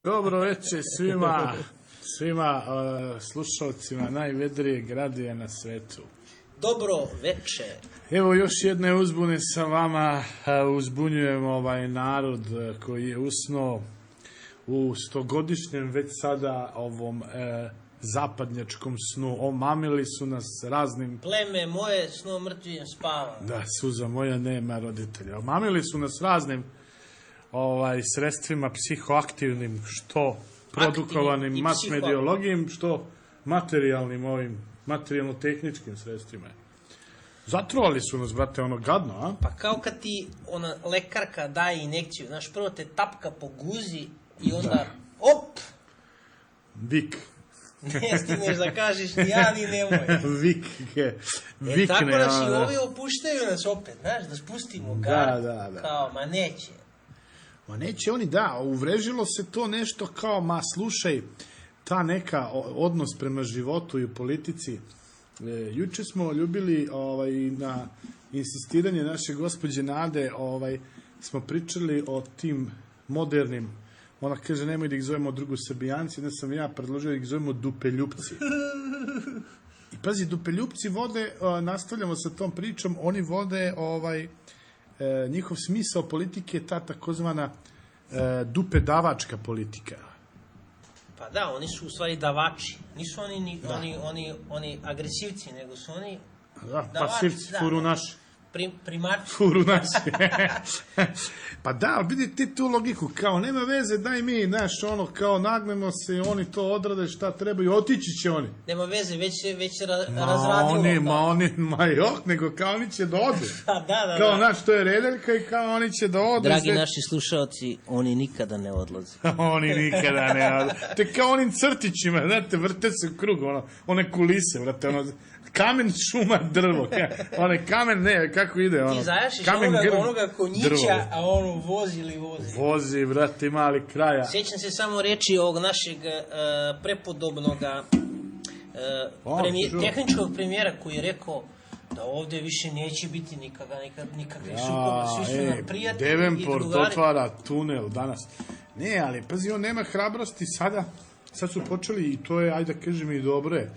Dobro večer svima slušalcima najvedrijeg radija na svetu. Dobro večer. Evo još jedne uzbune sa vama, uzbunjujemo ovaj narod koji je usnuo u 100-godišnjem već sada ovom zapadnjačkom snu. Omamili su nas raznim... Pleme moje sno mrtvim spava. Da, suza moja nema roditelja. Omamili su nas raznim sredstvima psihoaktivnim, što produkovanim masmediologijom, što materijalno-tehničkim sredstvima. Zatrovali su nas, brate, ono gadno, a? Pa kao kad ti ona lekarka daje injekciju, znaš, prvo te tapka po guzi i onda, op! Vik. Ne stigneš da kažeš ni ja, ni nemoj. Vikne. Tako nas i ovi opuštaju nas opet, znaš, da spustimo gard. Da. Kao, ma neće. Ma neće oni, da, uvrežilo se to nešto kao, ma slušaj, ta neka odnos prema životu i u politici. Juče smo ljubili na insistiranje naše gospođe Nade, smo pričali o tim modernim, ona kaže nemoj da ih zovemo drugu Srbijanci, da sam ja predložio da ih zovemo dupeljupci. I pazi, dupeljupci vode, nastavljamo sa tom pričom, oni vode njihov smisao politike je ta takozvana dupedavačka politika. Pa da, oni su u stvari davači. Nisu oni agresivci, nego su oni davači. Pasivci, furunaši. Primarci. Furunaši. Pa da, vidite tu logiku, kao nema veze, daj mi, znaš, kao nagnemo se i oni to odrade šta treba i otići će oni. Nema veze, već se razradilo. Nego kao oni će da ode. Da. Kao, znaš, to je redeljka i kao oni će da ode. Dragi naši slušalci, oni nikada ne odlaze. Oni nikada ne odlaze. Te kao onim crtićima, znate, vrte se u krug, one kulise, vrate, kamen, šuma, drvo. One kamen, ne, kako ide, ti zajašiš onoga konjića, a ono vozi. Vozi, vrati, mali kraja. Sjećam se samo reči ovog našeg prepodobnog tehničkog premijera koji je rekao da ovdje više neće biti nikakvih sukoba, svi su nam prijatelji i drugari. Devenport otvara tunel danas. Ne, ali pazi, on nema hrabrosti sada. Sad su počeli i to je, ajde da kažem, i dobro je.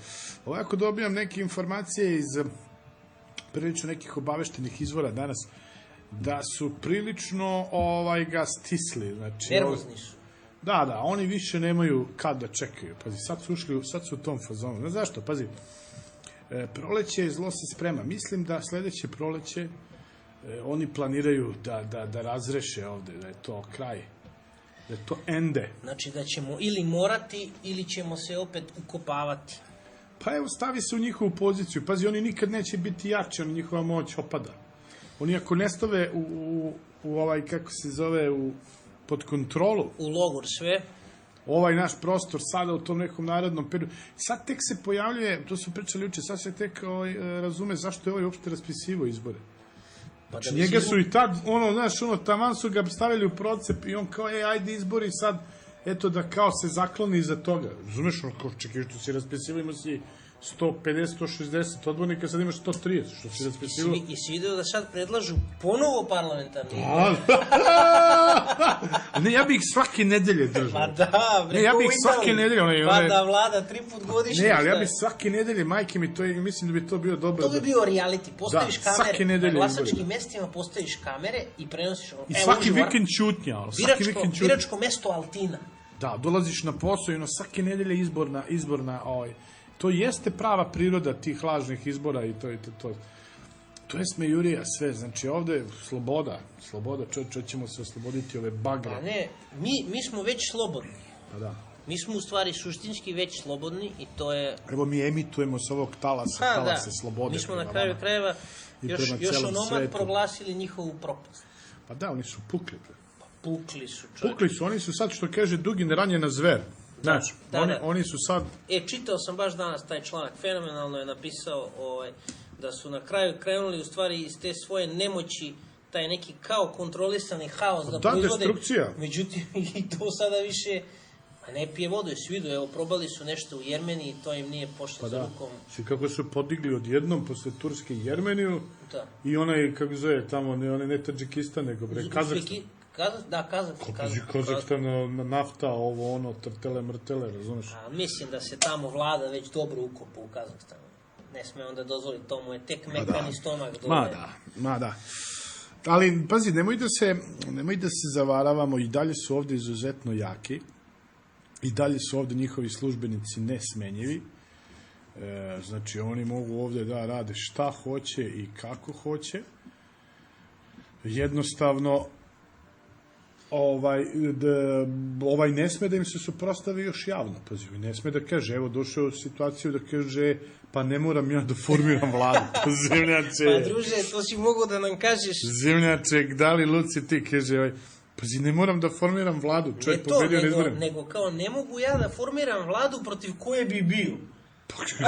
Ovako dobijam neke informacije iz prilično nekih obaveštenih izvora danas, da su prilično ga stisli. Znači, nervozni su. Da, oni više nemaju kad da čekaju. Pazi, sad su u tom fazonu. Ne zašto, pazi, proleće zlo se sprema. Mislim da sledeće proleće oni planiraju da razreše ovde, da je to kraj. Da je to ende. Znači da ćemo ili morati, ili ćemo se opet ukopavati. Pa evo, stavi se u njihovu poziciju. Pazi, oni nikad neće biti jači, njihova moć opada. Oni ako ne stave kako se zove, pod kontrolu. U logor sve. Ovaj naš prostor sada u tom nekom narodnom periodu. Sad tek se pojavljuje, to su pričali juče, sad se tek razume zašto je uopšte raspisivao izbore. Znači, njega su i tad, taman su ga stavili u procep i on kao, ajde izbori sad, eto da kao se zakloni iza toga. Razumeš, čekaj, što si raspisivao, ima si 150, 160 odbornika, sad imaš 130, što si raspisivao. I si vidio da sad predlažu ponovo parlamentarni. Ne, ja bih ih svake nedelje držao. Ma da, ne, ja bih ih svake nedelje. Pa da vlada 3 put godišnje. Ne, ali ja bih svake nedelje, majke mi, mislim da bi to bio dobro. To bi bio reality, postaviš kamere, na glasačkim mestima postaviš kamere i prenosiš ono. I svaki vikend čutnja. Biračko mesto Altina. Da, dolaziš na posao i svake nedelje izborna, to jeste prava priroda tih lažnih izbora i to je smejurija sve, znači ovde sloboda, ćemo se osloboditi ove bagre. Pa ne, mi smo već slobodni. Pa da. Mi smo u stvari suštinski već slobodni i to je... Evo mi emitujemo s ovog talasa slobode. Mi smo na kraju krajeva još onomad proglasili njihovu propast. Pa da, oni su pukli. Pa pukli su, čovječ. Pukli su, oni su sad, što kaže Dugin, ranjena zver. Znači, oni su sad... Čitao sam baš danas taj članak, fenomenalno je napisao da su na kraju krenuli u stvari iz te svoje nemoći taj neki kao kontrolisani haos da proizvode. Destrukcija. Međutim, i to sada više ne pije vodu, jesi vidio, evo, probali su nešto u Jermeniji i to im nije pošlo za rukom. Svi kako su podigli odjednom posle Turske Jermeniju i onaj, kako zove tamo, ne Tadžikistan, nego Kazahstan. Kazahstan, nafta, ovo, ono, trtele, mrtele, razumeš? Mislim da se tamo vlada već dobro ukopa u Kazahstanu. Ne sme onda dozvoliti, to mu je tek mekani stomak. Ma da. Ali, pazi, nemoj da se zavaravamo, i dalje su ovde izuzetno jaki, i dalje su ovde njihovi službenici nesmenjivi, znači oni mogu ovde da rade šta hoće i kako hoće, jednostavno ovaj ne sme da im se suprotstavi još javno, pazi, ne sme da kaže, evo došao u situaciju da kaže, pa ne moram ja da formiram vladu, zemljače. Pa druže, to si mogu da nam kažeš. Zemljače, da li Luci ti, kaže, pazi, ne moram da formiram vladu, čovjek pobedio na izborima. Nego kao, ne mogu ja da formiram vladu protiv koje bi bio.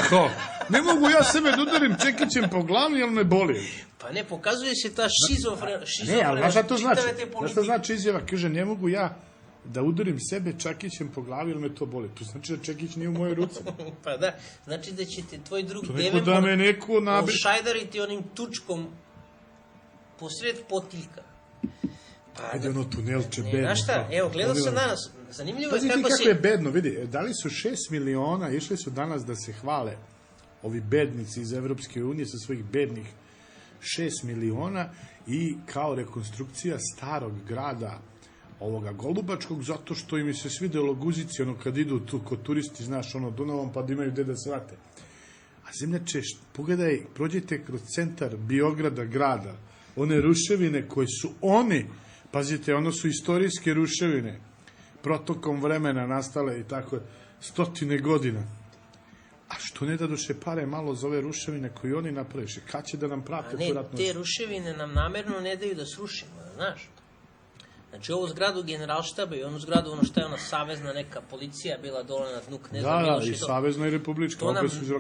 Kao, ne mogu ja sebe da udarim čekićem po glavi, jer me boli. Pa ne, pokazuje se ta šizofrena. Ne, ali znaš šta to znači? Znaš šta znači izjava? Kaže, ne mogu ja da udarim sebe čakićem po glavi, jer me to boli. To znači da čekić nije u mojoj ruci. Pa da, znači da će te tvoj drug Devenport ušajdariti onim tučkom posred potiljka. Ajde ono tunelče bedno. Znaš šta, evo, gledao sam danas, zanimljivo je kako je bedno, vidi, dali su 6 miliona, išli su danas da se hvale ovi bednici iz Evropske unije sa svojih bednih 6 miliona i kao rekonstrukcija starog grada ovoga Golubačkog, zato što im se svidelo guzici, ono kad idu tu kod turisti, znaš, ono Dunavom, pa da imaju gde da se vrate. A zemljače, pogledaj, prođite kroz centar Biograda grada, one ruševine koje su oni, pazite, ono su istorijske ruševine, protokom vremena nastale i tako, 100 godina. A što ne dadoše pare malo za ove ruševine koje oni napraviše? Kad će da nam prate tu ratnost? Te ruševine nam namerno ne daju da srušimo, znaš. Znači, ovu zgradu Generalštaba i onu zgradu, ono što je ona savezna neka policija bila dole na dnu Kneza Miloša. Da, i savezna i republička.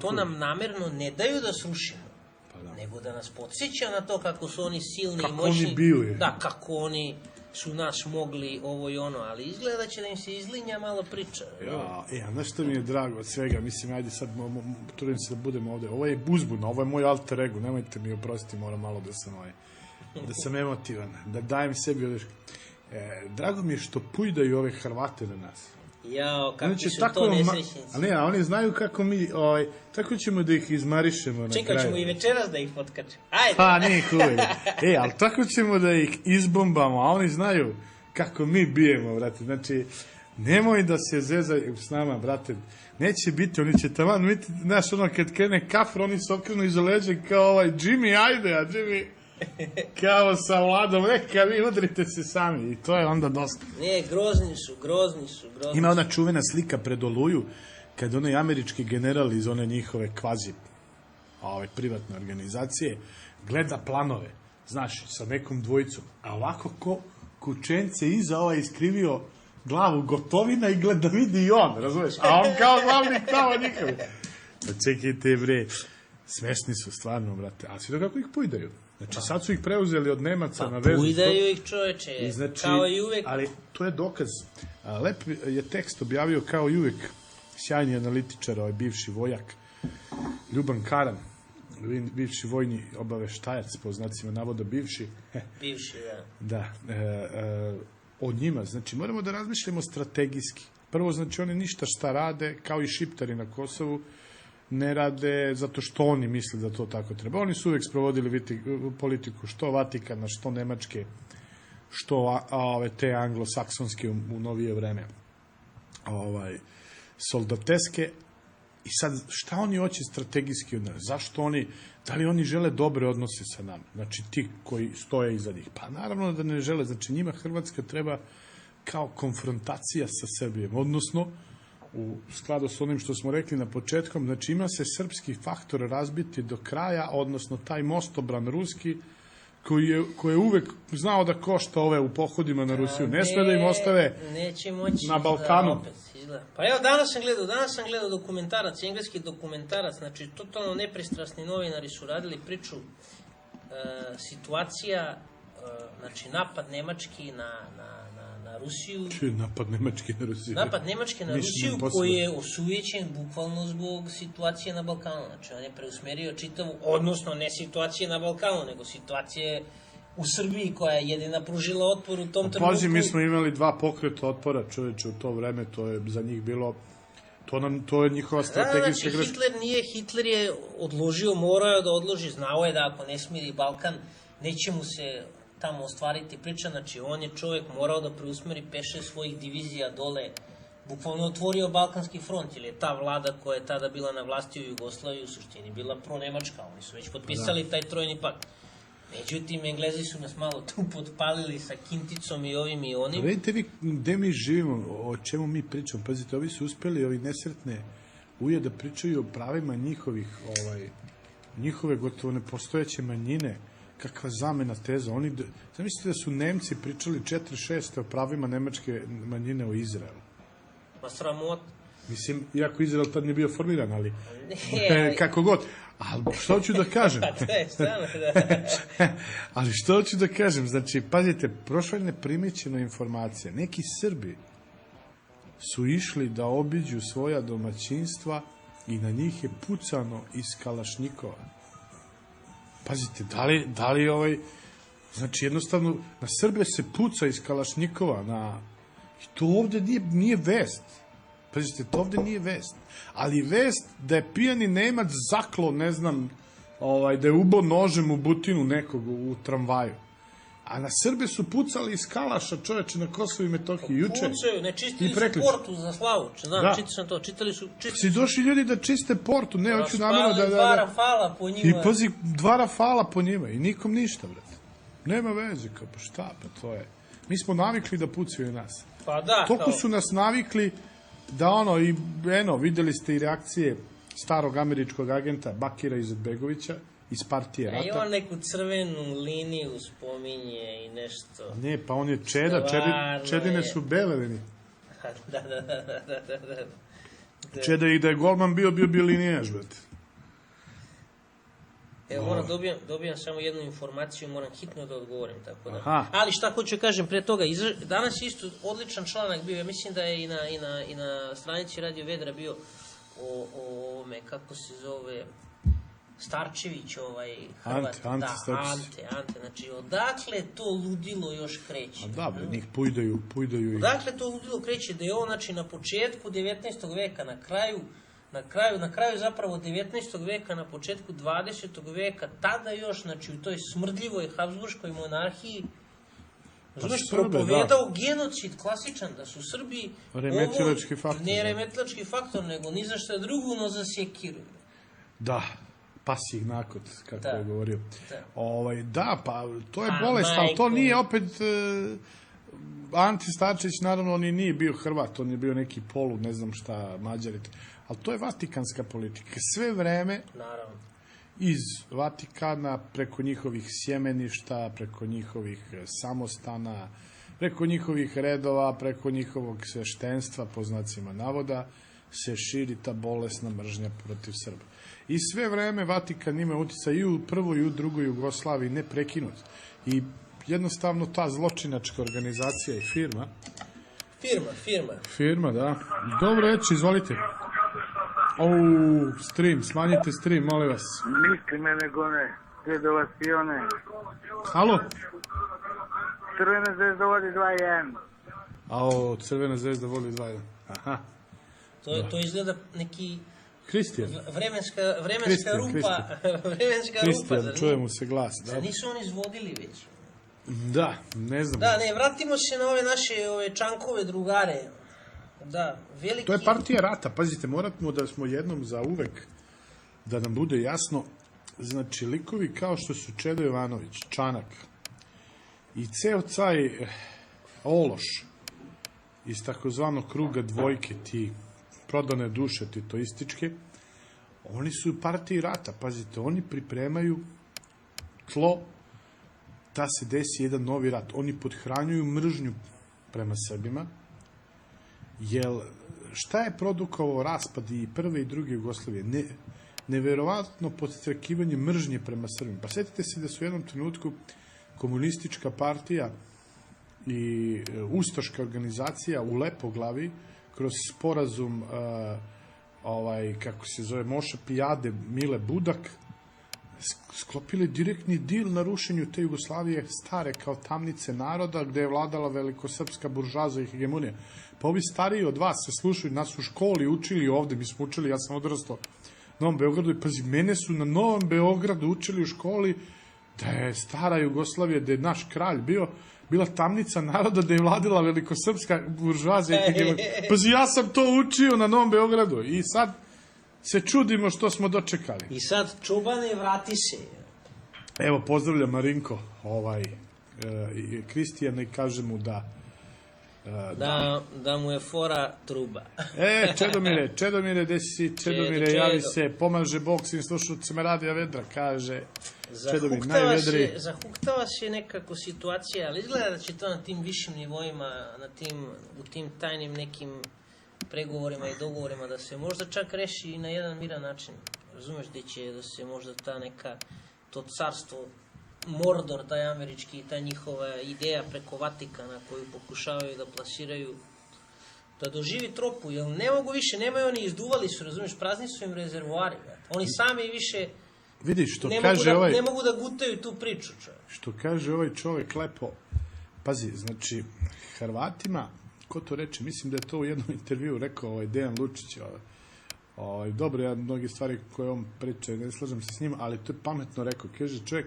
To nam namerno ne daju da srušimo. Nego da nas podsjeća na to kako su oni silni i moćni. Kako oni bili. Da, kako oni su nas mogli ovo i ono, ali izgleda da će da im se izlinja malo priča. A znaš što mi je drago od svega, mislim, ajde sad, trudim se da budem ovde, ovo je uzbuna, ovo je moj alter ego, nemojte mi oprostiti, moram malo da sam emotivan, da dajem sebi ovdje. Drago mi je što pujdaju ove Hrvate na nas. Jao, kakvi su to nesrećnici. A oni znaju kako mi, tako ćemo da ih izmarišemo na kraju. Čekaj, ćemo i večeras da ih potkačemo. Ajde. Pa, nije kuj. Ali tako ćemo da ih izbombamo, a oni znaju kako mi bijemo, brate. Znači, nemoj da se zezaju s nama, brate. Neće biti, oni će taman biti, znaš, ono, kad krene kafra, oni se okrenu iza leđa kao Jimmy, ajde, a Jimmy... kao sa Vladom, neka vi udrite se sami i to je onda dosta. Ne, grozni su. Ima ona čuvena slika pred Oluju kad onaj američki general iz one njihove kvazi privatne organizacije gleda planove, znaš, sa nekom dvojicom, a ovako ko kučence iza iskrivio glavu Gotovina i gleda, vidi i on, razumeš, a on kao glavnik tamo njihovi. Pa čekajte, bre, smešni su stvarno, brate, a svi to kako ih pujdaju. Znači, sad su ih preuzeli od Nemaca na vezu. Pujdaju ih, čoveče, kao i uvek. Ali to je dokaz. Lep je tekst objavio kao i uvek sjajni analitičar, bivši vojak, Ljuban Karan, bivši vojni obaveštajac, po znacima navoda bivši. Bivši, da. Da. O njima, znači, moramo da razmišljamo strategijski. Prvo, znači, oni ništa šta rade, kao i šiptari na Kosovu, ne rade zato što oni misle da to tako treba. Oni su uvek sprovodili politiku što Vatikana, što Nemačke, što te anglosaksonske u novije vreme soldateske. I sad, šta oni hoće strategijski od nas? Zašto oni, da li oni žele dobre odnose sa nama? Znači, ti koji stoje iza njih. Pa naravno da ne žele. Znači, njima Hrvatska treba kao konfrontacija sa Srbijom. Odnosno, u skladu s onim što smo rekli na početkom, znači ima se srpski faktor razbiti do kraja, odnosno taj mostobran ruski, koji je uvek znao da košta ove u pohodima na Rusiju. Ne sme da im ostave na Balkanu. Pa evo, danas sam gledao dokumentarac, engleski dokumentarac, znači totalno nepristrasni novinari su radili priču, situacija, znači napad nemački na Rusiju. Napad Nemačke na Rusiju. Napad Nemačke na Rusiju koji je osujećen bukvalno zbog situacije na Balkanu. Znači on je preusmerio čitavu, odnosno ne situacije na Balkanu, nego situacije u Srbiji koja je jedina pružila otpor u tom trenutku. Pazi, mi smo imali 2 pokreta otpora, čoveče, u to vreme, to je za njih bilo, to je njihova strategijska greška. Hitler je odložio, morao da odloži, znao je da ako ne smiri Balkan, neće mu se tamo ostvariti priča, znači on je čovjek morao da preusmeri 5-6 svojih divizija dole, bukvalno otvorio Balkanski front, jer je ta vlada koja je tada bila na vlasti u Jugoslaviji u suštini bila pro-nemačka, oni su već potpisali taj trojni pakt. Međutim, Englezi su nas malo tu potpalili sa Kinticom i ovim i onim. Vidite vi gde mi živimo, o čemu mi pričamo. Pazite, ovi su uspeli, ovi nesretne uje da pričaju o pravima njihove gotovo nepostojeće manjine. Kakva zamena teza. Zamislite da su Nemci pričali 4-6 o pravima nemačke manjine o Izraelu. Pa sramot. Mislim, iako Izrael tad nije bio formiran, ali kako god. Ali što hoću da kažem? Ali što hoću da kažem? Znači, pazite, prošla je neprimećena informacija. Neki Srbi su išli da obiđu svoja domaćinstva i na njih je pucano iz kalašnjikova. Pazite, da li znači, jednostavno, na Srbe se puca iz kalašnjikova, i to ovde nije vest. Pazite, to ovde nije vest. Ali vest da je pijani Nemac zaklo, ne znam, da je ubo nožem u butinu nekog u tramvaju. A na Srbe su pucali iz kalaša, čoveče, na Kosovu i Metohiji, juče. Pucaju, ne čistili su portu za slavu. Čitali sam to, čitali su... Si došli ljudi da čiste portu, ne, hoću namjerno da... Spali 2 rafala po njima. I pazi, 2 rafala po njima i nikom ništa, brate. Nema veze, kao, pa šta, pa to je... Mi smo navikli da pucaju nas. Pa da, toliko su nas navikli da videli ste i reakcije starog američkog agenta Bakira Izetbegovića iz partije rata. I on neku crvenu liniju spominje i nešto. Ne, pa on je Čeda, Čedine su beleveni. Da. Čeda i da je golman bio linijaš, brate. Evo, dobijam samo jednu informaciju, moram hitno da odgovorim, tako da. Aha. Ali šta hoću kažem pre toga, danas je isto odličan članak bio, ja mislim da je i na stranici Radio Vedra bio o ovome, kako se zove, Starčević, Hrvat. Ante Starčević. Ante, znači, odakle to ludilo još kreće? A da, njih pujdaju i... Odakle to ludilo kreće, da je on, znači, na početku 19. veka, na kraju zapravo 19. veka, na početku 20. veka, tada još, znači, u toj smrdljivoj Habsburškoj monarhiji, propovedao genocid klasičan, da su Srbi remetilački faktor. Ne remetilački faktor, nego ni za šta drugu, no za sjekiru. Da, pasih nakot, kako je govorio. Da, pa to je bolest, ali to nije opet... Ante Starčević, naravno, on nije bio Hrvat, on je bio neki polu, ne znam šta, Mađarit. Ali to je vatikanska politika. Sve vreme iz Vatikana, preko njihovih sjemeništa, preko njihovih samostana, preko njihovih redova, preko njihovog sveštenstva, po znacima navoda, se širi ta bolesna mržnja protiv Srba. I sve vreme Vatikan ima uticaj i u prvoj i u drugoj Jugoslaviji neprekinut. I jednostavno ta zločinačka organizacija i firma. Firma, da. Dobro reći, izvolite. Stream, smanjite stream, molim vas. Misli me nego ne, Zvezdovacione. Halo? Crvena zvezda vodi 2-1. Crvena zvezda vodi 2-1. Aha. To izgleda neki... Kristijan. Vremenska rupa. Kristijan, čuje mu se glas. Da nisu oni izvodili već. Da, ne znam. Da, ne, vratimo se na ove naše čankove drugare. Da, veliki... To je partija rata, pazite, moramo da smo jednom za uvek, da nam bude jasno, znači, likovi kao što su Čedo Jovanović, Čanak i ceo caj ološ iz takozvanog kruga dvojke, ti prodane duše titoističke, oni su u partiji rata, pazite, oni pripremaju tlo da se desi jedan novi rat. Oni podhranjuju mržnju prema Srbima, jer šta je produkovao raspad i prve i druge Jugoslavije? Neverovatno podstrekivanje mržnje prema Srbima. Pa sjetite se da su u jednom trenutku komunistička partija i ustaška organizacija u Lepoglavi kroz sporazum kako se zove Moša Pijade Mile Budak sklopili direktni dil na rušenju te Jugoslavije stare kao tamnice naroda gde je vladala velikosrpska buržoazija i hegemonija. Pa ovi stariji od vas se slušaju, nas u školi učili ovde, mi smo učili, ja sam odrastao na Novom Beogradu i pazi, mene su na Novom Beogradu učili u školi da je stara Jugoslavija, da je naš kralj bila tamnica naroda, da je vladila velikosrpska buržoazija i hegemonija. Pazi, ja sam to učio na Novom Beogradu i sad se čudimo što smo dočekali. I sad, Čobane, vrati se. Evo, pozdravljam Marinko, Kristijana i kaže mu da mu je fora truba. Čedomire, gde si? Čedomire, javi se, pomaže Bog svim slušalcima Radija Vedra, kaže Čedomir, najvedri. Zahuktava se nekako situacija, ali izgleda da će to na tim višim nivoima, u tim tajnim nekim pregovorima i dogovorima da se možda čak reši i na jedan miran način. Razumeš gde će da se možda to carstvo, Mordor, taj američki, ta njihova ideja preko Vatikana koju pokušavaju da plasiraju, da doživi tropu, jer ne mogu više, nemaju oni, izduvali su, razumeš, prazni su im rezervoari. Oni sami više vidiš, što kaže ne mogu da gutaju tu priču, čovjek. Što kaže ovaj čovjek lepo, pazi, znači, Hrvatima, ko to reče, mislim da je to u jednom intervju rekao Dejan Lučić, dobro, ja mnogi stvari koje on priča, ne slažem se s njim, ali to je pametno rekao, kaže čovjek,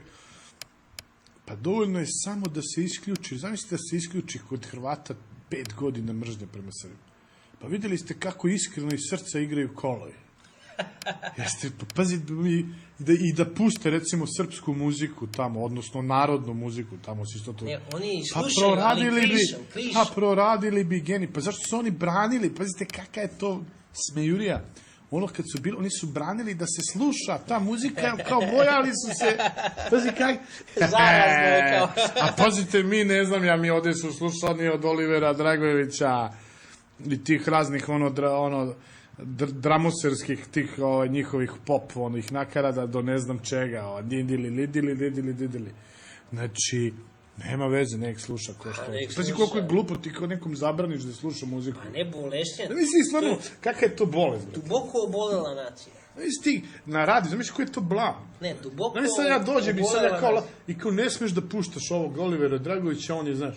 pa dovoljno je samo da se isključi, zamislite da se isključi kod Hrvata 5 godina mržnje prema Srbima. Pa vidjeli ste kako iskreno iz srca igraju kolovi. Jeste, pa pazi, i da puste recimo srpsku muziku tamo, odnosno narodnu muziku tamo, si to... Ne, oni slušaju, ali klišom. Pa proradili bi geni, pa zašto su oni branili, pazite kakva je to smejurija. Ono kad su bili, oni su branili da se sluša ta muzika, kao bojali su se, pazi kak... Zarazno je kao... A pazite, mi ovdje su slušani od Olivera Dragojevića i tih raznih, dramoserskih, tih njihovih pop, onih nakarada do ne znam čega, didili. Znači, nema veze, nek sluša ko što je. Pazi koliko je glupo, ti kao nekom zabraniš da sluša muziku. A ne bolešće. Mislim, stvarno, kakva je to bolest? Duboko obolela nacija. Znaš ti, na radiju, znaš koji je to blam? Ne, duboko obolela nacija. Sad ja dođem i sad ja kao, i kao ne smeš da puštaš ovog Olivera Dragovića, on je, znaš,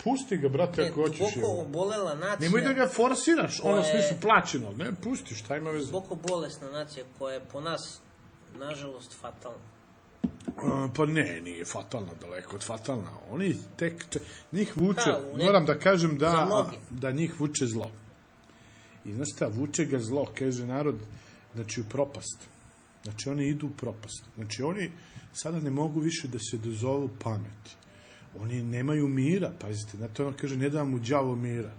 pusti ga, brate, ako hoćeš. Ne, duboko obolela nacija. Nemoj da ga forsiraš, ono smislu plaćeno. Ne, pusti, šta ima veze? Duboko bolesna nacija koja je po nas, nažalost, fatalna. Pa ne, nije fatalna, daleko od fatalna. Oni njih vuče, moram da kažem da njih vuče zlo. I znaš šta, vuče ga zlo, kaže narod, znači u propast. Znači oni idu u propast. Znači oni sada ne mogu više da se dozovu pameti. Oni nemaju mira, pazite, znate ono kaže, ne da mu đavo mira.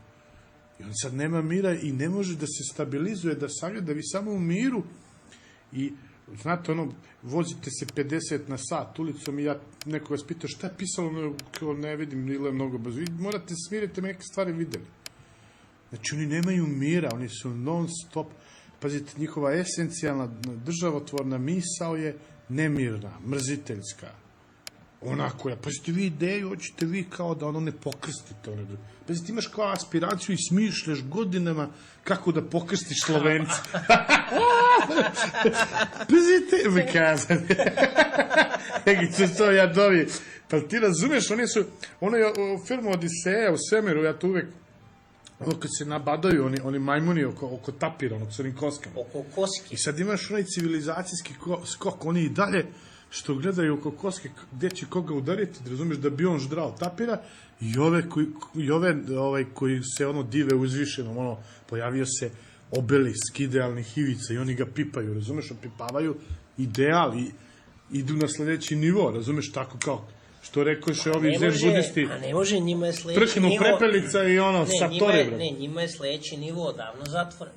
I on sad nema mira i ne može da se stabilizuje, da sagleda, vi samo u miru i znate, vozite se 50 na sat ulicom i neko vas pita šta je pisalo, kao ne vidim, ili je mnogo brzo. Vi morate smiriti, neke stvari videli. Znači, oni nemaju mira, oni su non stop. Pazite, njihova esencijalna državotvorna misao je nemirna, mrziteljska. Ona koja, pazite, vi ideju, hoćete vi kao da ne pokrstite. Pazite, imaš kao aspiraciju i smišljaš godinama kako da pokrstiš Slovence. Pazite, mi kazati. Neki to ja dobi. Pa ti razumeš, ono je u filmu Odiseja u svemiru, ja to uvek, kad se nabadaju oni majmuni oko tapira, crnim koskama. Oko koski. I sad imaš onaj civilizacijski skok, oni i dalje što gledaju oko koske gdje će koga udariti, da razumiješ da bi on ždrao tapira i ove koji se dive uzvišenom, pojavio se obelisk idealnih ivica i oni ga pipaju, razumiješ, opipavaju ideal i idu na sljedeći nivo, razumiješ, tako kao što rekoše ovi zen budisti. A ne može, njima je sljedeći nivo. Prknu prepelica i satori. Ne, njima je sljedeći nivo odavno zatvoren.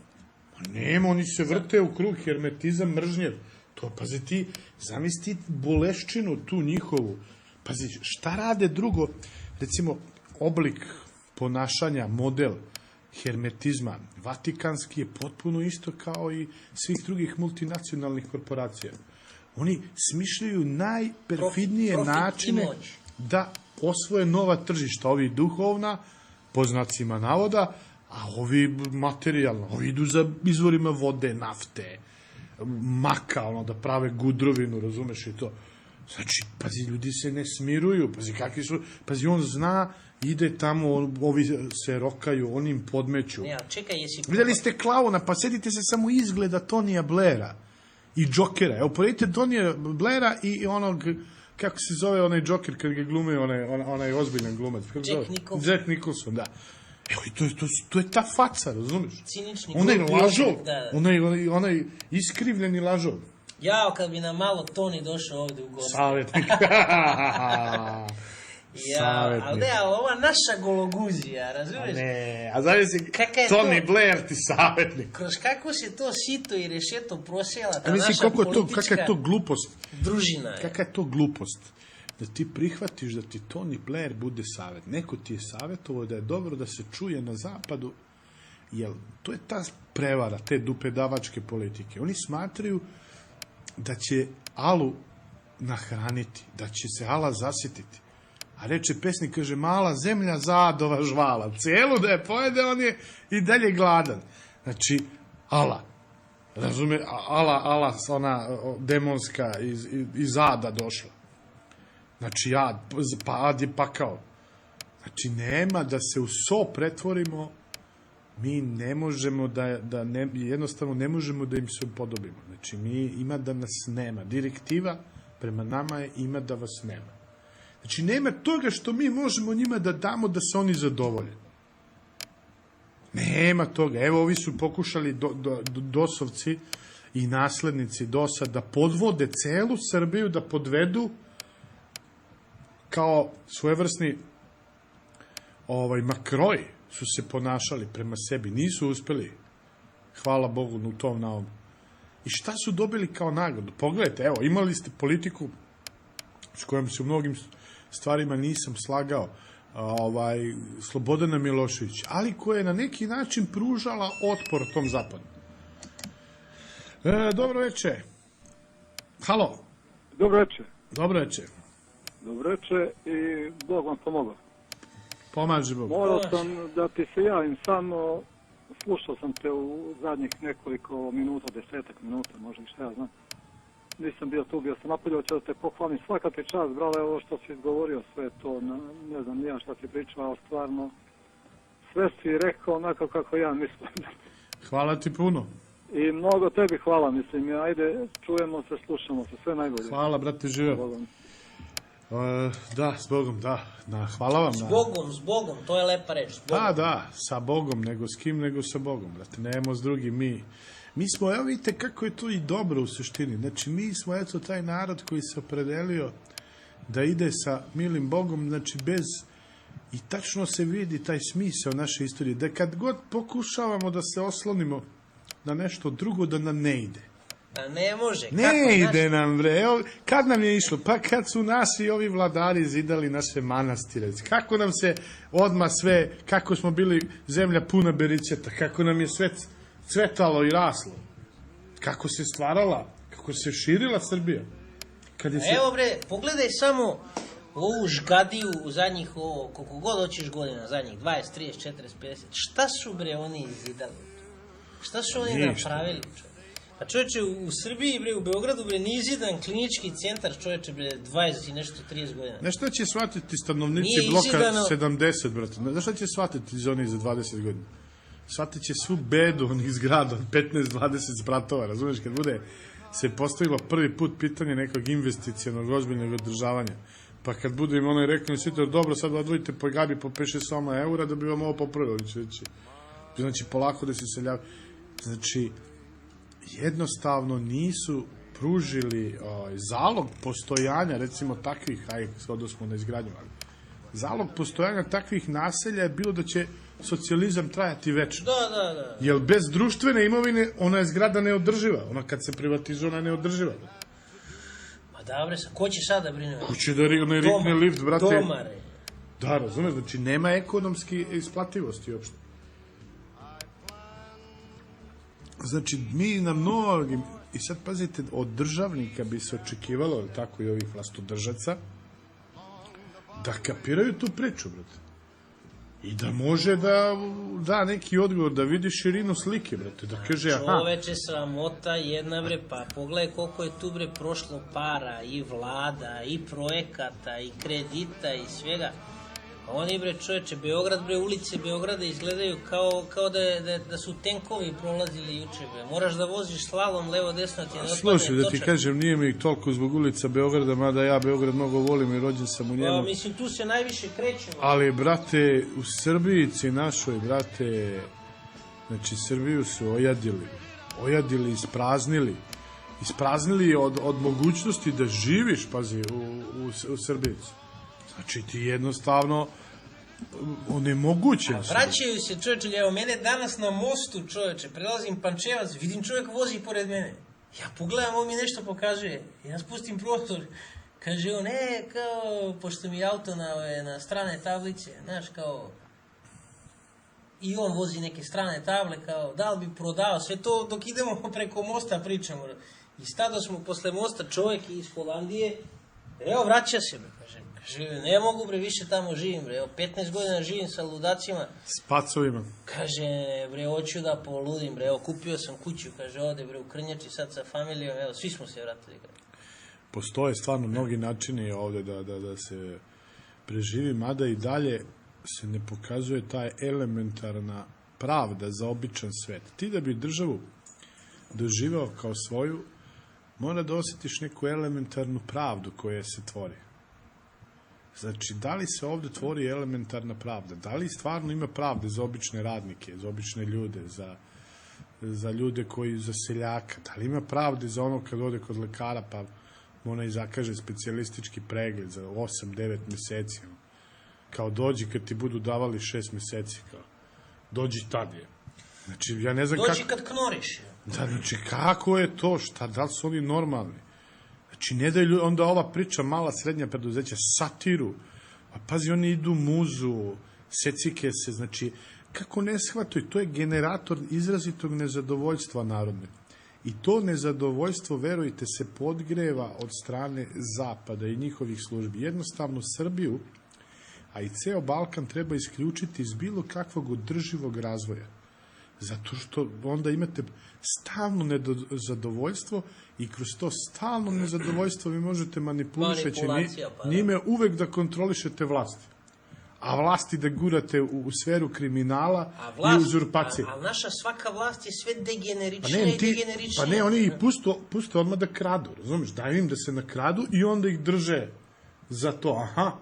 Nema, oni se vrte u krug, hermetizam, mržnjev. To, pazi ti, zamisli boleščinu tu njihovu. Pazi, šta rade drugo? Recimo, oblik ponašanja, model hermetizma, vatikanski je potpuno isto kao i svih drugih multinacionalnih korporacija. Oni smišljaju najperfidnije načine da osvoje nova tržišta. Ovi duhovna, po znacima navoda, a ovi materijalno. Ovi idu za izvorima vode, nafte, maka, ono, da prave gudrovinu, razumeš i to. Znači, pazi, ljudi se ne smiruju, pazi, kakvi su, pazi, on zna, ide tamo, ovi se rokaju, oni im podmeću. Ne, čekaj, jesi... Vidjeli ste klauna, pa sedite se samo izgleda Tonija Blaira i Džokera. Evo, poredite Tonija Blaira i onog, kako se zove onaj Džoker kad ga glume, onaj ozbiljan glumac. Jack Nicholson, da. Evo, i to je ta faca, razumiješ? Cinični onaj glup lažov, jezik, da. onaj iskrivljeni lažov. Jao, kad bi nam malo Toni došao ovde u gostu. Savjetnik. Ja, ali ova naša gologuzija, razumiješ? Ne, a zavisi Tony Blair ti savjetnik. Kroz kako se to sito i rešeto prosijela ta naša politička kakva je to glupost? Družina. Kakva je to glupost? Da ti prihvatiš da ti Tony Blair bude savjet. Neko ti je savjetovao da je dobro da se čuje na zapadu, jer to je ta prevara, te dupedavačke politike. Oni smatraju da će Alu nahraniti, da će se Ala zasititi. A reče pesnik, kaže, mala zemlja zadova žvala. Cijelu da je pojede, on je i dalje gladan. Znači, Ala. Razume, Ala ona demonska iz Ada došla. Znači, Ad je pakao. Znači, nema da se u so pretvorimo, mi ne možemo jednostavno ne možemo da im se upodobimo. Znači, ima da nas nema. Direktiva prema nama je ima da vas nema. Znači, nema toga što mi možemo njima da damo da se oni zadovolje. Nema toga. Evo, ovi su pokušali dosovci i naslednici DOS-a da podvode celu Srbiju, da podvedu kao svojevrsni makroj su se ponašali prema sebi. Nisu uspeli, hvala Bogu, u tom naomu. I šta su dobili kao nagradu? Pogledajte, evo, imali ste politiku s kojom se u mnogim stvarima nisam slagao, Slobodana Milošević, ali koja je na neki način pružala otpor tom zapadu. Dobro večer. Halo. Dobro večer. Dobro večer. Dobro večer i Bog vam pomogao. Pomaže Bog. Morao sam da ti se javim, samo slušao sam te u zadnjih nekoliko minuta, 10 minuta, možda i šta ja znam. Nisam bio tu, bio sam napolje, hoću da te pohvalim. Svaka ti čast, brale, ovo što si izgovorio, sve to, ne znam nija šta si pričao, stvarno, sve si rekao onako kako ja mislim. Hvala ti puno. I mnogo tebi hvala, mislim, ajde, čujemo se, slušamo se, sve najbolje. Hvala, brate, živeo. Da, s Bogom, da. Hvala vam. S Bogom, to je lepa reč. Da, sa Bogom, nego s kim, nego sa Bogom, brate, nemo s drugim, mi smo, evo vidite kako je to i dobro u suštini, znači mi smo, eto, taj narod koji se opredelio da ide sa milim Bogom, znači bez, i tačno se vidi taj smisao naše istorije, da kad god pokušavamo da se oslonimo na nešto drugo, da nam ne ide. Ne može. Ne ide nam, bre. Evo, kad nam je išlo? Pa kad su naši ovi vladari zidali naše manastire. Kako nam se odmah sve, kako smo bili zemlja puna beričeta, kako nam je sve cvetalo i raslo. Kako se stvarala, kako se širila Srbija. Evo bre, pogledaj samo ovu žgadiju u zadnjih, koliko god hoćeš godina, zadnjih 20, 30, 40, 50. Šta su bre oni izidali? Šta su oni napravili? A čovječe, u Srbiji, bre, u Beogradu, bre, nizidan klinički centar, čovječe, bre, 20 i nešto, 30 godina. Znaš šta će shvatiti stanovnici bloka 70, brate? Znaš šta će shvatiti iz onih za 20 godina? Shvatit će svu bedu onih zgrada, 15-20 spratova, razumiješ, kad bude se postavilo prvi put pitanje nekog investicijenog, ozbiljnog održavanja, pa kad bude im onaj rekao, dobro, sad odvojite po gabi po 5-6 eura da bi vam ovo popravilo, znači, polako da se seljavi. Znači, jednostavno nisu pružili zalog postojanja, recimo takvih, odnosno na izgradnju, zalog postojanja takvih naselja je bilo da će socijalizam trajati večno. Da. Jer bez društvene imovine ona je zgrada neodrživa. Ona kad se privatizuje, ona je neodrživa. Ma da, bre, ko će sada brine? Ko će da rikne lift, brate? Domare. Da, razumeš, znači nema ekonomski isplativosti uopšte. Znači, mi na mnogim, i sad pazite, od državnika bi se očekivalo, tako i ovih vlastodržaca, da kapiraju tu priču, brate. i da može da neki odgovor, da vidi širinu slike, brate, da kaže, aha. Čoveče, sramota jedna, bre, pa pogledaj koliko je tu, bre, prošlo para, i vlada, i projekata, i kredita, i svega. A oni, bre, čoveče, Beograd, bre, ulice Beograda izgledaju kao da su tenkovi prolazili juče, bre. Moraš da voziš slalom levo, desno, ti ne otpadne točak. Slušaj, da ti kažem, nije mi toliko zbog ulica Beograda, mada ja Beograd mnogo volim i rođen sam u njemu. Mislim, tu se najviše krećemo. Ali, brate, u Srbijici našoj, brate, znači, Srbiju su ojadili, ispraznili od mogućnosti da živiš, pazi, u Srbijici. Znači, ti jednostavno onemogućen. Vraćaju se, čoveče, evo, mene danas na mostu, čoveče, prelazim Pančevac, vidim čovjek vozi pored mene. Ja pogledam, on mi nešto pokazuje, ja spustim prozor, kaže on, kao, pošto mi je auto na strane tablice, znaš, kao, i on vozi neke strane table, kao, da li bi prodao, sve to dok idemo preko mosta pričamo. I stada smo posle mosta, čovjek iz Holandije, evo, vraća se, kaže, ne mogu, bre, više tamo živim, bre, evo, 15 godina živim sa ludacima. S pacovima. Kaže, bre, hoću da poludim, bre, evo, kupio sam kuću, kaže, ovde, bre, u Krnjači, sad sa familijom, evo, svi smo se vratili. Postoje stvarno mnogi načini ovde da se preživi, mada i dalje se ne pokazuje ta elementarna pravda za običan svet. Ti da bi državu doživao kao svoju, mora da osjetiš neku elementarnu pravdu koja se tvori. Znači, da li se ovde tvori elementarna pravda? Da li stvarno ima pravde za obične radnike, za obične ljude, za ljude za seljaka? Da li ima pravde za ono kad ode kod lekara pa ona i zakaže specijalistički pregled za 8-9 meseci? Kao dođi kad ti budu davali 6 meseci, kao dođi tad je. Znači, ja ne znam dođi kad knoriš. Da, znači, kako je to, da li su oni normalni? Znači, ne daju onda ova priča, mala, srednja preduzeća, satiru, a pazi, oni idu muzu, secike se, znači, kako ne shvataju, to je generator izrazitog nezadovoljstva narodne. I to nezadovoljstvo, verujte se, podgreva od strane Zapada i njihovih službi. Jednostavno, Srbiju, a i ceo Balkan treba isključiti iz bilo kakvog održivog razvoja. Zato što onda imate stalno nezadovoljstvo i kroz to stalno nezadovoljstvo vi možete manipulišeći njime uvek da kontrolišete vlasti. A vlasti da gurate u sferu kriminala i uzurpacije. A naša svaka vlast je sve degeneričnija i degeneričnija. Pa ne, oni ih puste odmah da kradu, razumiješ? Daju im da se nakradu i onda ih drže za to. Aha.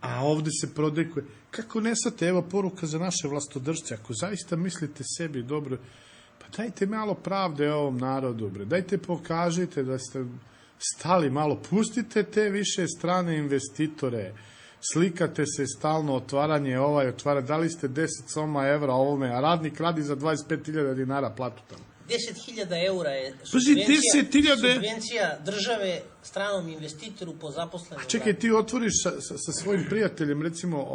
A ovde se prodekuje. Kako nesate, evo poruka za naše vlastodržce, ako zaista mislite sebi dobro, pa dajte malo pravde ovom narodu, bre. Dajte pokažite da ste stali malo, pustite te više strane investitore, slikate se stalno, otvaranje dali ste 10 soma evra ovome, a radnik radi za 25.000 dinara platu tamo. 10.000 eura je subvencija države stranom investitoru po zaposlenom. A čekaj, ti otvoriš sa svojim prijateljem, recimo,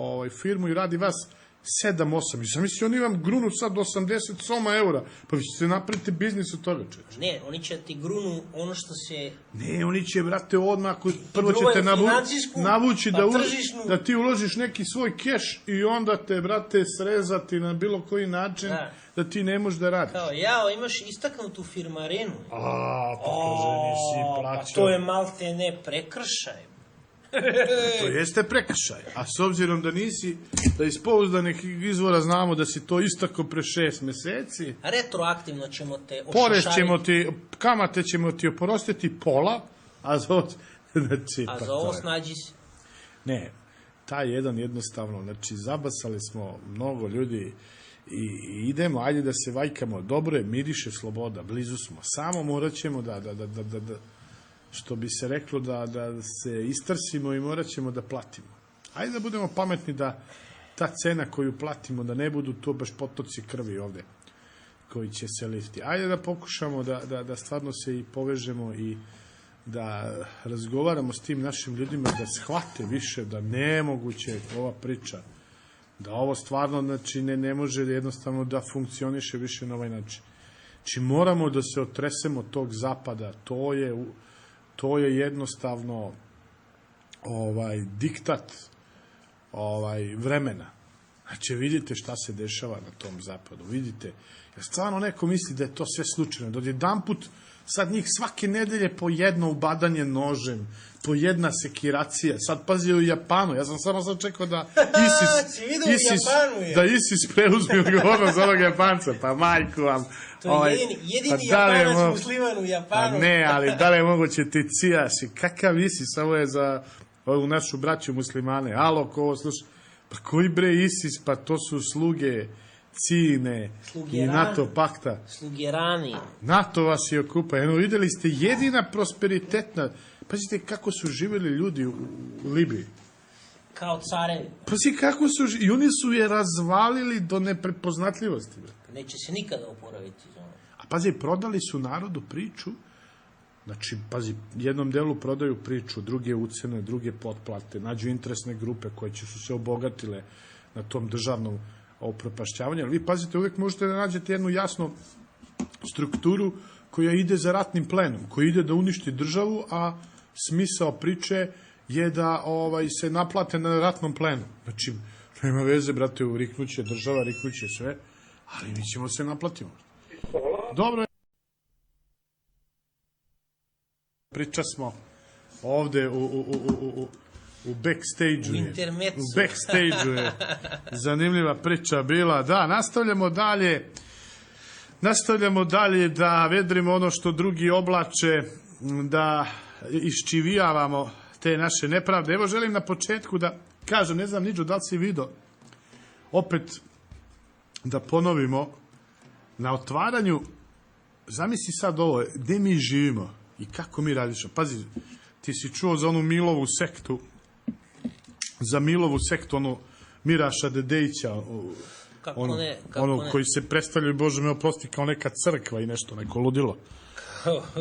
firmu i radi vas 7-8. I zamisli, oni vam grunu sad 80 soma eura, pa vi ćete napraviti biznis od toga, čeče. Ne, oni će ti grunu ono što se... Ne, oni će, brate, odmah, prvo ćete navući da ti uložiš neki svoj keš i onda te, brate, srezati na bilo koji način da ti ne možeš da radiš. Kao, imaš istaknutu firmarinu. Pa kaže, nisi plaćao. Pa to je malte ne prekršaj. To jeste prekršaj, a s obzirom da nisi, da iz pouzdanih izvora znamo da si to istako pre 6 meseci, retroaktivno ćemo te ošašariti. Porez ćemo ti, kamate ćemo ti oprostiti pola, a za ovo snađi se. Ne, taj jedan jednostavno, znači zabasali smo mnogo ljudi i idemo, ajde da se vajkamo, dobro je, miriše sloboda, blizu smo, samo morat ćemo da što bi se reklo da se istrsimo i morat ćemo da platimo. Ajde da budemo pametni da ta cena koju platimo, da ne budu to baš potoci krvi ovde koji će se liti. Ajde da pokušamo da stvarno se i povežemo i da razgovaramo s tim našim ljudima, da shvate više da nemoguće ova priča, da ovo stvarno, znači, ne može jednostavno da funkcioniše više na ovaj način. Znači, moramo da se otresemo tog zapada, to je jednostavno diktat vremena. Znači, vidite šta se dešava na tom zapadu, vidite. Jer stvarno neko misli da je to sve slučajno. Da odjedanput sad njih svake nedelje po jedno ubadanje nožem, po jedna sekiracija. Sad pazi u Japanu, ja sam samo sad čekao da ISIS preuzme odgovornost za onog Japanca, pa majku vam. To je jedini Japanac musliman u Japanu. Pa ne, ali da li je moguće ti cijaš i kakav ISIS, ovo je za ovu našu braću muslimane. Alo, ko ovo sluša? Pa koji bre ISIS, pa to su sluge Cine i NATO pakta. Slugerani. NATO vas je okupa. Eno, videli ste jedina prosperitetna. Pazite kako su živjeli ljudi u Libiji. Kao carevi. Pazi kako su i oni su je razvalili do neprepoznatljivosti. Neće se nikada oporaviti. A pazi, prodali su narodu priču. Znači, pazi, jednom delu prodaju priču, druge ucene, druge potplate, nađu interesne grupe koje su se obogatile na tom državnom upropašćavanju. Ali vi, pazite, uvijek možete da nađete jednu jasnu strukturu koja ide za ratnim plenom, koja ide da uništi državu, a smisao priče je da se naplate na ratnom plenu. Znači, nema veze, brate, riknuće država, riknuće sve, ali mi ćemo se naplatiti. Dobro je. Priča smo ovde u backstage-u. U intermecu. U backstage-u je zanimljiva priča bila. Da, nastavljamo dalje da vedrimo ono što drugi oblače, da iščivijavamo te naše nepravde. Evo, želim na početku da kažem, ne znam, Niđo, da li si vidio, opet da ponovimo, na otvaranju, zamisli sad ovo, gde mi živimo i kako mi radiš. Pazi, ti si čuo za onu Milovu sektu, onu Miraša Dedejića, ono koji se predstavljaju, Bože me oprosti, kao neka crkva i nešto, neko ludilo.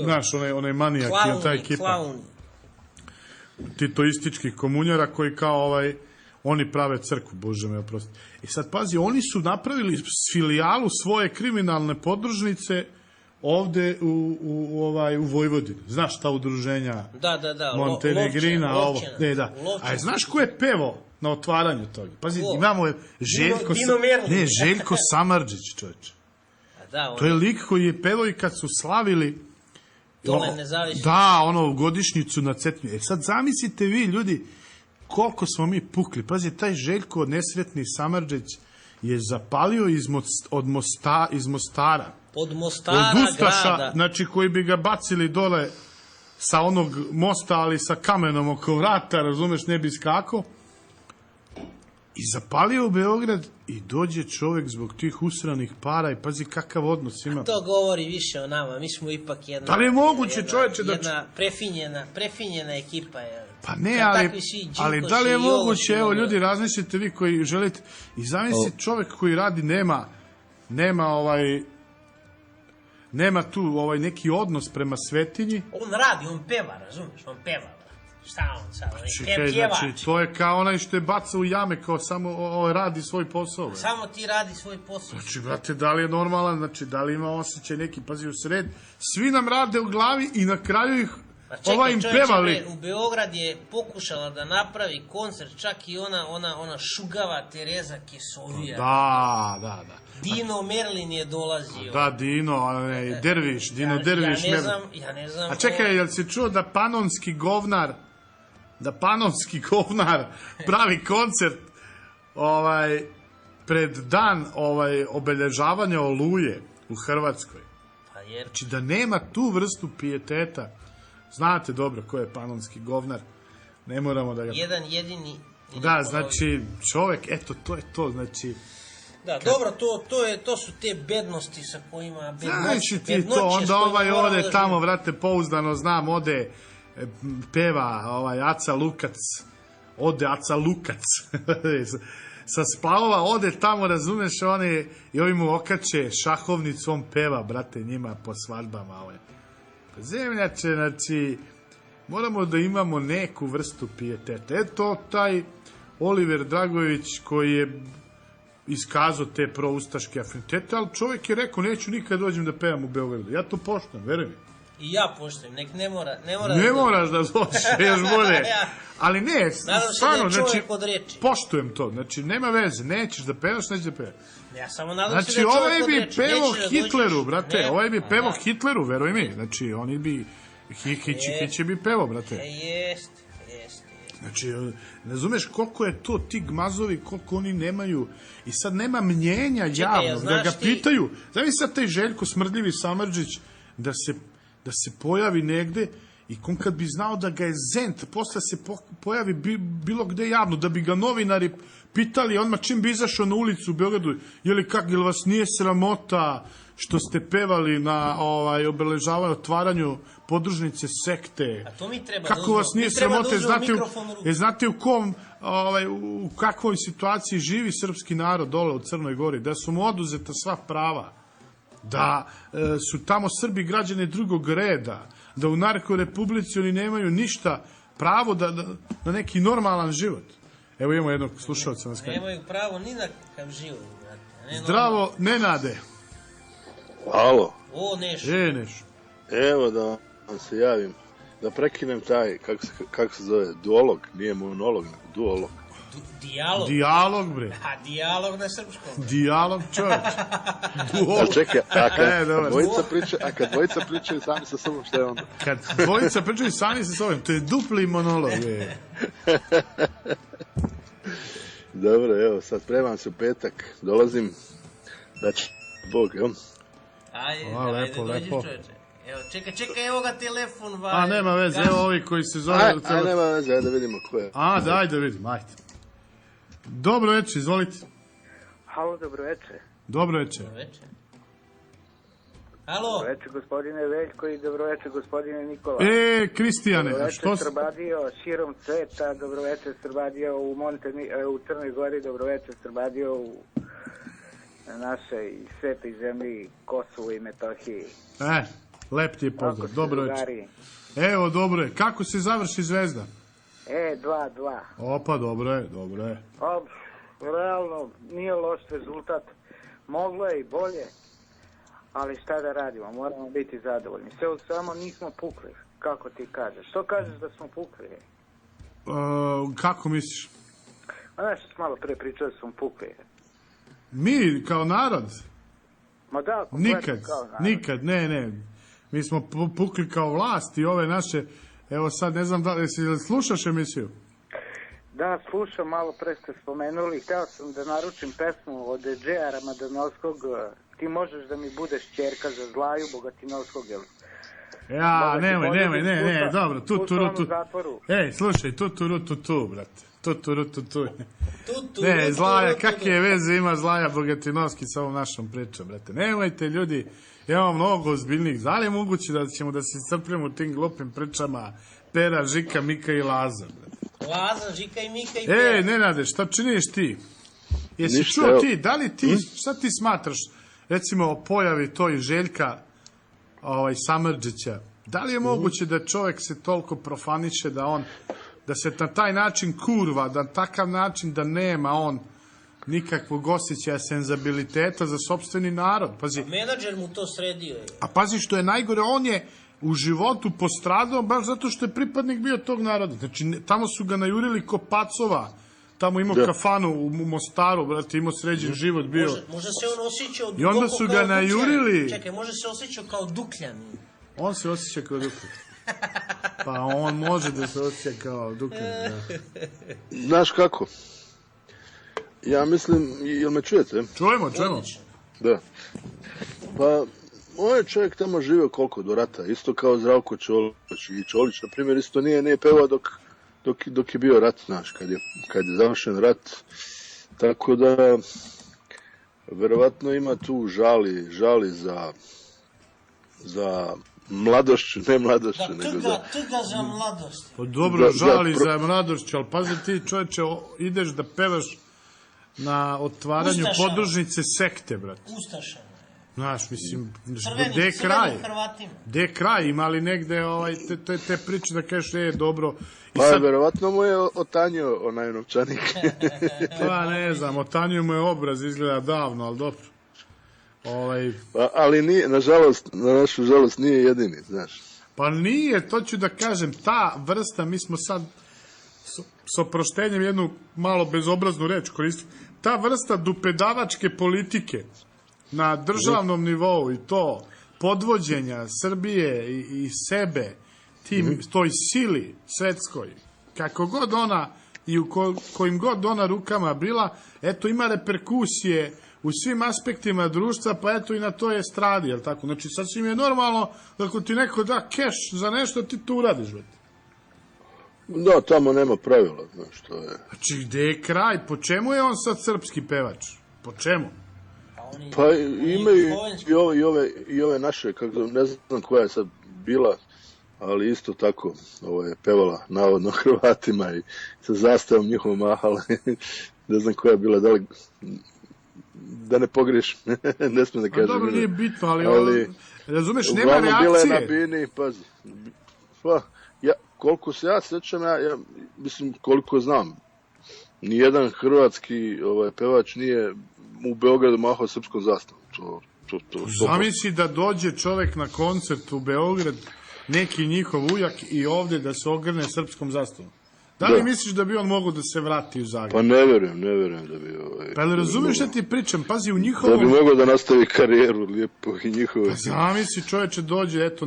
Znaš, onaj manijak i ta ekipa. Titoističkih komunjara koji kao oni prave crkvu, Bože me oprosti. I sad pazi, oni su napravili filijalu svoje kriminalne podružnice ovde u Vojvodini. Znaš ta udruženja? Da. Montenegrina, ovo. A znaš ko je pevao na otvaranju toga? Pazi, imamo Željko Samardžić, čovječe. To je lik koji je pevao i kad su slavili godišnjicu na Cetinju. Sad zamislite vi, ljudi, koliko smo mi pukli. Pazi, taj Željko nesretni Samardžić je zapalio iz Mostara. Od Mostara grada. Znači, koji bi ga bacili dole sa onog mosta, ali sa kamenom oko vrata, razumeš, ne bi skako. I zapalio u Beograd i dođe čovjek zbog tih usranih para i pazi kakav odnos ima. A to govori više o nama, mi smo ipak jedna... Da li je moguće, čovječe, da... Jedna prefinjena ekipa je. Pa ne, ali da li je moguće, evo ljudi, razmislite vi koji želite, i zamislite čovjek koji radi, nema tu neki odnos prema svetinji. On radi, on peva, razumiješ, on peva. Šta on sad, znači, to je kao onaj što je baca u jame, kao samo radi svoj posao. Samo ti radi svoj posao. Znači, brate, da li je normalan, znači, da li ima osjećaj neki, pazi, u sred, svi nam rade u glavi i na kraju ih im pevali. U Beograd je pokušala da napravi koncert, čak i ona šugava Tereza Kesovija. Da. Dino Merlin je dolazio. Da, Dino Derviš. Ja ne znam. A čekaj, jel si čuo da panonski govnar pravi koncert pred dan obeležavanja Oluje u Hrvatskoj? Znači da nema tu vrstu pijeteta. Znate dobro ko je panonski govnar. Ne moramo da ga... Jedan jedini... Da, znači, čovjek, eto, to je to, znači... Da, dobro, to su te bednosti sa kojima... Znači ti to, onda ode tamo, vrate, pouzdano znam, ode, peva Aca Lukac, sa splavova, ode tamo, razumeš, i ovi mu okače šahovnicu, on peva, brate, njima po svadbama, Zemljače, znači, moramo da imamo neku vrstu pijeteta. Eto, taj Oliver Dragojević koji je iskazao te proustaške afinitete, ali čovjek je rekao, neću nikad dođem da pevam u Beogradu. Ja to poštujem, verujem. I ja poštujem, nek ne mora... Ne moraš da dođeš, još bolje. Ali ne, stvarno, znači, poštujem to, znači, nema veze, nećeš da pevaš, nećeš da pevaš. Ja samo nadam se da znači, je ovaj čovjek bi od reči. pevao Hitleru, dođeš. brate, Ne, ovaj bi pa pevao da. Hitleru, veruj mi, znači, oni bi, Hiće bi pevao, brate. Jeste. Znači, ne razumeš koliko je to ti gmazovi, koliko oni nemaju, i sad nema mnjenja javnog, da ga pitaju. Znaš sad taj Željko Smrdljivi Samardžić, da se pojavi negde, i on kad bi znao da ga je Zent, posle se pojavi bilo gde javno, da bi ga novinari pitali, onma čim bi izašao na ulicu u Beogradu, jel vas nije sramota što ste pevali na obeležavanju, otvaranju podružnice sekte. A to mi treba kako vas nije sramota, znate u kakvoj situaciji živi srpski narod dole u Crnoj Gori, da su mu oduzeta sva prava, da su tamo Srbi građani drugog reda, da u narkorepublici oni nemaju ništa pravo na neki normalan život. Evo imamo jednog slušalca na skraju. Nemaju pravo ni na kakav život, brate. Zdravo, Nenade. Alo. O, Neš. Neš. Evo da vam se javim, da prekinem taj, kako se zove, duolog, nije monolog, duolog. Dijalog. Dijalog, bre. A dijalog na srpskom. Dijalog, čovječ. Čekaj, a kad dvojica pričaju sami sa sobom, šta je onda? Kad dvojica pričaju sami sa sobom, to je dupli monolog. Dobro, evo, sad spremam se u petak, dolazim, znači, Bog, jel? Ajde, dođi čovječe. Evo, čekaj, evo ga telefon. A, nema veze, evo ovi koji se zove... Aj, nema veze, ajde da vidimo ko je. Daj da vidim, ajde. Dobro večer, izvolite. Halo, dobro večer. Dobro večer. Halo. Dobro večer, gospodine Veljko, i dobro večer, gospodine Nikola. Kristijane, dobro a što... večer, Srbadio, širom sveta, dobro večer, Srbadio u Crnoj Gori, dobro večer, Srbadio u našoj svetoj zemlji, Kosovu i Metohiji. Lep ti je pozdrav, dobro večer. Evo, dobro je. Kako se završi Zvezda? 2-2. Opa, dobro je. Realno, nije loš rezultat. Moglo je i bolje, ali šta da radimo, moramo biti zadovoljni. Sve u samo nismo pukli, kako ti kažeš. Što kažeš da smo pukli? Kako misliš? Znaš, malo pre pričao da smo pukli. Mi, kao narod? Ma da, nikad, ne. Mi smo pukli kao vlast i ove naše, evo sad ne znam da li slušaš emisiju? Da, slušam, malo pre ste spomenuli, hteo sam da naručim pesmu od Džeja Ramadanovskog, ti možeš da mi budeš ćerka za Zlaju Bogatinovskog, jel? Nemoj, dobro, tu. Slušaj, tu, brate. Tu. Ne, Zlaja, kakve veze ima Zlaja Bogatinovski sa ovom našom pričom, brate. Nemojte, ljudi, imamo mnogo ozbiljnih. Da li je moguće da ćemo da se iscrpljamo u tim glupim pričama Pera, Žika, Mika i Laza, brate? Laza, Žika i Mika i Pera. Nenade, šta činiš ti? Jesi čuo ti, da li ti, šta ti smatraš, recimo, o pojavi toj Željka Samardžića? Da li je moguće da čovjek se toliko profaniše da se na taj način kurva, da na takav način da nema on nikakvog osjećaja senzabiliteta za sopstveni narod? Pazi. Menadžer mu to sredio je. A pazi što je najgore, on je u životu postradao baš zato što je pripadnik bio tog naroda. Znači, tamo su ga najurili ko pacova. Tamo imao kafanu u Mostaru, brate, imao sređen život bio. Možda se on osjećao duboko kao Dukljan. I onda su ga najurili. Čekaj, možda se osjećao kao Dukljan. On se osjeća kao Dukljan. Pa on može da se osjeća kao Dukljan, da. Znaš kako? Ja mislim, jel me čujete? Čujemo. Da. Pa, ovaj čovjek tamo živio koliko do rata, isto kao Zdravko Čolić. I Čolić, na primjer, isto nije pevao dok je bio rat, znaš, kad je završen rat. Tako da, verovatno ima tu žali za mladošću, ne mladošću, nego za... Tuga za mladost. Pa dobro, žali za mladošću, ali pazi ti, čovječe, ideš da pevaš na otvaranju podružnice sekte, brate. Ustaša. Znaš, mislim, gde kraj, ima li negde te priče da kažeš, dobro. Pa, verovatno mu je otanjio onaj novčanik. Pa, ne znam, otanjio mu je obraz, izgleda davno, ali dobro. Ali nije, nažalost, na našu žalost nije jedini, znaš. Pa nije, to ću da kažem, ta vrsta, mi smo sad s oproštenjem jednu malo bezobraznu reč koristili, ta vrsta dupedavačke politike na državnom nivou i to podvođenja Srbije i sebe toj sili svetskoj, kako god ona i u kojim god ona rukama bila, eto ima reperkusije u svim aspektima društva, pa eto i na toj estradi, jel tako? Znači, sasvim je normalno da ako ti neko da keš za nešto, ti to uradiš, brate. Da, tamo nema pravila, znaš, to je... Znači, gde je kraj? Po čemu je on sad srpski pevač? Po čemu? Pa imaju i ove naše, kako ne znam koja je sad bila, ali isto tako je pevala navodno Hrvatima i sa zastavom njihovom mahala. Ne znam koja je bila, da ne pogriješim, ne smijem da kažem. Dobro, nije bitno, ali razumeš, nema reakcije. Uglavnom bila je na bini, pazi. Pa, koliko se ja sećam, ja mislim koliko znam, nijedan hrvatski pevač nije u Beogradu mahao srpskom zastavom. Zamisli da dođe čovek na koncert u Beograd, neki njihov ujak i ovde da se ogrne srpskom zastavom. Da li misliš da bi on mogao da se vrati u Zagreb? Pa ne verujem da bi... Pa ali razumiješ šta ti pričam? Pazi, u njihovom... Da bi mogao da nastavi karijeru lijepo i njihove... Pa zamisli, čoveče dođe, eto,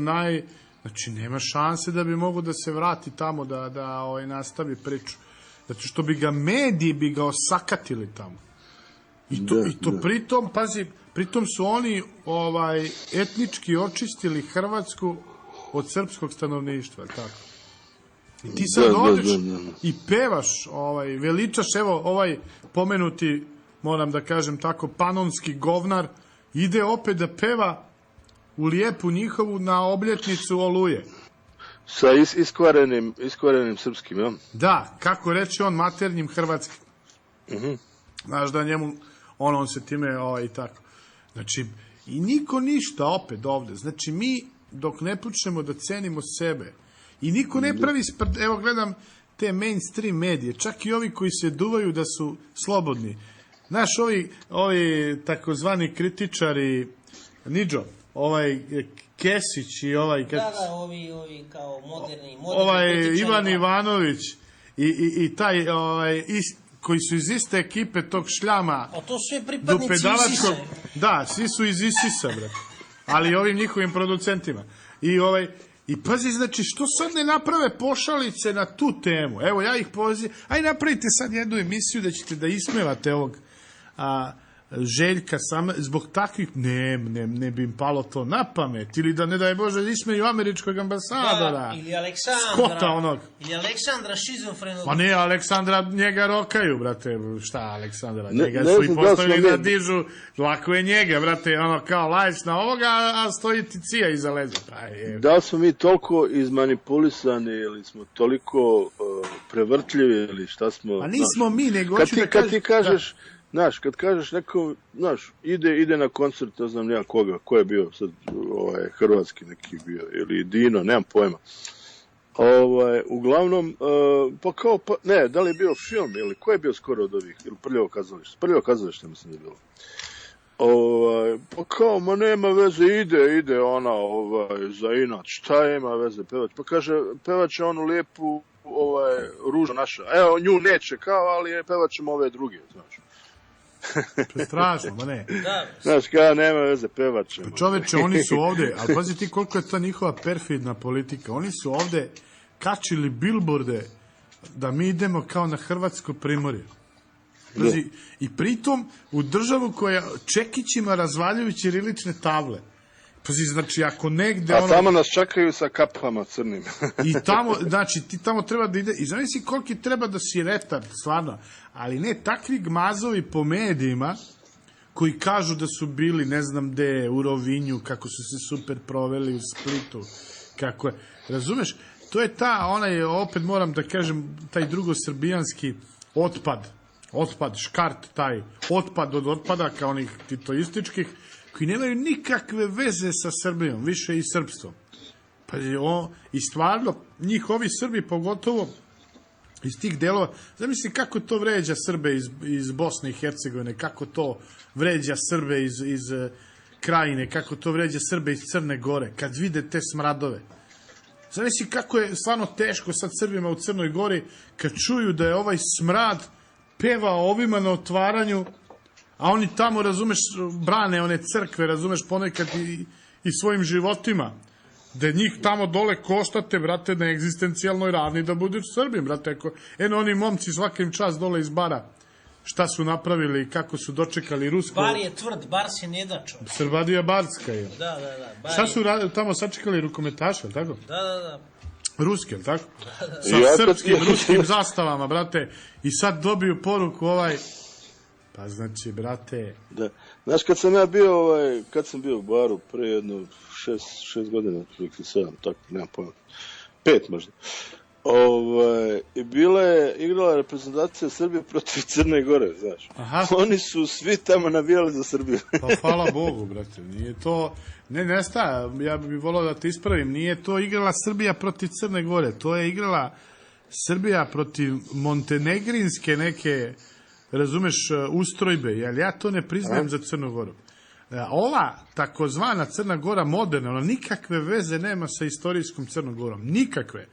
Znači, nema šanse da bi mogao da se vrati tamo, da nastavi priču. Zato što bi ga mediji osakatili tamo. I to pritom, pazi, pritom su oni etnički očistili Hrvatsku od srpskog stanovništva, tako. I ti sad odeš i pevaš, veličaš, evo, pomenuti, moram da kažem tako, panonski govnar, ide opet da peva u Lijepu njihovu na obljetnicu Oluje. Sa iskvarenim srpskim, ja? Da, kako reče on, maternjim hrvatskim. Znaš da njemu, on se time, i tako. Znači, i niko ništa opet ovde. Znači, mi, dok ne počnemo da cenimo sebe, i niko ne pravi, evo gledam te mainstream medije, čak i ovi koji se duvaju da su slobodni. Znaš, ovi takozvani kritičari, Nidžo, Kesić i ovi kao moderni Ivan Ivanović i taj koji su iz iste ekipe tog šljama. A to su je pripadnici ISIS-a. Da, svi su iz ISIS-a, brate. Ali ovim njihovim producentima. I pazi, znači, što sad ne naprave pošalice na tu temu? Evo, ja ih pozivam. Aj, napravite sad jednu emisiju da ćete da ismevate ovog Željka zbog takvih, ne bi im palo to na pamet, ili da ne daj Bože ismeju američkog ambasadora, ili Aleksandra, Skota onog. Ili Aleksandra šizofrenog. Pa ne, Aleksandra, njega rokaju, brate, šta Aleksandra, njega su i postavili da dižu, lako je njega, brate, kao lajs na ovoga, a stoji ti cija iza leđa. Da li smo mi toliko izmanipulisani, ili smo toliko prevrtljivi, ili šta smo... Pa nismo mi, nego hoću da kažem... Kad ti kažeš... Znaš, kad kažeš nekom, znaš, ide na koncert, ne znam, nema koga, ko je bio sad, hrvatski neki bio, ili Dino, nemam pojma. Uglavnom, ne, da li je bio film, ili ko je bio skoro od ovih, ili Prljavo kazalište, mislim da je bilo. Pa kao, ma nema veze, ide ona, za inat, šta ima veze pevač? Pa kaže, pevač je onu lijepu, ružu naša, evo, nju neće, kao, ali pevač ćemo ove druge, znaš. Strašno, ma ne. Znaš, kada nema veze, pevače. Čoveče, oni su ovde, ali pazi ti koliko je ta njihova perfidna politika. Oni su ovde kačili bilborde da mi idemo kao na Hrvatsko primorje. Pazi, i pritom u državu koja čekićima razvaljuju ćirilične table. Pazi, znači, ako negde... A tamo nas čekaju sa kapama crnim. I tamo, znači, ti tamo treba da ide... I zamisli koliki treba da si retard, stvarno. Ali ne, takvi gmazovi po medijima koji kažu da su bili, ne znam gde, u Rovinju, kako su se super proveli u Splitu, kako je... Razumeš? To je opet moram da kažem, taj drugosrbijanski otpad, škart, taj otpad od otpadaka, onih titoističkih, koji nemaju nikakve veze sa Srbijom, više i srpstvom. Pa i stvarno, njihovi Srbi, pogotovo iz tih delova, zamisli kako to vređa Srbe iz Bosne i Hercegovine, kako to vređa Srbe iz krajine, kako to vređa Srbe iz Crne Gore, kad vide te smradove. Zavisi kako je stvarno teško sad Srbima u Crnoj Gori, kad čuju da je ovaj smrad pevao ovima na otvaranju, a oni tamo, razumeš, brane one crkve, razumeš, ponekad i svojim životima, da njih tamo dole koštate, brate, na egzistencijalnoj ravni da budeš Srbim, brate. Eno, oni momci svakim čas dole iz bara, šta su napravili i kako su dočekali rusko... Bar je tvrd, bar se ne da čovjek. Srbadija Barska je. Da. Šta su tamo sačekali rukometaše, tako? Da. Ruski, jel tako? Ja Sa srpskim, ruskim zastavama, brate. I sad dobiju poruku pa znači, brate... Da. Znaš, kad sam bio u baru pre jedno 6 godina, 7, tako, nemam pojma, 5 možda. I igrala reprezentacija Srbije protiv Crne Gore, znaš. Aha. Oni su svi tamo navijali za Srbiju. Pa hvala Bogu, brate, nije to... Ne staja, ja bih volao da te ispravim, nije to igrala Srbija protiv Crne Gore, to je igrala Srbija protiv montenegrinske neke, razumeš, ustrojbe, jer ja to ne priznajem za Crnu Goru. Ova takozvana Crna Gora moderna, ona nikakve veze nema sa istorijskom Crnom Gorom, nikakve.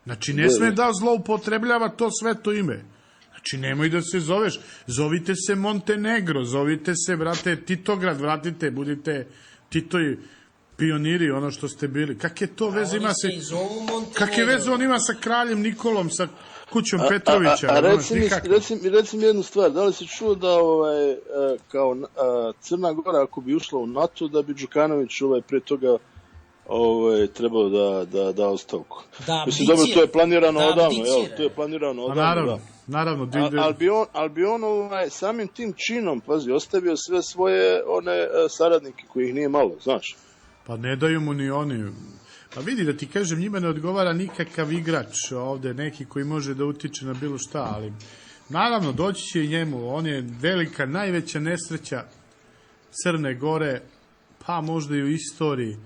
Znači, ne sme da zloupotrebljava to sveto ime. Znači, nemoj da se zoveš, zovite se Montenegro, zovite se, brate, Titograd, vratite, budite Titoji pioniri, ono što ste bili. Kakve to veze ima se... Kakve veze on ima sa kraljem Nikolom, sa kućom Petrovića? Reci mi jednu stvar, da li si čuo da kao Crna Gora, ako bi ušla u NATO, da bi Đukanović pre toga trebao da ostavku. Mislim, dobro, to je planirano odavno, to je planirano odavno. Naravno. Ali bi on samim tim činom, pazi, ostavio sve svoje saradnike kojih nije malo, znaš. Pa ne daju mu ni oni. Pa vidi, da ti kažem, njima ne odgovara nikakav igrač ovde, neki koji može da utiče na bilo šta, ali naravno, doći će i njemu, on je velika, najveća nesreća Crne Gore, pa možda i u istoriji,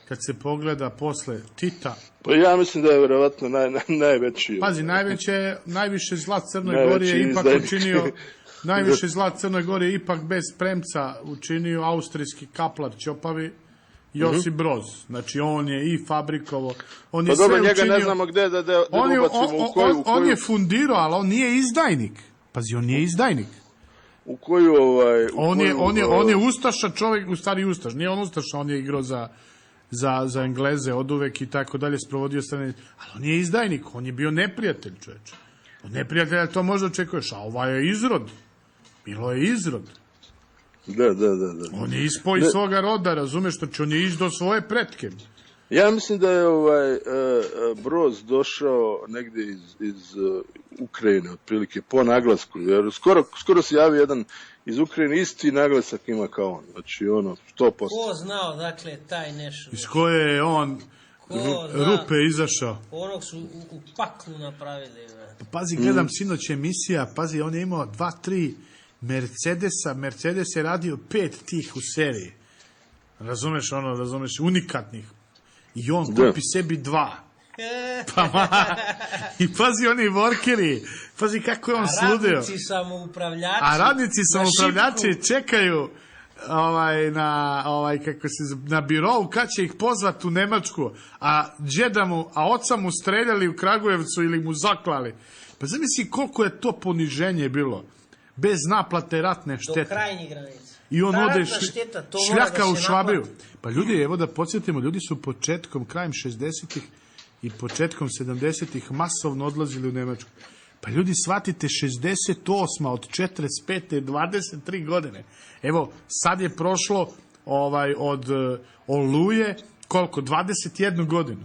kad se pogleda posle Tita. Pa ja mislim da je verovatno najveći. Pazi, najviše zla Crnoj Gori je ipak učinio, najviše zla Crnoj Gori je ipak bez premca učinio austrijski kaplar Ćopavi, Josip Broz. Znači, on je i fabrikovo, on je sve učinio. Pa dobro, njega ne znamo gde da ubacimo, u koju... On je fundirao, ali on nije izdajnik. Pazi, on nije izdajnik. U koju On je ustaša čovjek, u stvari ustaš, nije on ustaša, on je igrao za Engleze od uvek i tako dalje, sprovodio strane, ali on je izdajnik, on je bio neprijatelj, čoveče. Od neprijatelja to možda očekuješ, a ova je izrod. Bilo je izrod. Da. On je ispao iz svoga roda, razumeš, znači on je do svoje pretke. Ja mislim da je Broz došao negde iz Ukrajine, otprilike, po naglasku, jer skoro se javi jedan iz Ukrajine, isti naglasak ima kao on, znači 100%. Ko znao, dakle, taj nešto? Iz koje je on rupe izašao. Onog su u paklu napravili. Pazi, gledam sinoć emisija, pazi, on je imao 2-3 Mercedesa, Mercedes je radio 5 tih u seriji. Razumeš, unikatnih. I on kupi sebi 2. I pazi, oni workeri, pazi kako je on sludeo. A radnici samoupravljači čekaju na birovu kad će ih pozvati u Nemačku, a oca mu streljali u Kragujevcu ili mu zaklali. Pa zamisli koliko je to poniženje bilo. Bez naplate ratne štete. Do krajnjih granica. I on ode šljaka u Švabiju. Pa ljudi, evo da podsjetimo, ljudi su krajem 60-ih i početkom 70-ih masovno odlazili u Nemačku. Pa ljudi, shvatite, 68. od 45. 23 godine. Evo, sad je prošlo od Oluje, koliko? 21 godinu.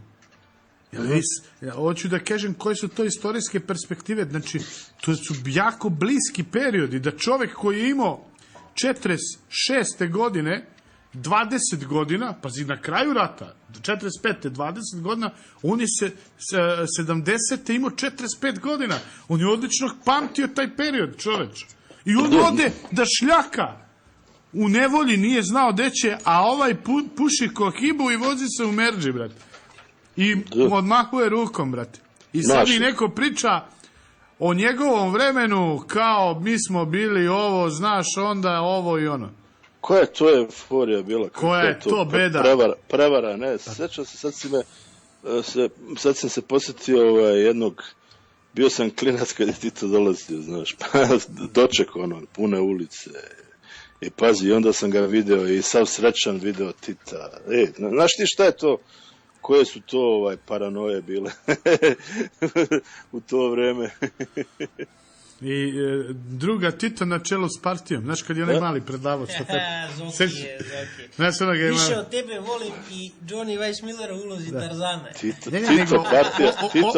Hoću da kažem koje su to istorijske perspektive. Znači, to su jako bliski periodi da čovek koji je imao 46. godine 20 godina, pazi, na kraju rata 45. 20 godina, on je 70. imao 45 godina, on je odlično pamtio taj period, čoveč, i on ode da šljaka u nevolji, nije znao gde će, a ovaj puši kohibu i vozi se u Merdži, brate, i odmahuje rukom, brate, i sad mi neko priča o njegovom vremenu kao mi smo bili ovo, znaš, onda ovo i ono. Koja je to euforija bila? Koja je to beda? Prevara, ne, sećam se, sad sam se posjetio jednog, bio sam klinac kad je Tito dolazio, znaš, pa doček pune ulice, i pazi, onda sam ga video i sav srećan video Tita, znaš ti šta je to? Koje su to paranoje bile u to vreme? I druga Tito na čelu s partijom. Znaš kad je onaj mali predavac? Zoki. Znaš onoga ima... Više od tebe volim i Johnny Weissmiller u ulozi Tarzana. Nego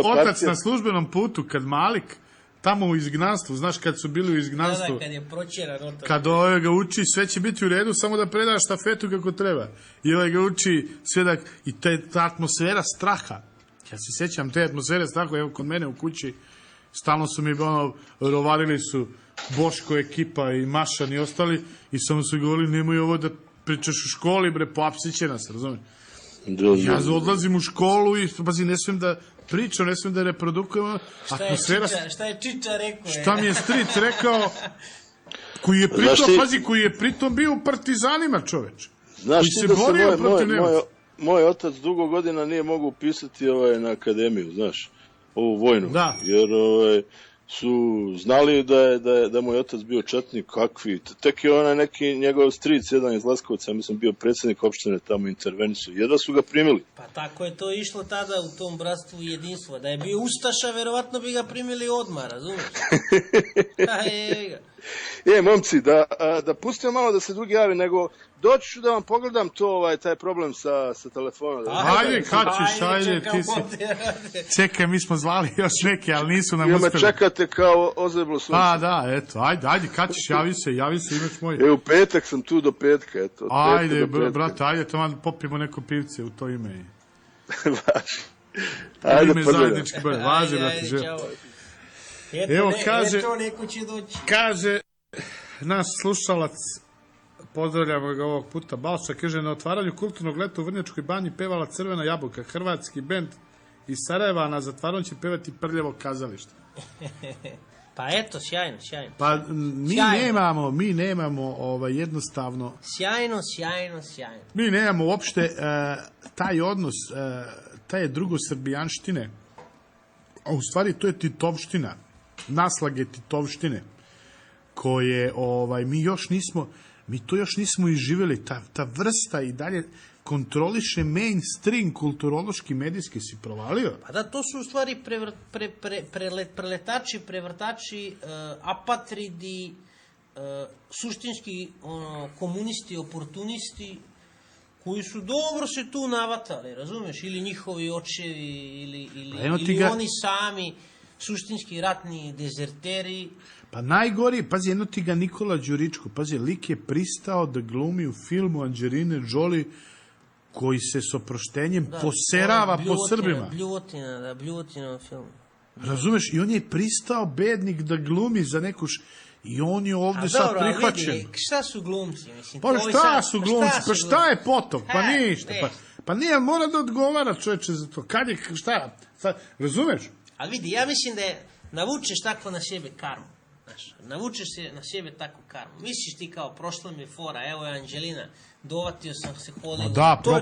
otac na službenom putu, kad Malik tamo u izgnanstvu, znaš kad su bili u izgnanstvu, Da, kad je proćeran otac. kad ga uči sve će biti u redu, samo da predaš štafetu kako treba. I ga uči sve da... I ta atmosfera straha. Ja se sjećam te atmosfere straha, evo kod mene u kući, stalno su mi rovarili su Boško ekipa i Mašan i ostali i samo su govorili nemoj ovo da pričaš u školi bre, poapsiće nas, razumiješ? Ja odlazim u školu i pazi, ne smijem da pričam, ne smijem da reprodukujem atmosfera. Šta je Čiča rekao? Šta mi je stric rekao, koji je pritom, pazi, koji je pritom bio u partizanima, čoveč. Znaš ti da se moj otac dugo godina nije mogu upisati na akademiju, znaš, ovu vojnu, jer su znali da moj otac bio četnik, kakvi, tek je neki njegov stric, jedan iz Leskovca, mislim, bio predsjednik opštine tamo intervenisu, jedva su ga primili. Pa tako je to išlo tada u tom bratstvu jedinstva, da je bio ustaša, verovatno bi ga primili odmah, razumiješ? Momci, da pustimo malo da se drugi javi, nego doći ću da vam pogledam to, taj problem sa telefonom. Ajde, Kačiš, ajde, ti si... Čekaj, mi smo zvali još neke, ali nisu nam uspeli. Me čekate kao ozeblo sunce. Pa da, eto, ajde, Kačiš, javi se, imaš moj. U petak sam tu do petka, eto. Ajde, brate, ajde, to vam popijemo neko pivce u to ime. Važi. Ajde, zajednički broj, važi, brate, želim. Evo, kaže naš slušalac, pozdravljamo ga ovog puta, Balša, kaže, na otvaranju kulturnog leta u Vrnjačkoj banji pevala Crvena jabuka, hrvatski bend iz Sarajeva, a na zatvaranju će pevati Prljavo kazalište. Pa eto, sjajno. Pa mi nemamo jednostavno... Sjajno. Mi nemamo uopšte taj odnos, taj je drugosrbijanštine, a u stvari to je titovština, naslage titovštine, koje mi to još nismo izživjeli, ta vrsta i dalje kontroliše mainstream kulturološki medijski, si provalio? Pa da, to su u stvari preletači, prevrtači, apatridi, suštinski komunisti, oportunisti, koji su dobro se tu navatali, razumeš, ili njihovi očevi, ili oni sami, suštinski ratni dezerteri. Pa najgori, pazi, jedno ti ga Nikola Đuričko, pazi, lik je pristao da glumi u filmu Anđeline Jolie, koji se s oproštenjem poserava po Srbima. Bljuvotina u filmu. Razumeš, i on je pristao, bednik, da glumi za neku... I on je ovdje sad prihvaćen. Vidi, šta su glumci? Mislim, pa šta su glumci? Pa šta je potom? Pa ništa. Pa nije, mora da odgovara čovječe za to. Kad je, šta? Razumeš? Ali vidi, ja mislim da navučeš tako na sebe karmu. Znaš, navučeš se na sebe takvu karmu. Misliš ti kao, prošla mi je fora, evo je Anđelina, dovatio sam se Hollywood. Da, to je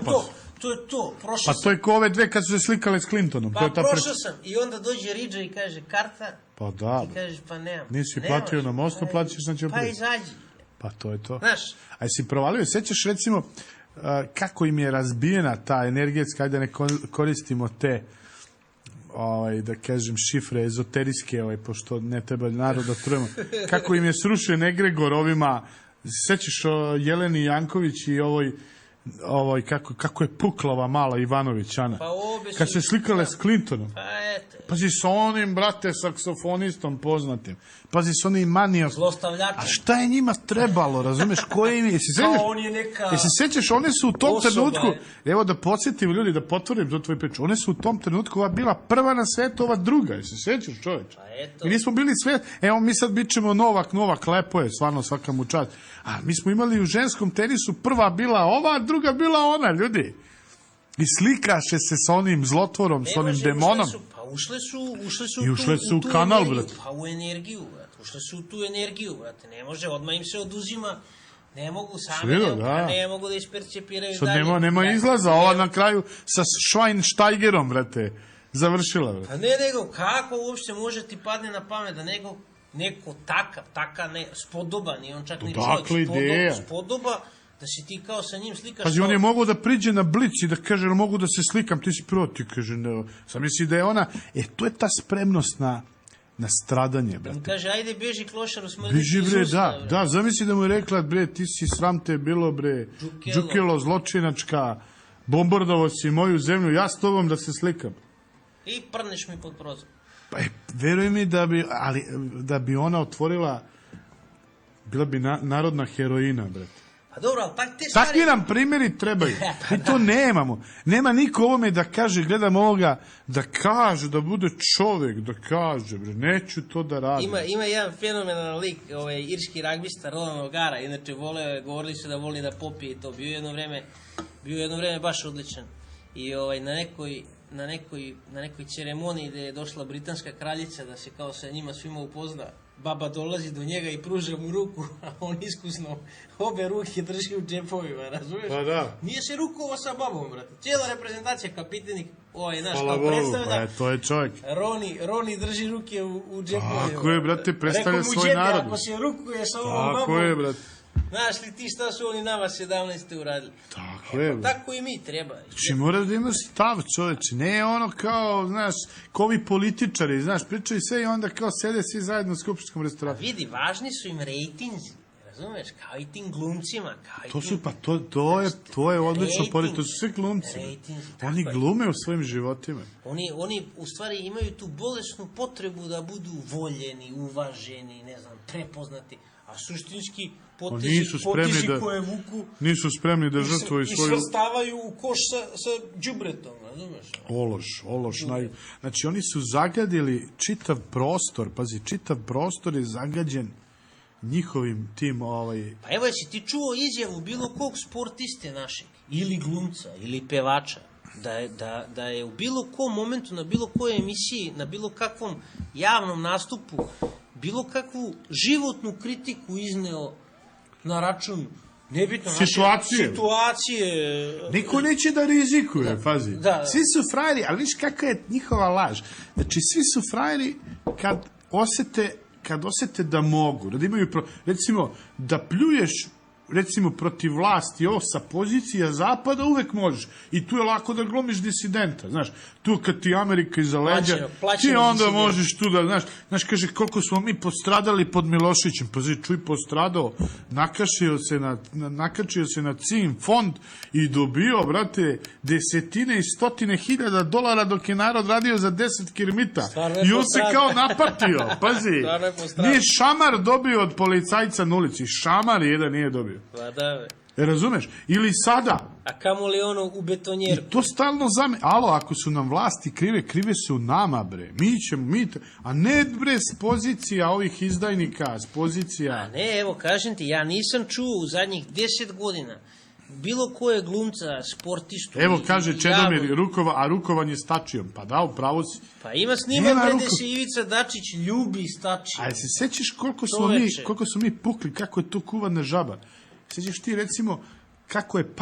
to. Pa to je ko ove dve kad su se slikale s Clintonom. Pa prošao sam. I onda dođe Riđa i kaže, karta. Pa da. I kažeš, pa nemam. Nisi platio na mostu, plaćaš na Ćopriju. Pa izađi. Pa to je to. Znaš. A jesi provalio, sećaš recimo kako im je razbijena ta energetska, ajde ne koristimo te da kažem šifre ezoterijske, pošto ne treba naroda trujemo. Kako im je srušen egregor ovima, sećaš Jeleni Janković i kako je pukla ova mala Ivanović, Ana. Pa kad se slikale s Clintonom. Pa eto. Pazi s onim, brate, saksofonistom poznatim. Pazi s onim manijom. Zlostavljačem. A šta je njima trebalo, razumeš? Koje im je? Jesi sećaš, one su u tom trenutku, evo da podsjetim ljudi, da potvorim za tvoju priču, one su u tom trenutku ova bila prva na svetu, ova druga. Jesi sećaš, čoveč? Pa eto. I nismo bili sve, evo mi sad bićemo Novak, lepo je, stvarno svaka mu čast. A mi smo imali u ženskom tenisu, prva bila ova, druga bila ona, ljudi. I slikaše se s onim zlotvorom, s onim demonom. Ušle su u kanal, brate. Pa u energiju, brate. Ušle su u tu energiju, brate. Ne može, odmah im se oduzima Ne mogu sami, Sviđa, da. ne mogu da ispercepiraju Sad dalje. nema izlaza, ova na kraju sa Schweinsteigerom, brate, završila, brate. Pa ne, nego, kako uopšte može ti padne na pamet da neko takav, ne, spodoban, i on čak ni Dakle, ideja. spodoba, da si ti kao sa njim slikaš. Pazi, on je mogao da priđe na Blic i da kaže, mogu da se slikam, ti si proti, kaže, ne. Sam misli da je ona, to je ta spremnost na stradanje, Da mu brate. kaže, ajde, beži klošaru, smrdi Biži, bre, da, zamisli da mu je rekla, bre, ti si sram te bilo, bre, Đukelo, zločinačka, bombardovo si moju zemlju, ja s tobom da se slikam. I prneš mi pod prozor. Pa veruj mi da bi ona otvorila, bila bi narodna heroina, brate. Pa dobro, ali tak te stvari... Takvi nam primjeri trebaju. Mi to nemamo. Nema niko ovome da kaže, gledam ovoga, da kaže, da bude čovek, da kaže, bre, neću to da radim. Ima jedan fenomenalan lik, irski ragbista Roland O'Gara, inače govorili su da voli da popije to, bio jedno vreme baš odličan. I na nekoj ceremoniji gde je došla britanska kraljica da se kao sa njima svima upozna, baba dolazi do njega i pruža mu ruku, a on iskusno obe ruke drži u džepovima, razumiješ? Pa da. Nije se rukovao sa babom, brate. Cijela reprezentacija, kapitenik, naš Hvala kao Bogu, predstavlja, to je čovjek. Roni drži ruke u džepovima. Tako je, brate, predstavlja svoj narod. Rekao mu, ako se rukuje sa ovom babom, Tako je, brate. znaš li ti šta su oni nama 17. uradili? Tako je, brate. Tako i mi treba. Znači, mora da imaš stav, čoveče. Ne ono kao, znaš, ko ovi političari, znaš, pričaju sve i onda kao sede svi zajedno u skupštinskom restoranu. Vidi, važni su im rejtinzi, razumeš, kao i tim glumcima, kao i To tim... su, pa to je odlično pored, to su sve glumci. Rejtinzi, Oni tako je. glume u svojim životima. Oni u stvari imaju tu bolesnu potrebu da budu voljeni, uvaženi, ne znam, prepoznati, a suštinski potezi koje vuku Nisu spremni da žrtvuju i svoju... svrstavaju u koš sa đubretom, razumeš? Ološ. Znači, oni su zagadili čitav prostor, pazi, čitav prostor je zagađen njihovim tim, Pa evo, jesi ti čuo izjavu bilo kog sportiste našeg, ili glumca, ili pevača, da je u bilo kom momentu, na bilo kojoj emisiji, na bilo kakvom javnom nastupu, bilo kakvu životnu kritiku izneo na račun nebitno situacije. Niko neće da rizikuje, pazi. Da. Svi su frajeri, ali viš kakva je njihova laž. Znači, svi su frajeri kad osete da mogu, da imaju, recimo, da pljuješ, recimo, protiv vlasti, sa pozicija zapada uvek možeš. I tu je lako da glumiš disidenta, znaš. Tu kad ti Amerika iza leđa, ti onda možeš tu da, znaš, kaže, koliko smo mi postradali pod Miloševićem. Pazi, čuj, postradao, nakačio se na CIM fond i dobio, brate, desetine i stotine hiljada dolara dok je narod radio za 10 kirmita. I on se kao napatio, pazi. Nije šamar dobio od policajca na ulici, šamar jedan nije dobio. Pa da, razumeš? Ili sada. A kamo li ono u betonjerku? I to stalno Alo, ako su nam vlasti krive su nama, bre. A ne, bre, s pozicija ovih izdajnika, s pozicija... A ne, evo, kažem ti, ja nisam čuo u zadnjih 10 godina bilo koje glumca, sportistu... Evo, kaže Čedomir rukovanje stačijom. Pa da, upravo si... Pa ima snimak gde se Ivica Dačić ljubi stačijom. A se sećaš koliko smo mi pukli, kako je to kuvana žaba? Sećaš ti, recimo, kako je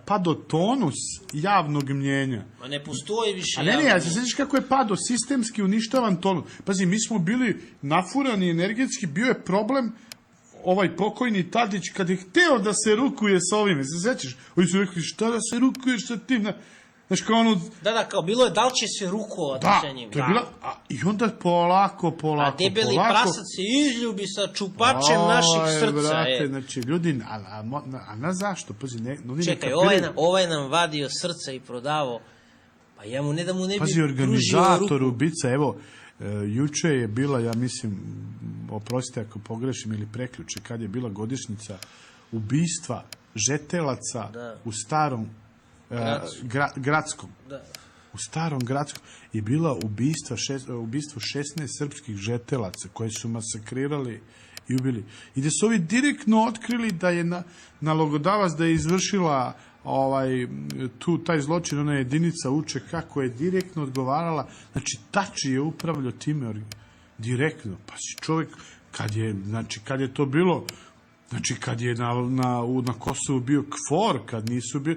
padao tonus javnog mnjenja. Ma ne postoji više javnog mnjenja. A ne, se sećaš kako je padao sistemski uništavan tonus. Pazi, mi smo bili nafurani energetski, bio je problem ovaj pokojni Tadić kad je hteo da se rukuje sa ovime, se sećaš? Oni su rekli, šta da se rukuješ sa tim? Znaš, kao ono... Da, kao bilo je da li će se rukovati sa njim. Da, to je bila... I onda polako... A debeli prasac se izljubi sa čupačem naših srca. Brate, znači, ljudi... A na zašto? Pazi, čekaj, ovaj nam vadio srca i prodavao. Pa ja mu ne da mu ne bi pazi, organizator ubica, evo, juče je bila, ja mislim, oprostite ako pogrešim ili preključe, kad je bila godišnjica ubistva žetelaca u starom gradskom. Da. U starom gradskom je bila ubistvo 16 srpskih žetelaca koje su masakrirali i ubili. I da su ovi direktno otkrili da je nalogodavac da je izvršila taj zločin, ona jedinica UČK koja je direktno odgovarala. Znači, Tači je upravljao time direktno. Pa si čovjek, kad je to bilo Znači, kad je na Kosovu bio KFOR, kad nisu bio...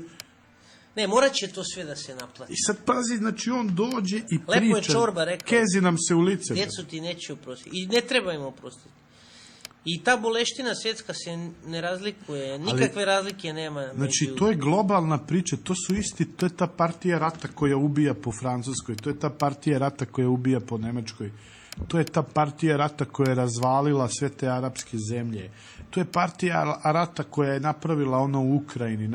Ne, morat će to sve da se naplati. I sad pazi, znači on dođe i priča. Lepo je Čorba rekao. Kezi nam se u lice. Djecu ti neće oprostiti. I ne treba im oprostiti. I ta boleština svjetska se ne razlikuje, nikakve razlike nema. Znači, to je globalna priča, to je ta partija rata koja ubija po Francuskoj, to je ta partija rata koja ubija po Nemačkoj, to je ta partija rata koja je razvalila sve te arapske zemlje, to je partija rata koja je napravila ono u Ukrajini,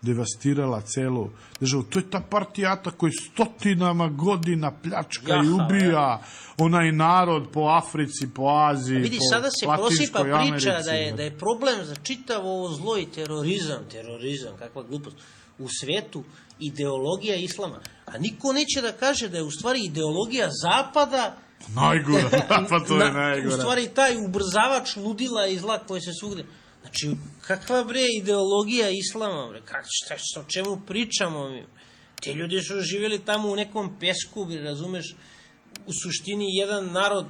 devastirala celu državu. To je ta partija rata koja stotinama godina pljačka i ubija onaj narod po Africi, po Aziji, vidi, po sada se prosipa priča da je problem za čitavo ovo zlo i terorizam, kakva glupost, u svetu ideologija islama. A niko neće da kaže da je u stvari ideologija zapada najgora, pa to je najgora. U stvari taj ubrzavač ludila i zla koje se svugde. Znači, kakva bre ideologija islama, bre, o čemu pričamo mi? Te ljudi su živjeli tamo u nekom pesku, bre, razumeš, u suštini jedan narod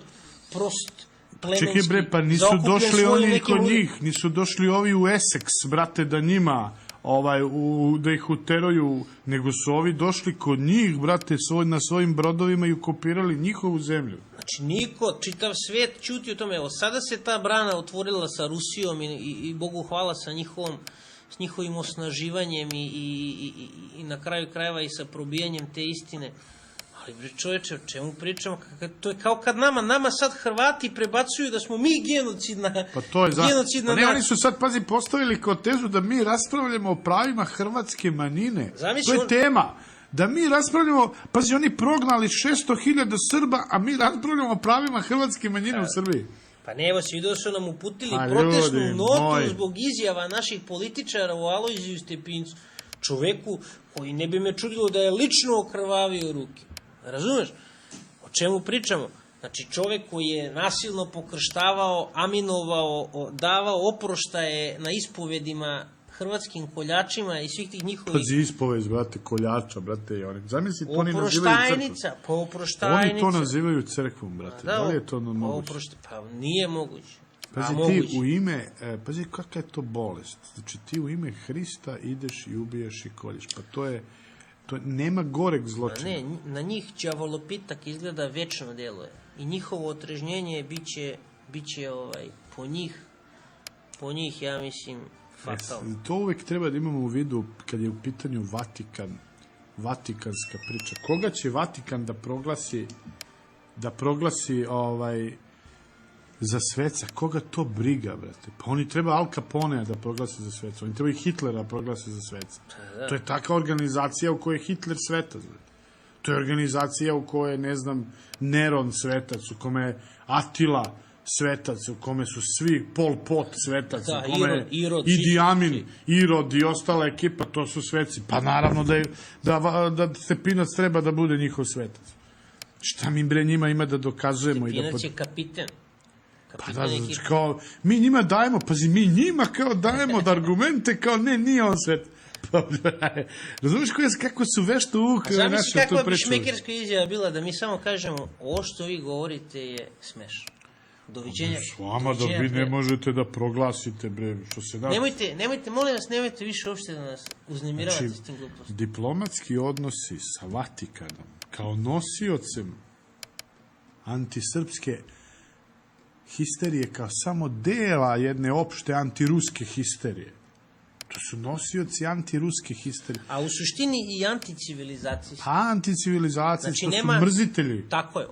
prost, plemenski. Čekaj bre, pa nisu došli oni kod njih, nisu došli ovi u Essex, brate, da njima, da ih uteruju, nego su ovi došli kod njih, brate, na svojim brodovima i okupirali njihovu zemlju. Znači, niko, čitav svijet ćuti o tome. Evo, sada se ta brana otvorila sa Rusijom i Bogu hvala sa njihovim osnaživanjem i na kraju krajeva i sa probijanjem te istine. Ali, bre, čoveče, o čemu pričamo? To je kao kad nama sad Hrvati prebacuju da smo mi genocidna. Pa to je pa ne, oni su sad, pazi, postavili kao težu da mi raspravljamo o pravima hrvatske manjine. To je tema. Da mi raspravljamo, pazi, oni prognali 600.000 Srba, a mi raspravljamo o pravima hrvatske manjine u Srbiji. Pa ne, evo, svi su nam uputili protestnu notu zbog izjava naših političara u Alojziju Stepincu. Čoveku koji ne bi me čudilo da je lično okrvavio ruke. Razumeš? O čemu pričamo? Znači, čovek koji je nasilno pokrštavao, aminovao, davao oproštaje na ispovedima hrvatskim koljačima i svih tih njihovih... Pazi, ispoved, brate, koljača, brate, i oni. Zamisli, to oni nazivaju crkvom. Oproštajnica. Oni to nazivaju crkvom, brate. Da li je to moguće? Pa nije moguće. Pazi, ti u ime, pazi kakva je to bolest. Znači, ti u ime Hrista ideš i ubijaš i koljiš. Pa to je, nema goreg zločina. Ne, na njih đavolopitak izgleda večno deluje. I njihovo otrežnjenje biće po njih, ja mislim, fatalno. To uvek treba da imamo u vidu kad je u pitanju vatikanska priča. Koga će Vatikan da proglasi za sveca? Koga to briga, brate? Pa oni treba Al Caponea da proglasi za sveca. Oni treba i Hitlera da proglasi za sveca. To je takva organizacija u kojoj je Hitler svetac. To je organizacija u kojoj je, ne znam, Neron svetac, u kome je Atila svetac, u kome su svi Pol Pot svetac, u kome je Idi Amin, Irod i ostala ekipa, to su sveci. Pa naravno da Stepinac treba da bude njihov svetac. Šta mi bre njima ima da dokazujemo? Stepinac je kapiten. Pa da, znači, kao, mi njima dajemo, pazi, mi njima kao dajemo da argumente, kao ne, nije on svet. Razumiješ kako su vešto uvukli naše tu priču? Zamisli kakva bi šmekerska izjava bila da mi samo kažemo, ovo što vi govorite je smešno. Doviđenja. S vama da vi ne možete da proglasite, bre, što se da... Nemojte, molim vas, nemojte više uopšte da nas uznemiravate s tim glupostima. Diplomatski odnosi sa Vatikanom, kao nosiocem antisrpske histerije, kao samo dela jedne opšte antiruske histerije. To su nosioci antiruske histerije. A u suštini i anticivilizacijski. Pa anticivilizacijski, znači, to su mrzitelji. Tako je,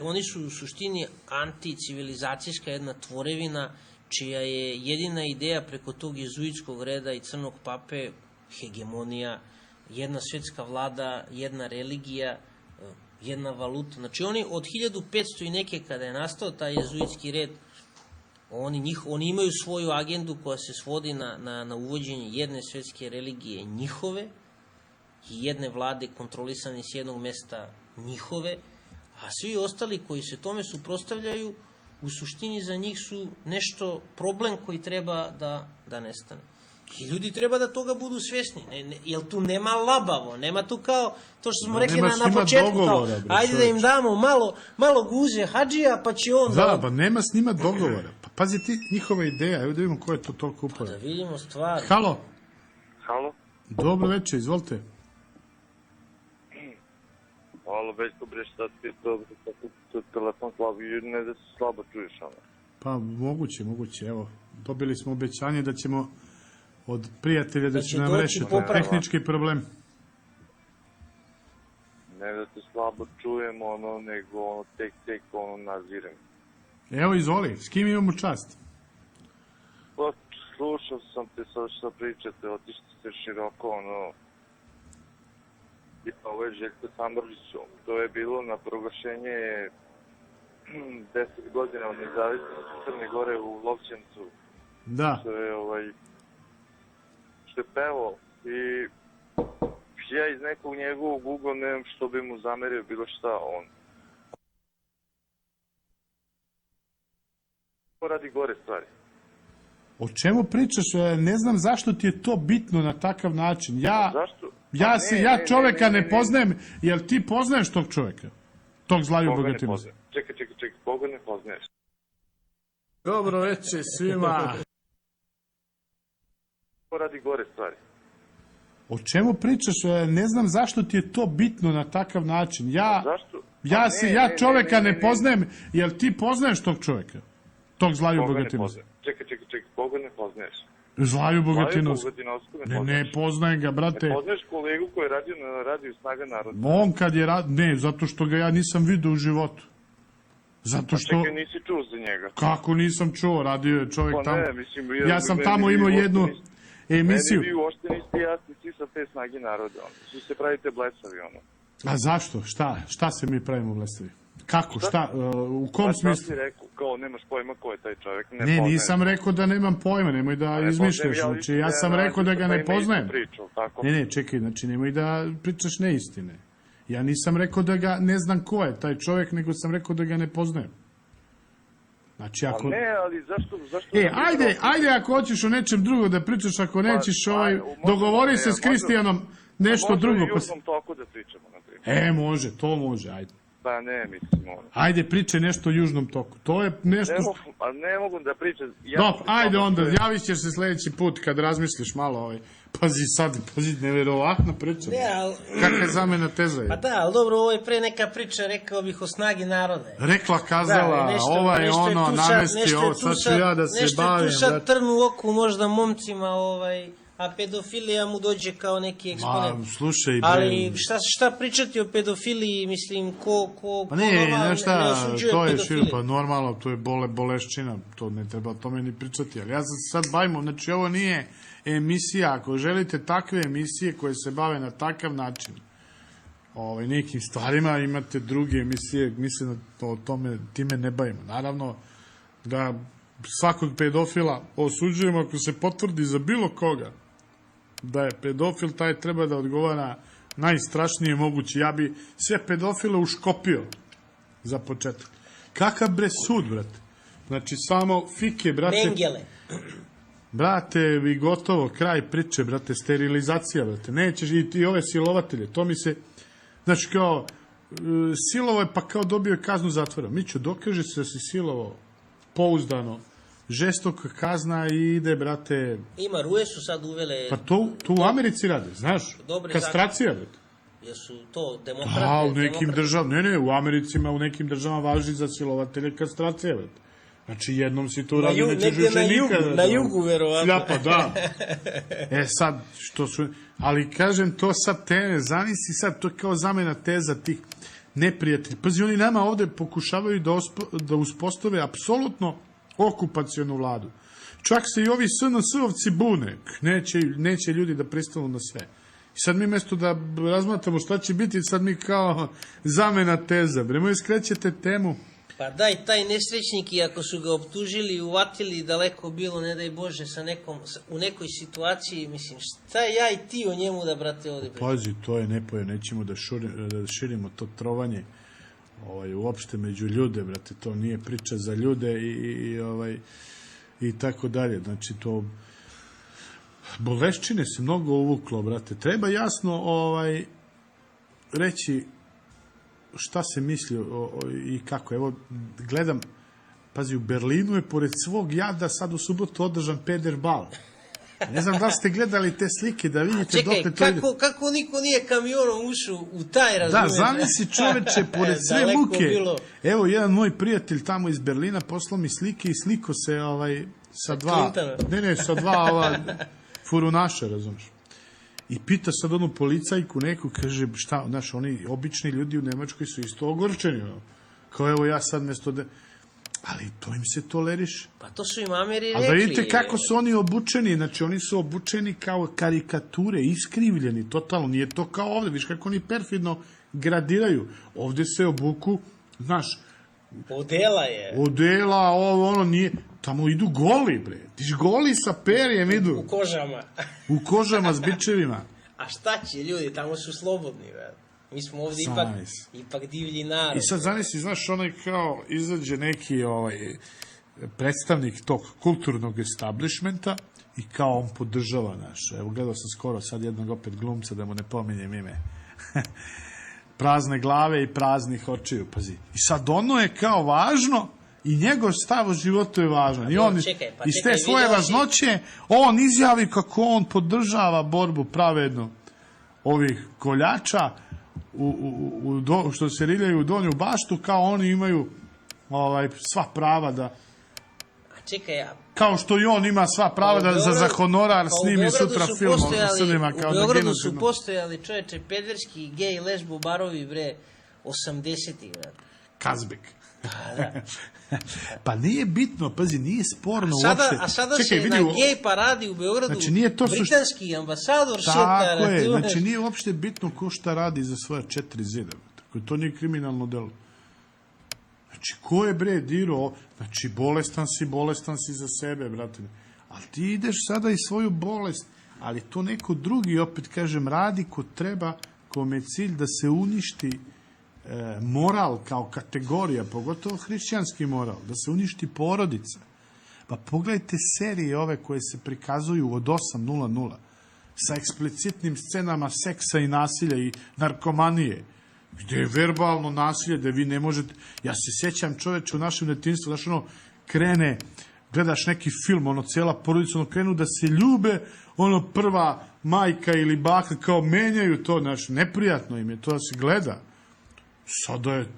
oni su u suštini anticivilizacijska jedna tvorevina čija je jedina ideja preko tog jezuitskog reda i crnog pape hegemonija, jedna svjetska vlada, jedna religija, jedna valuta. Znači oni od 1500 i neke kada je nastao taj jezuitski red, oni imaju svoju agendu koja se svodi na uvođenje jedne svjetske religije njihove i jedne vlade kontrolisane s jednog mesta njihove, a svi ostali koji se tome suprotstavljaju u suštini za njih su nešto problem koji treba da nestane. I ljudi treba da toga budu svjesni. Jer tu nema labavo, nema tu kao to što smo rekli na početku, kao, ajde da im damo malo guze hadžija, pa će on... Da, pa nema s njima dogovora. Pa Pazi ti njihova ideja, evo da vidimo ko je to toliko Da uporan. vidimo stvari. Halo, Halo? dobro večer, izvolite. Halo, Veljko, bre, šta ti je to telefon slabo i ne da se slabo čuješ, ono. Pa moguće, evo. Dobili smo obećanje da ćemo od prijatelja da Da će će nam doći rešiti poprava. tehnički problem. Ne da te slabo čujem, ono, nego ono, tek, ono, nazirem. Evo, izvoli, s kim imamo čast? Pa, slušao sam te sad šta pričate, otišli ste široko, ono, tipa, ovo je Željko Sambrliću. To je bilo na proglašenje 10 godina od nezavisnosti Crne Gore u Lovćencu. Da. Što je, što je pevao i ja iz nekog njegovog ugla nemam što bi mu zamerio bilo šta on. Radi gore stvari. O čemu pričaš? Ne znam zašto ti je to bitno na takav način. Zašto? Ja čoveka ne poznajem, jel ti poznaješ tog čoveka? Tog Zlaju Koga ne Bogatinosa? poznajem? Čekaj, koga ne poznaješ? Dobro večer svima. Radi gore stvari. O čemu pričaš? Ne znam zašto ti je to bitno na takav način. Zašto? Ja čoveka ne poznajem, jel ti poznaješ tog čoveka? Tog Zlaju Koga ne Bogatinosa? poznajem? Čekaj, koga ne poznaješ? Zlaju Bogatinosa. Ne Ne poznajem ga, brate. Ne poznaješ kolegu koji je radio na radiju Snaga naroda? On kad je ne, zato što ga ja nisam vidio u životu. Zato što... Čekaj, nisi čuo za njega. Kako nisam čuo, radio je čovjek Pa tamo. ne, mislim, Ja sam meni tamo vi imao uopšte jednu niste- emisiju. Meni vi uopšte niste jasni svi sa te Snage naroda, ono. Svi se pravite blesavi, ono. A zašto? Šta se mi pravimo blesavi? Kako? Šta? U kom Pa šta smislu? si rekao, kao nemaš pojma ko je taj čovjek, ne Ne, poznajem. nisam rekao da nemam pojma, nemoj da Ne izmišljaš. poznajem, Znači, ja sam rekao da ga ne poznajem. Priču, tako? Ne, čekaj, znači nemoj da pričaš neistine. Ja nisam rekao da ga ne znam ko je taj čovjek, nego sam rekao da ga ne poznajem. Znači, Pa ako... ne, ali zašto... Ajde ako hoćeš o nečem drugo da pričaš, ako nećeš, dogovori se s možda- Kristijanom nešto drugo. Možda Pa... i Južnom toku da pričamo, na primjer. Može, to može, ajde. Pa ne, mislim, ono. Ajde, priče nešto o Južnom toku. To je nešto... Ne mogu da pričam. Dobro, ajde onda, javit ćeš se sljedeći put kad razmisliš malo. Pazi, nevjerovatno priča. Ne, ali... Kakva zamena teza Pa je? da, ali dobro, ovo je pre neka priča, rekao bih, o Snagi naroda. Rekla, kazala, nešto je ono, tu sad- namestio nešto je ovo, tu sad ću ja da se Nešto je bavim. tu sad brate. trn u oku možda momcima, a pedofilija mu dođe kao neki eksponent. Slušaj, Ali šta pričati o pedofiliji, mislim, ko Pa ne, normalno znaš šta, osuđuje to je pedofiliju. pa normalno, to je boleščina, to ne treba o tome ni pričati, ali ja se sad bavimo, znači ovo nije emisija, ako želite takve emisije koje se bave na takav način, nekim stvarima, imate druge emisije, mislim da o tome, time ne bavimo. Naravno, da svakog pedofila osuđujemo ako se potvrdi za bilo koga da je pedofil, taj treba da odgovara najstrašnije moguće. Ja bi sve pedofile uškopio za početak. Kakav sud, brate? Znači, samo fike, brate. Mengele. Brate, i gotovo, kraj priče, brate, sterilizacija, brate. Nećeš i ove silovatelje, to mi se... Znači, kao, silovo je pa kao dobio je kaznu zatvora. Mićo, dokaže se da si silovo pouzdano, žestoka kazna i ide, brate... Ima, Ruje su sad uvele... Pa to u Americi rade, znaš? Dobre Kastracija, brate. Jesu to demokrate? A, u nekim državama, ne, u Americima, u nekim državama važi za silovatelje kastracija, brate. Znači, jednom si to radi, nećeš više nikada. Na jugu, verovatno. Šljapa, da. Sad, što su... Ali, kažem, to sad teme, zamisli sad, to je kao zamena teza tih neprijatelja. Pazi, oni nama ovde pokušavaju da uspostave apsolutno okupacionu vladu. Čak se i ovi SNS-ovci bune. Neće ljudi da pristanu na sve. I sad mi mesto da razmatramo šta će biti, sad mi kao zamena teza. Bremo iskrećete temu. Pa daj, taj nesrećnik, i ako su ga optužili i uvatili daleko bilo, ne daj Bože, u nekoj situaciji, mislim, šta ja i ti o njemu da, brate, ovde pričamo? Pazi, to je nepoje, nećemo da širimo to trovanje uopšte među ljude, brate, to nije priča za ljude i tako dalje. Znači, to boleščine se mnogo uvuklo, brate. Treba jasno reći šta se misli i kako. Evo, gledam Pazi, u Berlinu je pored svog jada sad u subotu održan peder bal. Ne znam da li ste gledali te slike da vidite Čekaj, dokle to ide. kako niko nije kamionom ušao u taj, razumeš? Da, zamisli čoveče, pored sve Daleko muke. bilo. Evo, jedan moj prijatelj tamo iz Berlina poslao mi slike i sliko se sa dva... Clintona. Sa dva furunaša, razumeš. I pita sad onu policajku neku, kaže, šta, znaš, oni obični ljudi u Nemačkoj su isto ogorčeni, no. Kao evo ja sad mesto da... Ali to im se toleriše. Pa to su im Ameri rekli. Ali da vidite kako su oni obučeni, znači oni su obučeni kao karikature, iskrivljeni, totalno, nije to kao ovde, viš kako oni perfidno gradiraju. Ovde se obuku, znaš, Odela je. odela, ono nije, tamo idu goli, bre, tiš goli sa perjem idu, U kožama. u kožama s bičevima. A šta će ljudi, tamo su slobodni, brad. Mi smo ovdje ipak divlji narod. I sad zamisli, znaš, onaj kao izađe neki predstavnik tog kulturnog establishmenta i kao on podržava naš. Evo, gledao sam skoro sad jednog opet glumca, da mu ne pominjem ime. Prazne glave i praznih očiju, pazi. I sad ono je kao važno i njegov stav u životu je važan. I on iz te svoje važnoće, on izjavi kako on podržava borbu pravednu ovih koljača, što se riljaju u Donju baštu, kao oni imaju sva prava da... Kao što i on ima sva prava da za honorar snimi sutra film o Srbima. U Beogradu su postojali, čoveče, pederski, gej, lesbo, barovi, bre, 80-ih, bre. Kazbek. Pa nije bitno, pazi, nije sporno uopšte. A sada se na gej paradi u Beogradu britanski ambasador šeta. Tako je, znači nije uopšte bitno ko šta radi za svoja 4 zida. To nije kriminalno delo. Znači, ko je, bre, diro? Znači, bolestan si za sebe, brate. Ali ti ideš sada i svoju bolest, ali to neko drugi, opet kažem, radi ko treba, kome je cilj da se uništi moral kao kategorija, pogotovo hrišćanski moral, da se uništi porodica. Pa pogledajte serije ove koje se prikazuju od 8:00 sa eksplicitnim scenama seksa i nasilja i narkomanije, gde je verbalno nasilje, gde vi ne možete... Ja se sjećam, čoveče, u našem detinjstvu, znaš, krene, gledaš neki film, cijela porodica, krenu da se ljube, prva majka ili baka, kao menjaju to, znaš, neprijatno im je to da se gleda. Sada je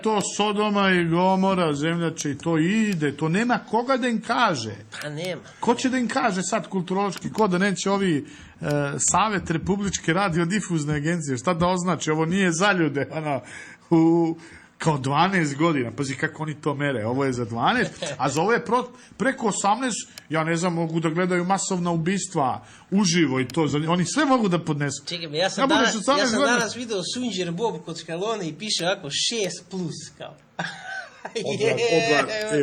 to Sodoma i Gomora, zemljače, i to ide, to nema koga da im kaže. Pa nema. Ko će da im kaže sad kulturološki, ko da neće ovi Savet Republičke radiodifuzne agencije, šta da označi, ovo nije za ljude, kao 12 godina, pazi kako oni to mere, ovo je za 12, a za ovo je preko 18, ja ne znam, mogu da gledaju masovna ubistva uživo i to, oni sve mogu da podnesu. Čekaj, ja sam danas video Sunđer Bob kod Skalone i piše ovako 6+, kao.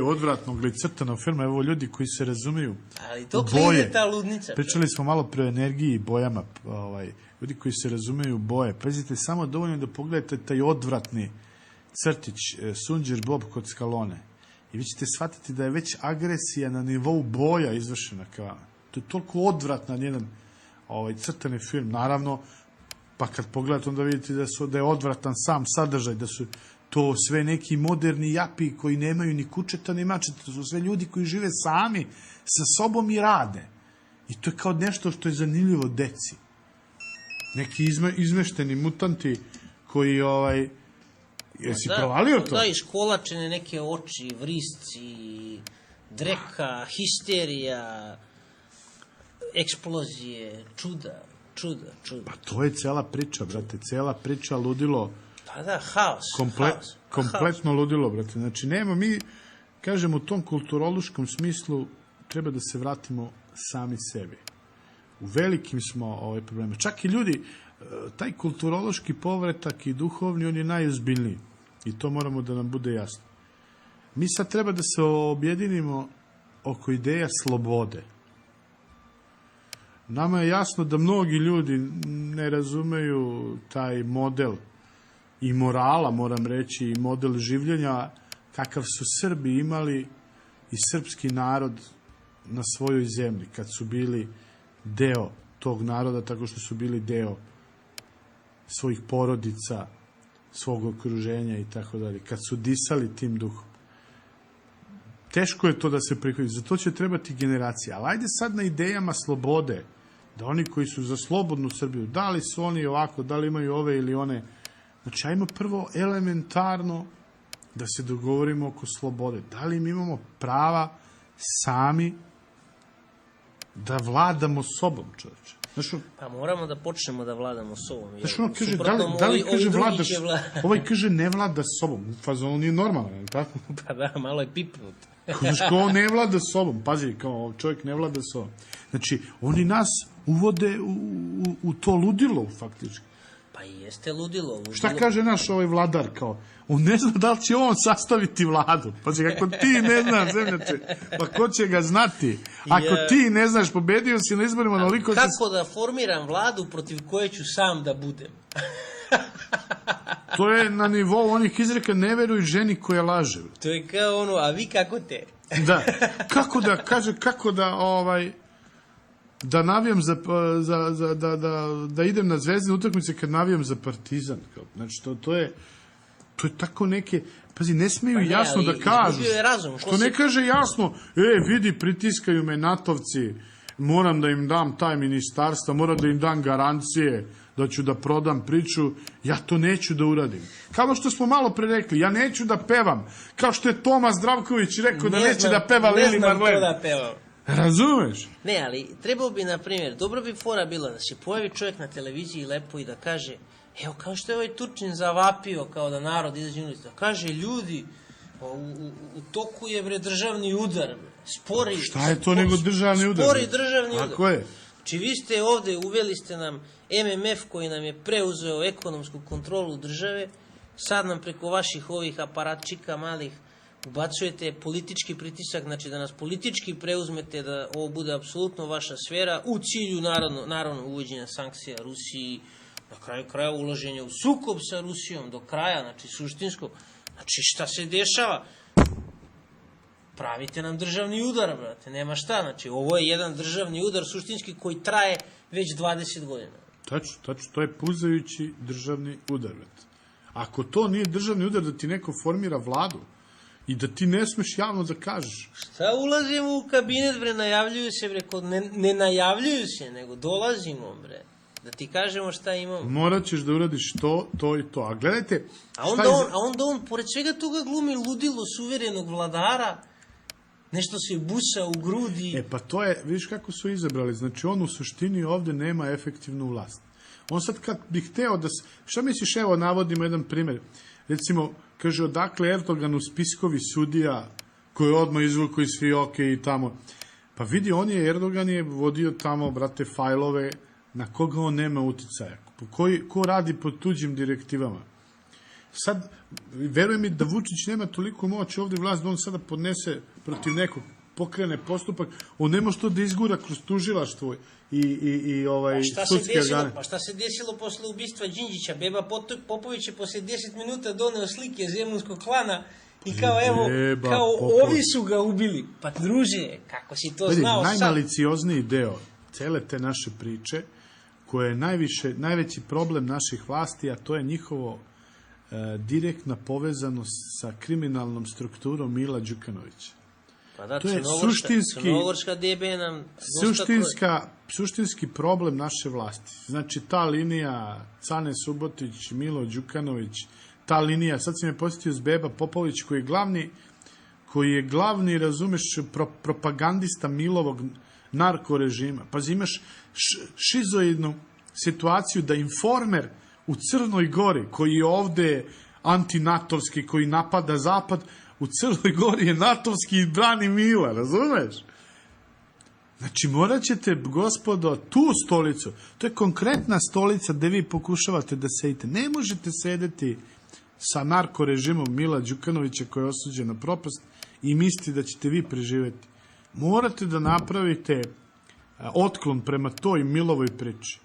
Odvratno, gled crtana firma, evo ljudi koji se razumeju ali to klide ta ludnica. Pričali smo malo pre energiji i bojama, ljudi koji se razumeju boje, pazite, samo dovoljno da pogledate taj odvratni crtić Sunđer Bob kod Skalone i vi ćete shvatiti da je već agresija na nivou boja izvršena kao. To je toliko odvratna jedan crtani film, naravno, pa kad pogledate onda vidite da je odvratan sam sadržaj, da su to sve neki moderni japi koji nemaju ni kučeta ni mačeta, to su sve ljudi koji žive sami sa sobom i rade. I to je kao nešto što je zanimljivo deci. Neki izmešteni mutanti koji jesi provalio to? Da, iškolačene neke oči, vrisci, dreka, histerija, eksplozije, čuda. Pa to je cela priča, brate, cela priča, ludilo. Pa da, haos. Kompletno ludilo, brate. Znači, mi, kažem, u tom kulturološkom smislu treba da se vratimo sami sebi. U velikim smo problema. Čak i ljudi, taj kulturološki povratak i duhovni, on je najozbiljniji. I to moramo da nam bude jasno. Mi sad treba da se objedinimo oko ideja slobode. Nama je jasno da mnogi ljudi ne razumeju taj model i morala, moram reći, i model življenja kakav su Srbi imali i srpski narod na svojoj zemlji, kad su bili deo tog naroda, tako što su bili deo svojih porodica, svog okruženja i tako dalje, kad su disali tim duhom. Teško je to da se prihvati, zato će trebati generacija. Ali ajde sad na idejama slobode, da oni koji su za slobodnu Srbiju, da li su oni ovako, da li imaju ove ili one, znači ajmo prvo elementarno da se dogovorimo oko slobode. Da li mi imamo prava sami da vladamo sobom, čovječe? Znaš, Pa moramo da počnemo da vladamo sobom. znaš ono kaže, da li kaže vladaš, ovaj kaže ne vlada sobom, u fazonu nije normalno, tako? Pa da, malo je pipnut. Znaš, kao on ne vlada sobom, pazi, kao čovjek ne vlada sobom. Znači, oni nas uvode u to ludilo, faktički. Pa i jeste ludilo. Šta kaže naš ovaj vladar, kao, on ne zna da li će on sastaviti vladu. Pazi, ako ti ne znaš, zemljače, pa ko će ga znati? Ako ti ne znaš, pobedio si na izborima onoliko... Kako da formiram vladu protiv koje ću sam da budem? To je na nivou onih izreka, ne veruj ženi koja laže. To je kao ono, a vi kako te? Da, kako da navijam da idem na zvezdne utakmice kad navijam za Partizan. Znači, to je tako neke, pazi, ne smeju jasno da kažu. Što ne kaže jasno, vidi, pritiskaju me natovci, moram da im dam taj ministarstva, moram da im dam garancije, da ću da prodam priču, ja to neću da uradim. Kao što smo malo pre rekli, ja neću da pevam, kao što je Toma Zdravković rekao da neće da peva Lili Marlene. Ne znam to da pevam. Razumeš? Ne, ali trebao bi, na primjer, dobro bi fora bila da se pojavi čovjek na televiziji lepo i da kaže, evo, kao što je ovaj Turčin zavapio, kao da narod izađe ulicu, da kaže, ljudi, u toku je državni udar, spori... Šta je to nego državni udar? Spori državni udar. Tako je. Znači, vi ste ovde, uveli ste nam MMF koji nam je preuzeo ekonomsku kontrolu države, sad nam preko vaših ovih aparatčika malih ubacujete politički pritisak, znači da nas politički preuzmete, da ovo bude apsolutno vaša sfera, u cilju naravno uvođenja sankcija Rusiji, na kraju kraja ulaženja u sukob sa Rusijom, do kraja, znači suštinsko. Znači, šta se dešava? Pravite nam državni udar, brate, nema šta. Znači, ovo je jedan državni udar suštinski koji traje već 20 godina. Tačno, to je puzajući državni udar, brate. Ako to nije državni udar da ti neko formira vladu i da ti ne smeš javno da kažeš. Šta ulazimo u kabinet, bre, najavljuju se, bre, ne najavljuju se, nego dolazimo, bre. Da ti kažemo šta imamo. Morat ćeš da uradiš to i to. A gledajte... A onda on, pored svega toga glumi ludilo suverenog vladara, nešto se busa u grudi. Pa to je, vidiš kako su izabrali, znači on u suštini ovde nema efektivnu vlast. On sad kad bi hteo da... Šta misliš, evo, navodimo jedan primjer. Recimo, kaže, odakle Erdoganu spiskovi sudija koje odmah izvuku iz fioke i tamo. Pa vidi, Erdogan je vodio tamo, brate, fajlove na koga on nema uticaja. Ko radi pod tuđim direktivama. Sad, veruj mi da Vučić nema toliko moć ovde vlast da on sada podnese protiv nekog, pokrene postupak, on nema što da izgura kroz tužilaštvo i sudske organe. Pa šta se desilo posle ubistva Đinđića? Beba Popović je posle 10 minuta doneo slike zemunskog klana i kao, evo, kao ovi su ga ubili. Pa druže, kako si to znao sad? Najmaliciozniji deo cele te naše priče, koja je najveći problem naših vlasti, a to je njihovo direktna povezanost sa kriminalnom strukturom Mila Đukanovića. Pa da, to je Crnogorska DB nam... Suštinski problem naše vlasti. Znači, ta linija Cane Subotić, Milo Đukanović, ta linija, sad si me posjetio Beba Popović, koji je glavni, razumeš, propagandista Milovog narkorežima. Pazi, imaš šizoidnu situaciju da Informer u Crnoj Gori, koji je ovde antinatovski, koji napada Zapad, u Crnoj Gori je natovski i brani Mila, razumeš? Znači, morat ćete, gospodo, tu stolicu, to je konkretna stolica gde vi pokušavate da sedite. Ne možete sedeti sa narkorežimom Mila Đukanovića koji je osuđen na propast i misliti da ćete vi preživeti. Morate da napravite otklon prema toj Milovoj priči.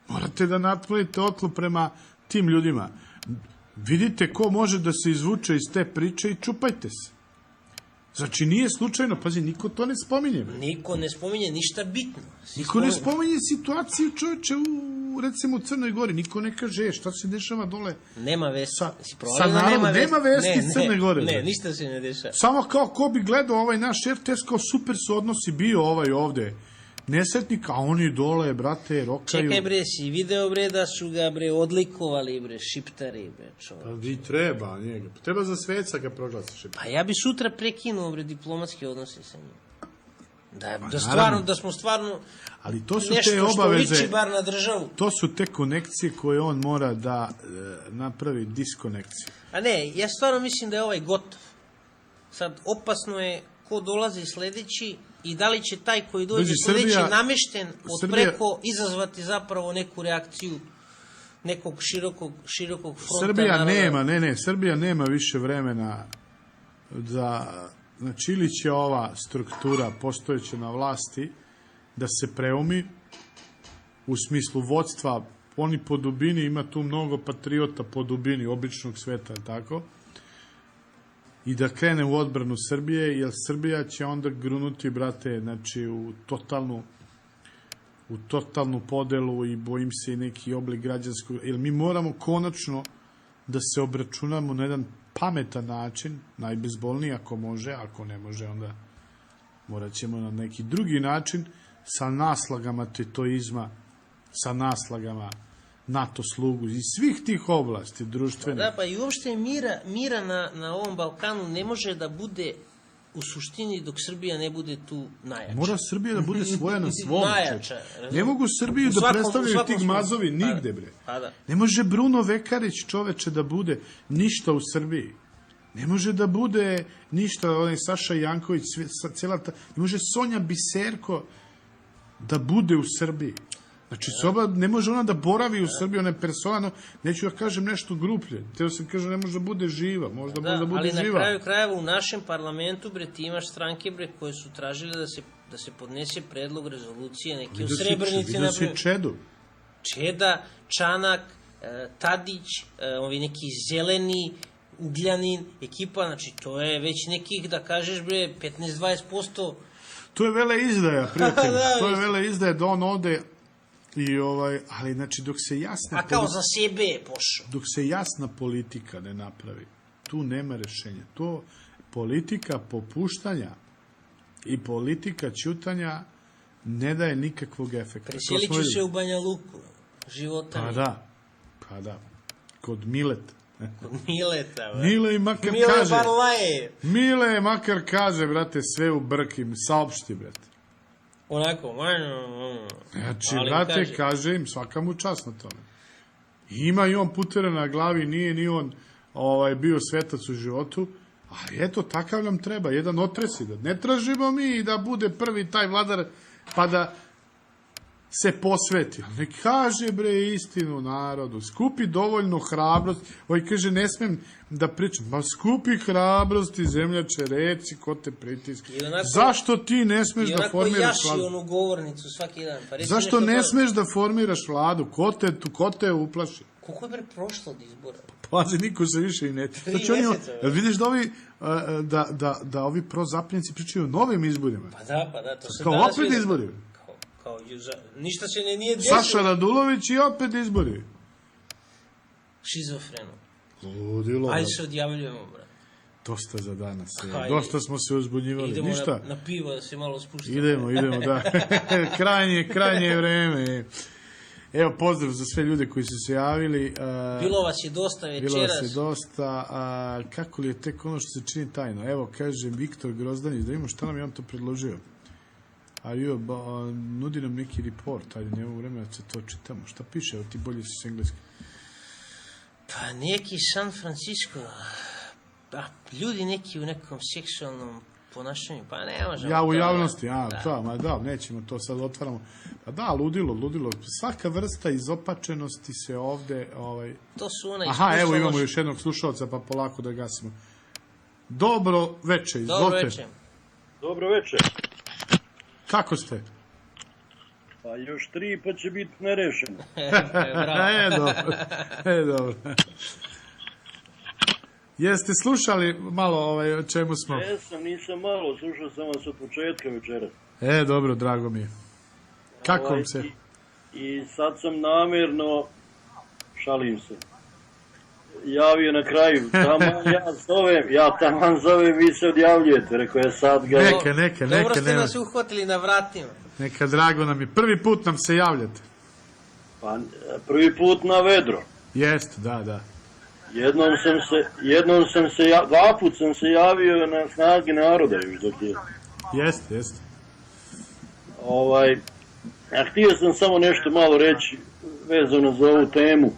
Morate da napravite otklon prema tim ljudima. Vidite ko može da se izvuče iz te priče i čupajte se. Znači, nije slučajno, pazi, niko to ne spominje. Niko ne spominje ništa bitno. Niko ne spominje situaciju, čovječe, u recimo u Crnoj Gori, niko ne kaže šta se dešava dole. Nema vesti. Sa narodom, nema vesti iz Crne Gore. Ne, ništa se ne dešava. Samo kao ko bi gledao ovaj naš RTS, kao super su odnosi bio ovaj ovde. Nesretnik, a oni dole, brate, rokaju. Čekaj bre, si video bre da su ga bre odlikovali bre, šiptari bre, čovječ. Pa vi treba njega. Treba za sveca ga proglasiš. Pa ja bi sutra prekinuo bre diplomatske odnose sa njim. Da smo stvarno ali to su nešto te obaveze, što liči bar na državu. To su te konekcije koje on mora da napravi diskonekciju. A ne, ja stvarno mislim da je ovaj gotov. Sad, opasno je ko dolazi sledeći i da li će taj koji dođe sledeći namešten od preko izazvati zapravo neku reakciju nekog širokog fronta. Srbija nema više vremena da, znači ili će ova struktura postojeća na vlasti da se preumi u smislu vodstva, oni po dubini, ima tu mnogo patriota po dubini običnog sveta, tako, i da krene u odbranu Srbije, jer Srbija će onda grunuti, brate, znači u totalnu podelu i bojim se i neki oblik građanskog, jer mi moramo konačno da se obračunamo na jedan pametan način, najbezbolniji ako može, ako ne može onda morat ćemo na neki drugi način, sa naslagama tetoizma, sa naslagama NATO slugu i svih tih oblasti društvene. Da, pa i uopšte mira na ovom Balkanu ne može da bude u suštini dok Srbija ne bude tu najjača. Mora Srbija da bude svoja na svom. Najjača. Ne mogu Srbiju da predstavljaju tih mazovi nigde, bre. Ne može Bruno Vekarić, čoveče, da bude ništa u Srbiji. Ne može da bude ništa, onaj Saša Janković, cijela ta... Ne može Sonja Biserko da bude u Srbiji. Znači, ne može ona da boravi u Srbiji, ona je persona, neću da kažem nešto gruplje. Teo sam kažem, ne može da bude živa, možda bude živa. Ali na kraju krajeva u našem parlamentu, bre, ti imaš stranke, bre, koje su tražile da se podnese predlog rezolucije, neki u Srebrenici, vidio si Čedu. Čeda, Čanak, Tadić, ovi neki zeleni, Ugljanin, ekipa, znači, to je već nekih, da kažeš, bre, 15-20%. To je vele izdaja, prijatelj. To je vele izdaja da on ode i ali znači dok se jasna... A kao za sebe je pošao. Dok se jasna politika ne napravi, tu nema rešenja. To politika popuštanja i politika ćutanja ne daje nikakvog efekta. Preselit ću se u Banja Luku, života. Pa da. Kod Mileta. Kod Mileta, bre. Mile makar kaže, brate, sve u brk im saopšti, brate. Onako, znači, brate, kaže im svaka mu čast na tome. Ima i on putera na glavi, nije ni on bio svetac u životu, ali eto, takav nam treba, jedan otresi. Ne tražimo mi da bude prvi taj vladar, pa da se posveti. Ali ne kaže, bre, istinu narodu. Skupi dovoljno hrabrost. Kaže, ne smem da pričam. Ma skupi hrabrost i zemljače, reci, ko te pritiska. Zašto ti ne smeš da formiraš vladu? I onako jaši onu govornicu svaki dan. Zašto ne smeš da formiraš vladu? Ko te uplaši? Koliko je bre prošlo od izbora? Pazi, niko se više i ne... Vidiš da ovi prozapljenici pričaju o novim izborima? Pa da, to se kao danas opet izbori. Ništa se nije desilo. Saša Radulović i opet izbori. Šizofreno. Ludilo. Ajde se odjavljujemo, bro. Dosta za danas. Dosta smo se uzbunjivali. Idemo na pivo da se malo spuštamo. Idemo, da. krajnje vreme. Evo, pozdrav za sve ljude koji su se javili. Bilo vas je dosta večeras. Bilo vas je dosta. Kako li je tek ono što se čini tajno? Evo, kaže Viktor Grozdanić, da imamo šta nam je on to predložio. Nudi nam neki report, ajde, nema vremena da se to čitamo. Šta piše, evo ti bolje si s engleski. Pa neki San Francisco, ljudi neki u nekom seksualnom ponašanju, pa ne možemo. Ja u javnosti, nećemo to sad otvaramo. Pa da, ludilo. Svaka vrsta izopačenosti se ovde... To su ona Aha, evo imamo još jednog slušalca, pa polako da gasimo. Dobro veče, izvolite. Dobro veče. Kako ste? Pa još 3 pa će biti nerešeno. Dobro. Jeste slušali malo o čemu smo? Nisam malo, slušao sam vas od početka večera. Dobro, drago mi je. Kako vam se? I sad sam namjerno, šalim se, javio na kraju. Ja taman zovem, vi se odjavljujete. Rekao je sad ga... Dobro ste nas uhvatili na vratima. Neka, drago nam je. Prvi put nam se javljate. Pa, prvi put na vedro. Jeste, da. Dva put sam se javio na Snagi naroda još dok je. Jeste. A htio sam samo nešto malo reći vezano za ovu temu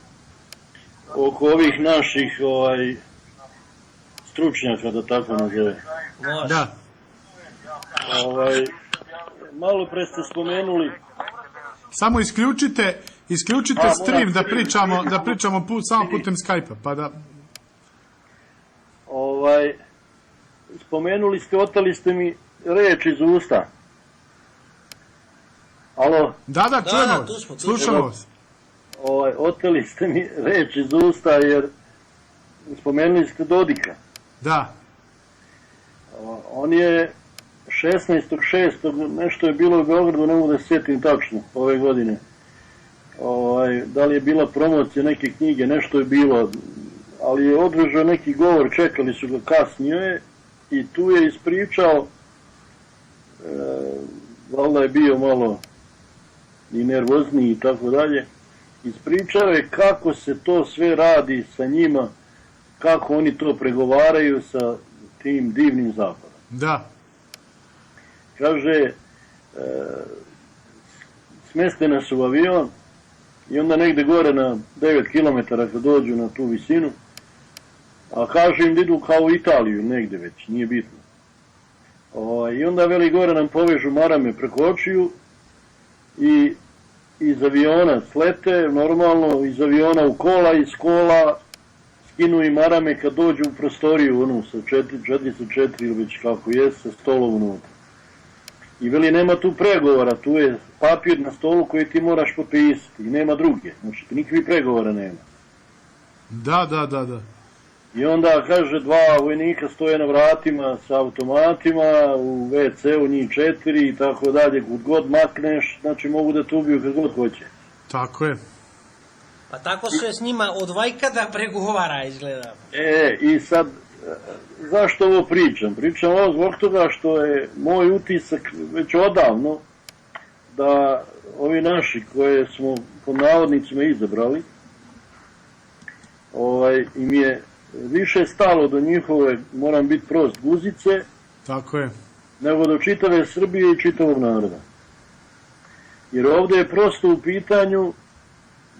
oko ovih naših stručnjaka, da tako nazove. Da. Malo pre ste spomenuli. Samo isključite stream da pričamo samo putem Skype-a, pa da... Spomenuli ste, oteli ste mi reč iz usta. Alo? Da, čujemo vas, slušamo vas. Oteli ste mi reč iz usta jer spomenuli ste Dodika. Da. On je 16.6. nešto je bilo u Beogradu, ne mogu da se sjetim tačno, ove godine. Da li je bila promocija neke knjige, nešto je bilo, ali je održao neki govor, čekali su ga, kasnio je i tu je ispričao, valjda je bio malo i nervozniji i tako dalje, ispričao je kako se to sve radi sa njima, kako oni to pregovaraju sa tim divnim zapadom. Da. Kaže, smeste nas u avion i onda negde gore na 9 km kad dođu na tu visinu, a kaže im da idu kao u Italiju negde već, nije bitno. I onda veli gore nam povežu marame preko očiju i iz aviona slete, normalno iz aviona u kola, iz kola skinu i marame kad dođu u prostoriju, onu sa 4x4 ili već kako je, sa stolom unutra. I veli, nema tu pregovora, tu je papir na stolu koji ti moraš potpisati i nema druge, znači nikakvih pregovora nema. Da. I onda, kaže, dva vojnika stoje na vratima sa automatima, u WC-u njih 4 i tako dalje, kud god makneš, znači mogu da te ubiju kad god hoće. Tako je. Pa tako se s njima od vajkada pregovara, izgleda. I sad, zašto ovo pričam? Pričam ovo zbog toga što je moj utisak već odavno da ovi naši koje smo pod navodnicima izabrali, im je više stalo do njihove, moram biti prost, guzice, tako je, nego do čitave Srbije i čitavog naroda. Jer ovdje je prosto u pitanju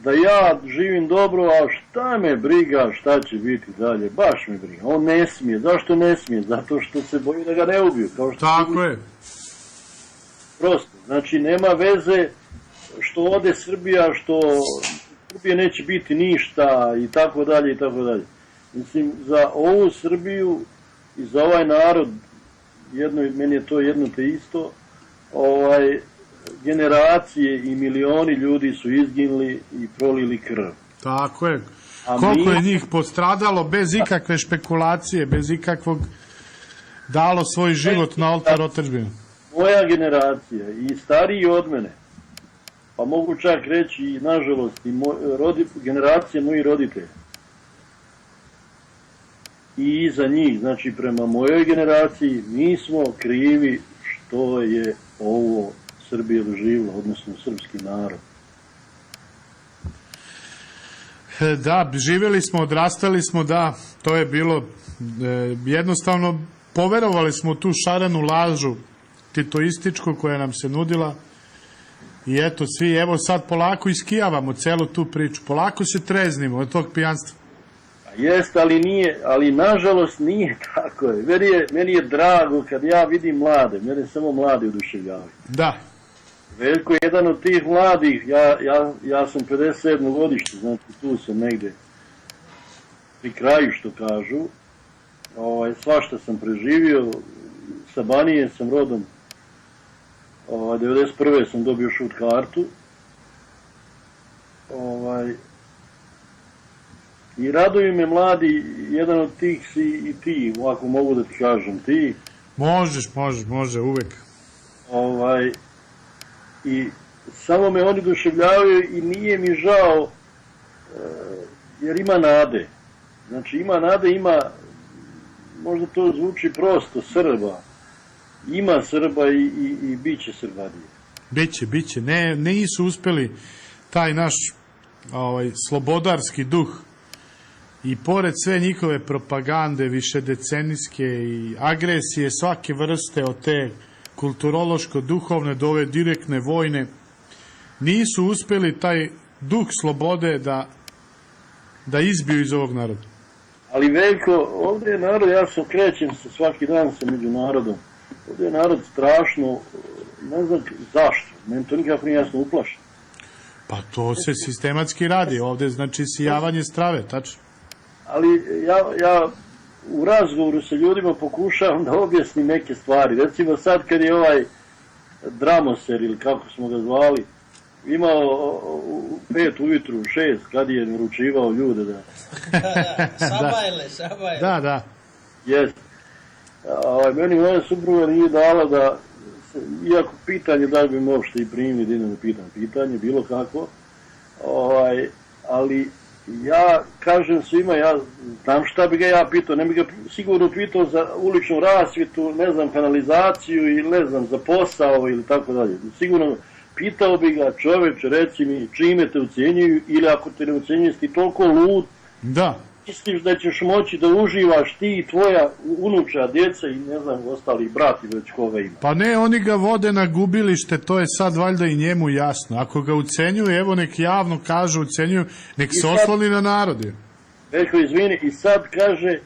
da ja živim dobro, a šta me briga šta će biti dalje, baš me briga. On ne smije, zašto ne smije? Zato što se boji da ga ne ubiju. Tako je. Prosto, znači nema veze što ode Srbija, što Srbije neće biti ništa i tako dalje i tako dalje. Mislim, za ovu Srbiju i za ovaj narod, meni je to jedno te isto, generacije i milioni ljudi su izginuli i prolili krv. Tako je. Koliko je njih postradalo bez ikakve špekulacije, bez ikakvog dalo svoj život na oltar otadžbine. Moja generacija i stariji od mene, pa mogu čak reći i nažalost i generacija mojih roditelja i iza njih, znači prema mojoj generaciji, mi smo krivi što je ovo Srbija doživjela, odnosno srpski narod. Da, živjeli smo, odrastali smo, da, to je bilo, jednostavno poverovali smo u tu šarenu lažu titoističku koja nam se nudila i eto svi, evo sad polako iskijavamo celu tu priču, polako se treznimo od tog pijanstva. Jeste, ali nije, ali nažalost nije tako. Meni je drago kad ja vidim mlade, mene samo mladi oduševljavaju. Da. Veljko je jedan od tih mladih, ja sam 57. godište, znači tu sam negde pri kraju što kažu, svašta sam preživio, sa Banije sam rodom, 91. sam dobio šut kartu, i raduju me mladi, jedan od tih si i ti, ako mogu da ti kažem, ti. Može, uvek. I samo me oni duševljavaju i nije mi žao, jer ima nade. Znači ima nade, ima, možda to zvuči prosto, Srba. Ima Srba i bit će Srbadije. Biće. Nisu uspeli taj naš slobodarski duh i pored sve njihove propagande višedecenijske i agresije svake vrste od te kulturološko-duhovne do ove direktne vojne, nisu uspeli taj duh slobode da izbiju iz ovog naroda. Ali Veljko, ovdje je narod, ja se krećem se svaki dan sa među narodom, ovdje je narod strašno, ne znam zašto, meni to nikako nije jasno, uplašen. Pa to se sistematski radi, ovdje znači sijavanje strave, tačno. Ali ja u razgovoru sa ljudima pokušavam da objasnim neke stvari. Recimo sad kad je ovaj Dramoser, ili kako smo ga zvali, imao u 5 ujutru, u 6, kad je naručivao ljude da... Sabajle. Da. Jest. Meni moja supruga nije dala da, iako pitanje da bi me uopšte i primili, da idem da pitam pitanje, bilo kako, ali ja kažem svima, ja znam šta bi ga ja pitao, ne bi ga sigurno pitao za uličnu rasvjetu, ne znam, kanalizaciju ili ne znam, za posao ili tako dalje. Sigurno pitao bi ga, čoveče, reci mi čime te ucijenjuju, ili ako te ne ucijenjuju, ti toliko lud, da. Misliš da ćeš moći da uživaš ti i tvoja unuča, djeca i ne znam, ostali brati već koga ima. Pa ne, oni ga vode na gubilište, to je sad valjda i njemu jasno. Ako ga ucenjuju, evo nek javno kažu ucenjuju, nek se osloni na narod. Veljko, izvini, i sad kaže,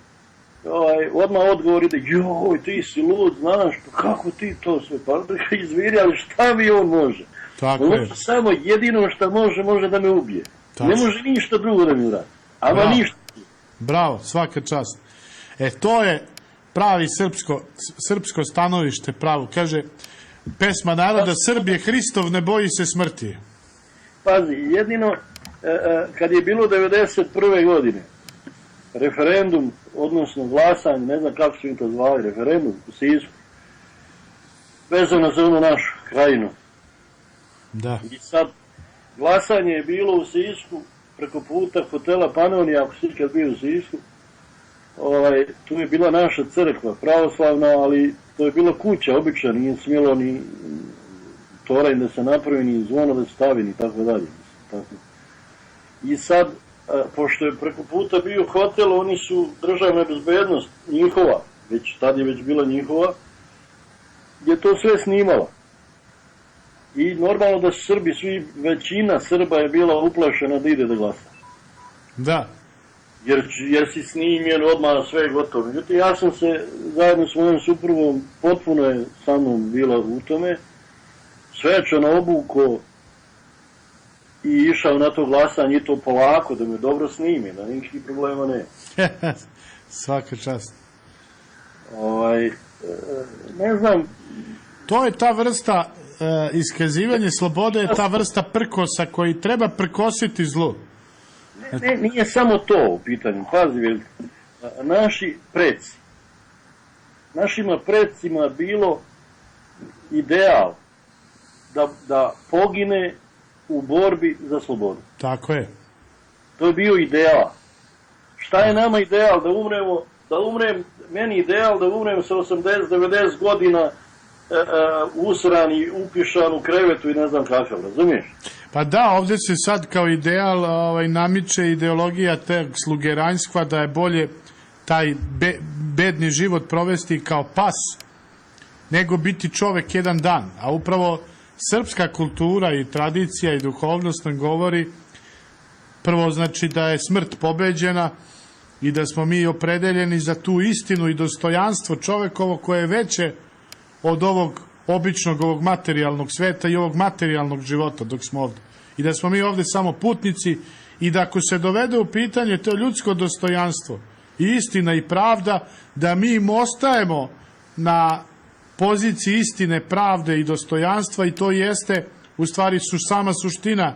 odmah odgovor ide, joj, ti si lud, znaš, pa kako ti to sve, pa izvini, ali šta mi on može? Tako on je. Samo jedino što može da me ubije. Tačno. Ne može ništa drugo da mi uradi. Ama ništa. Bravo, svaka čast. To je pravi srpsko stanovište pravo. Kaže, pesma naroda Srbije, Hristov ne boji se smrti. Pazi, jedino, kad je bilo 91. godine, referendum, odnosno glasanje, ne znam kako su im to zvali, referendum u Sisku, vezano za onu našu krajinu. Da. I sad, glasanje je bilo u Sisku, preko puta hotela Panonija, ako si ikad bio u Sisku, tu je bila naša crkva, pravoslavna, ali to je bila kuća obična, nije smjelo ni toranj da se napravi, ni zvono da se stavi, ni tako dalje. I sad, pošto je preko puta bio hotel, oni su, državna bezbednost njihova, tad je već bila njihova, je to sve snimala. I normalno da su Srbi, većina Srba je bila uplašena da ide da glasa. Da. Jer si snimljen, odmah sve gotovo. Međutim, ja sam se zajedno s mojom suprugom, potpuno je sa mnom bila u tome, svečano obuko i išao na to glasanje i to polako, da me dobro snime, da nikakvih problema ne. Svaka čast. Ne znam. To je ta vrsta iskazivanje slobode, je ta vrsta prkosa koji treba prkositi zlu. Ne, nije samo to u pitanju. Pazi, Veljko, našima predsima bilo ideal da pogine u borbi za slobodu. Tako je. To je bio ideal. Šta je nama ideal? Meni ideal da umrem sa 80-90 godina usran i upišan u krevetu i ne znam kakav, razumiješ? Pa da, ovdje se sad kao ideal namiče ideologija teg slugeranjstva da je bolje taj bedni život provesti kao pas nego biti čovek jedan dan. A upravo srpska kultura i tradicija i duhovnost nam govori prvo znači da je smrt pobeđena i da smo mi opredeljeni za tu istinu i dostojanstvo čovekovo koje je veće od ovog običnog, ovog materijalnog sveta i ovog materijalnog života dok smo ovdje. I da smo mi ovdje samo putnici i da ako se dovede u pitanje to ljudsko dostojanstvo i istina i pravda, da mi im ostajemo na poziciji istine, pravde i dostojanstva i to jeste u stvari sama suština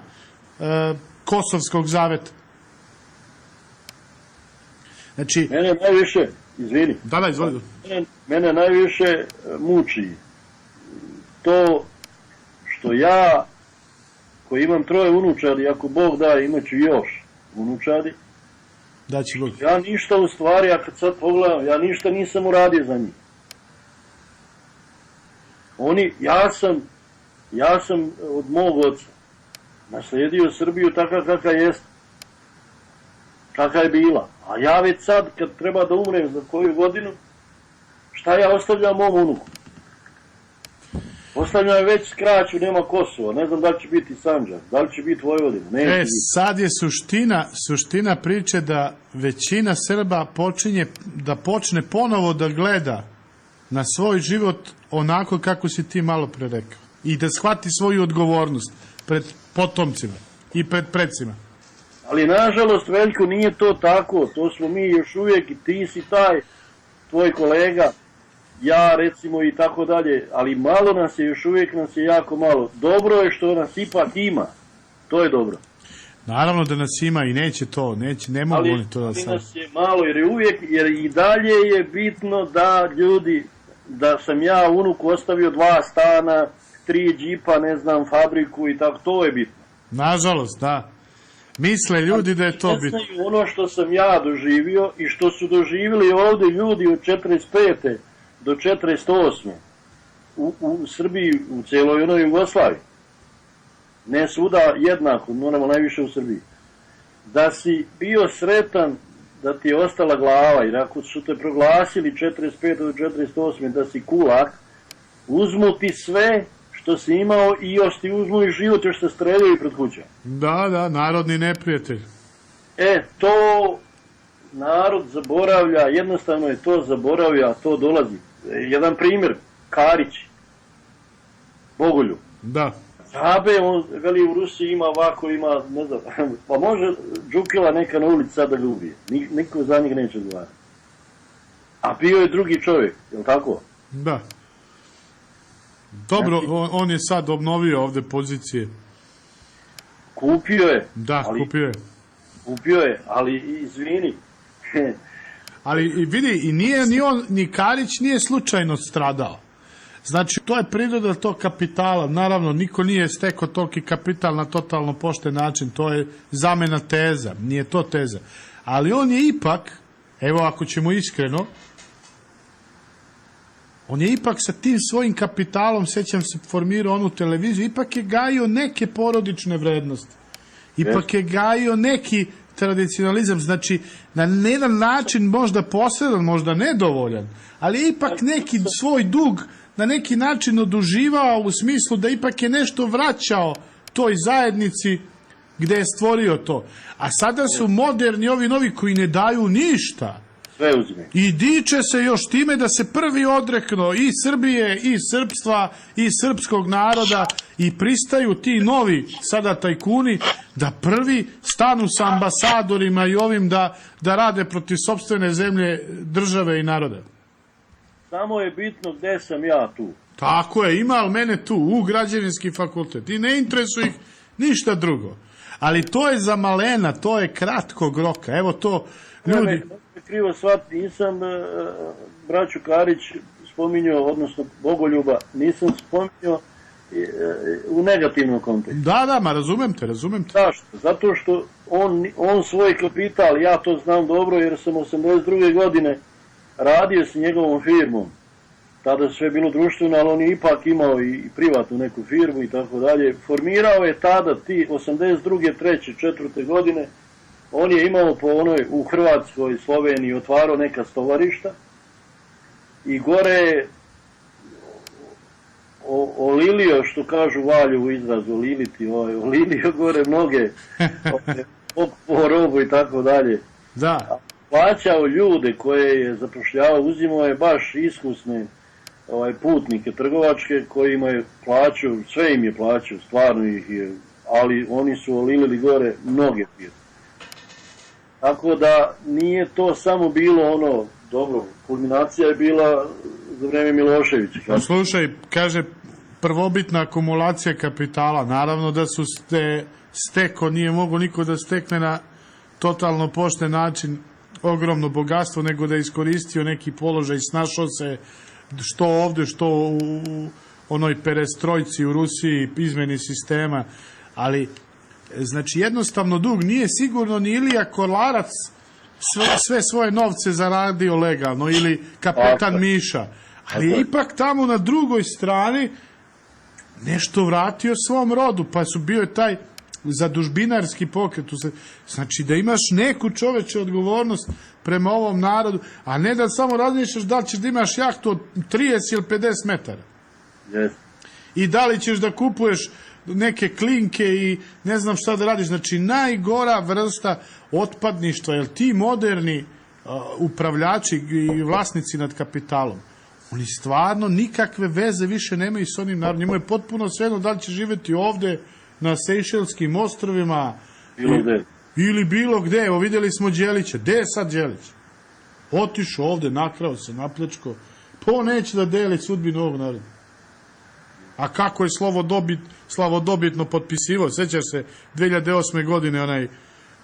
Kosovskog zaveta. Znači... Mene najviše, izvini. Da, izvoli. Mene najviše muči to što ja koji imam 3 unučadi, ako Bog da, imat ću još unučadi, Daći Bog. ja ništa u stvari, a kad sad pogledam, ja ništa nisam uradio za njih. Ja sam od mog oca naslijedio Srbiju takva kakva jest, kakva je bila. A ja već sad, kad treba da umrem za koju godinu, šta ja ostavljam mom unuku? Ostavljam je već skraću, nema Kosova, ne znam da li će biti Sandžak, da li će biti Vojvodina, neće biti. Sad je suština priče da većina Srba počne ponovo da gleda na svoj život onako kako si ti malo pre rekao. I da shvati svoju odgovornost pred potomcima i pred predsima. Ali nažalost, Veljko, nije to tako, to smo mi još uvijek, i ti si taj, tvoj kolega, ja recimo i tako dalje, ali malo nas je, još uvijek nas je jako malo. Dobro je što nas ipak ima, to je dobro. Naravno da nas ima i neće to, ne mogu oni to da sad. Ali nas je malo, jer i dalje je bitno da ljudi, da sam ja unuku ostavio 2 stana, 3 džipa, ne znam, fabriku i tako, to je bitno. Nažalost, da. Misle ljudi da je to bitno. Ono što sam ja doživio i što su doživjeli ovdje ljudi od 45. do 48. U Srbiji, u cijeloj onoj Jugoslaviji. Ne svuda jednako, moramo najviše u Srbiji. Da si bio sretan da ti je ostala glava, jer ako su te proglasili 45. do 48. da si kulak, uzmu ti sve što si imao i još ti uzmu i život, još te streljaju pred kućom. Da, narodni neprijatelj. To narod zaboravlja, jednostavno je to zaboravlja, to dolazi. Jedan primjer, Karić, Bogoljub. Da. Zabe, on veli u Rusiji ima ovako, ima, ne znam, pa može Đukila neka na ulici sad da ga ubije. Niko za njega neće odgovarati. A bio je drugi čovjek, je li tako? Da. Dobro, on je sad obnovio ovde pozicije. Kupio je. Da, Kupio je, ali izvini. Ali vidi, i nije ni on, ni Karić nije slučajno stradao. Znači, to je priroda tog kapitala. Naravno, niko nije stekao toliki kapital na totalno pošten način. To je zamena teza, nije to teza. Ali on je ipak, evo ako ćemo iskreno, on je ipak sa tim svojim kapitalom, sećam se, formirao onu televiziju, ipak je gajio neke porodične vrednosti. Ipak je gajio neki tradicionalizam, znači na jedan način možda posredan, možda nedovoljan, ali je ipak neki svoj dug na neki način oduživao u smislu da ipak je nešto vraćao toj zajednici gde je stvorio to. A sada su moderni ovi novi koji ne daju ništa. Sve uzme. I diče se još time da se prvi odrekno i Srbije, i srpstva, i srpskog naroda i pristaju ti novi sada tajkuni da prvi stanu sa ambasadorima i ovim da rade protiv sopstvene zemlje, države i naroda. Samo je bitno gde sam ja tu. Tako je, ima li mene tu u građevinski fakultet i ne interesuje ih ništa drugo. Ali to je za malena, to je kratkog roka. Evo to ljudi... Krivo shvat, nisam braću Karić spominjao, odnosno Bogoljuba, nisam spominjao u negativnom kontekstu. Da, ma razumem te. Zašto? Zato što on svoj kapital, ja to znam dobro jer sam 82. godine radio s njegovom firmom. Tada sve bilo društveno, ali on je ipak imao i privatnu neku firmu i tako dalje. Formirao je tada ti 82. 3. 4. godine. On je imao po u Hrvatskoj, Sloveniji otvarao neka stovarišta i gore je olilio, što kažu Valjevu izrazu, olilio gore mnoge po robu i tako dalje. Da. Plaćao ljude koje je zapošljavao, uzimao je baš iskusne putnike trgovačke kojima je plaćao, sve im je plaćao, stvarno ih je, ali oni su olilili gore mnoge firme. Tako da nije to samo bilo dobro, kulminacija je bila za vreme Miloševića. Pa slušaj, kaže, prvobitna akumulacija kapitala, naravno da su steko, nije mogo niko da stekne na totalno pošten način ogromno bogatstvo, nego da je iskoristio neki položaj, snašao se što ovde, što u onoj perestrojci u Rusiji, izmeni sistema, ali znači jednostavno dug nije sigurno ni Ilija Kolarac sve svoje novce zaradio legalno ili kapetan Miša, ali je ipak tamo na drugoj strani nešto vratio svom rodu, pa su bio je taj zadužbinarski pokret. Znači da imaš neku čoveče odgovornost prema ovom narodu, a ne da samo razmišljaš da li ćeš da imaš jahtu od 30 ili 50 metara. Yes. I da li ćeš da kupuješ neke klinke i ne znam šta da radiš. Znači najgora vrsta otpadništva, jer ti moderni upravljači i vlasnici nad kapitalom, oni stvarno nikakve veze više nemaju s onim narodom. Njemu je potpuno svejedno da li će živjeti ovde na Sejšelskim ostrovima ili bilo gde. Evo vidjeli smo Đelića. Gde je sad Đelić? Otišao ovde, nakrao se, napljačko. Po neće da deli sudbinu ovog naroda. A kako je slavodobitno potpisivo, sećaš se 2008. godine onaj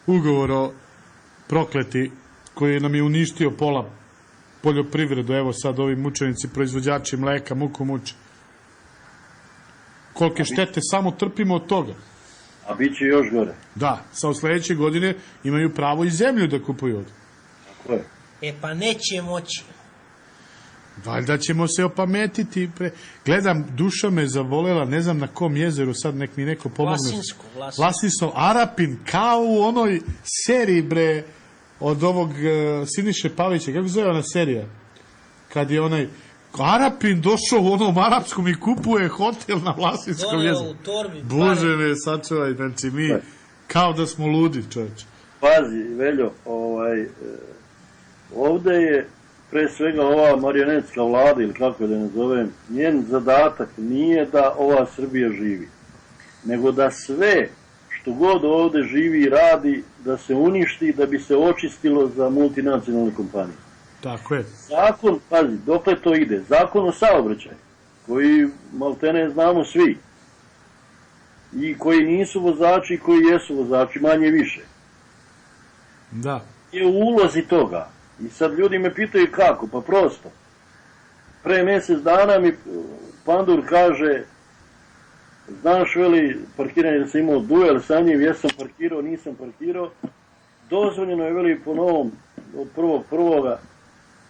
ugovor o prokleti koji nam je uništio pola poljoprivredu, evo sad ovi mučenici, proizvođači mleka, muku muče. Kolike štete samo trpimo od toga. A bit će još gore. Da, sa sledeće godine imaju pravo i zemlju da kupuju ovdje. Tako je. Pa neće moći. Valjda ćemo se opametiti. Gledam, duša me zavolela, ne znam na kom jezeru, sad nek mi neko pomogne. Vlasinsko. Arapin, kao u onoj seriji, bre, od ovog Siniše Pavića, kako zove ona serija? Kad je onaj Arapin došao u onom arapskom i kupuje hotel na Vlasinskom jezeru. Bože me, sačuvaj, znači mi kao da smo ludi, čovječe. Pazi, Veljo, ovde je pre svega ova marionetska vlada, ili kako da je nazovem, njen zadatak nije da ova Srbija živi, nego da sve što god ovde živi i radi, da se uništi, da bi se očistilo za multinacionalne kompanije. Tako je. Zakon, pazi, dokle to ide? Zakon o saobraćaju, koji maltene znamo svi, i koji nisu vozači i koji jesu vozači, manje više. Da. Je u ulozi toga. I sad ljudi me pitaju kako, pa prosto. Pre mjesec dana mi Pandur kaže, znaš, veli, parkiranje, da sam imao duel sa njim, jesam parkirao, nisam parkirao, dozvoljeno je, veli, po novom, od 1.1.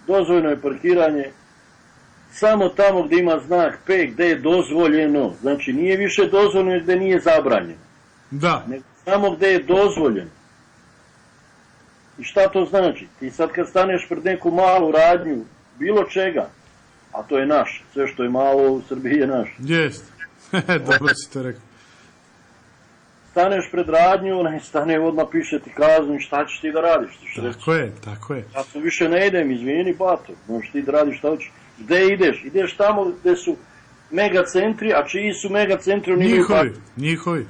dozvoljeno je parkiranje samo tamo gde ima znak P, gde je dozvoljeno. Znači, nije više dozvoljeno gde nije zabranjeno. Da. Nego samo gde je dozvoljeno. I šta to znači? Ti sad kad staneš pred neku malu radnju, bilo čega, a to je naše, sve što je malo u Srbiji je naše. Jest. Dobro si to rekao. Staneš pred radnju, onaj stane odmah piše ti kaznu i šta ćeš ti da radiš? Tako je, tako je. Ja sam više ne idem, izvini, bato, možeš ti da radiš šta hoćeš. Gde ideš? Ideš tamo gde su megacentri, a čiji su megacentri? Njihovi.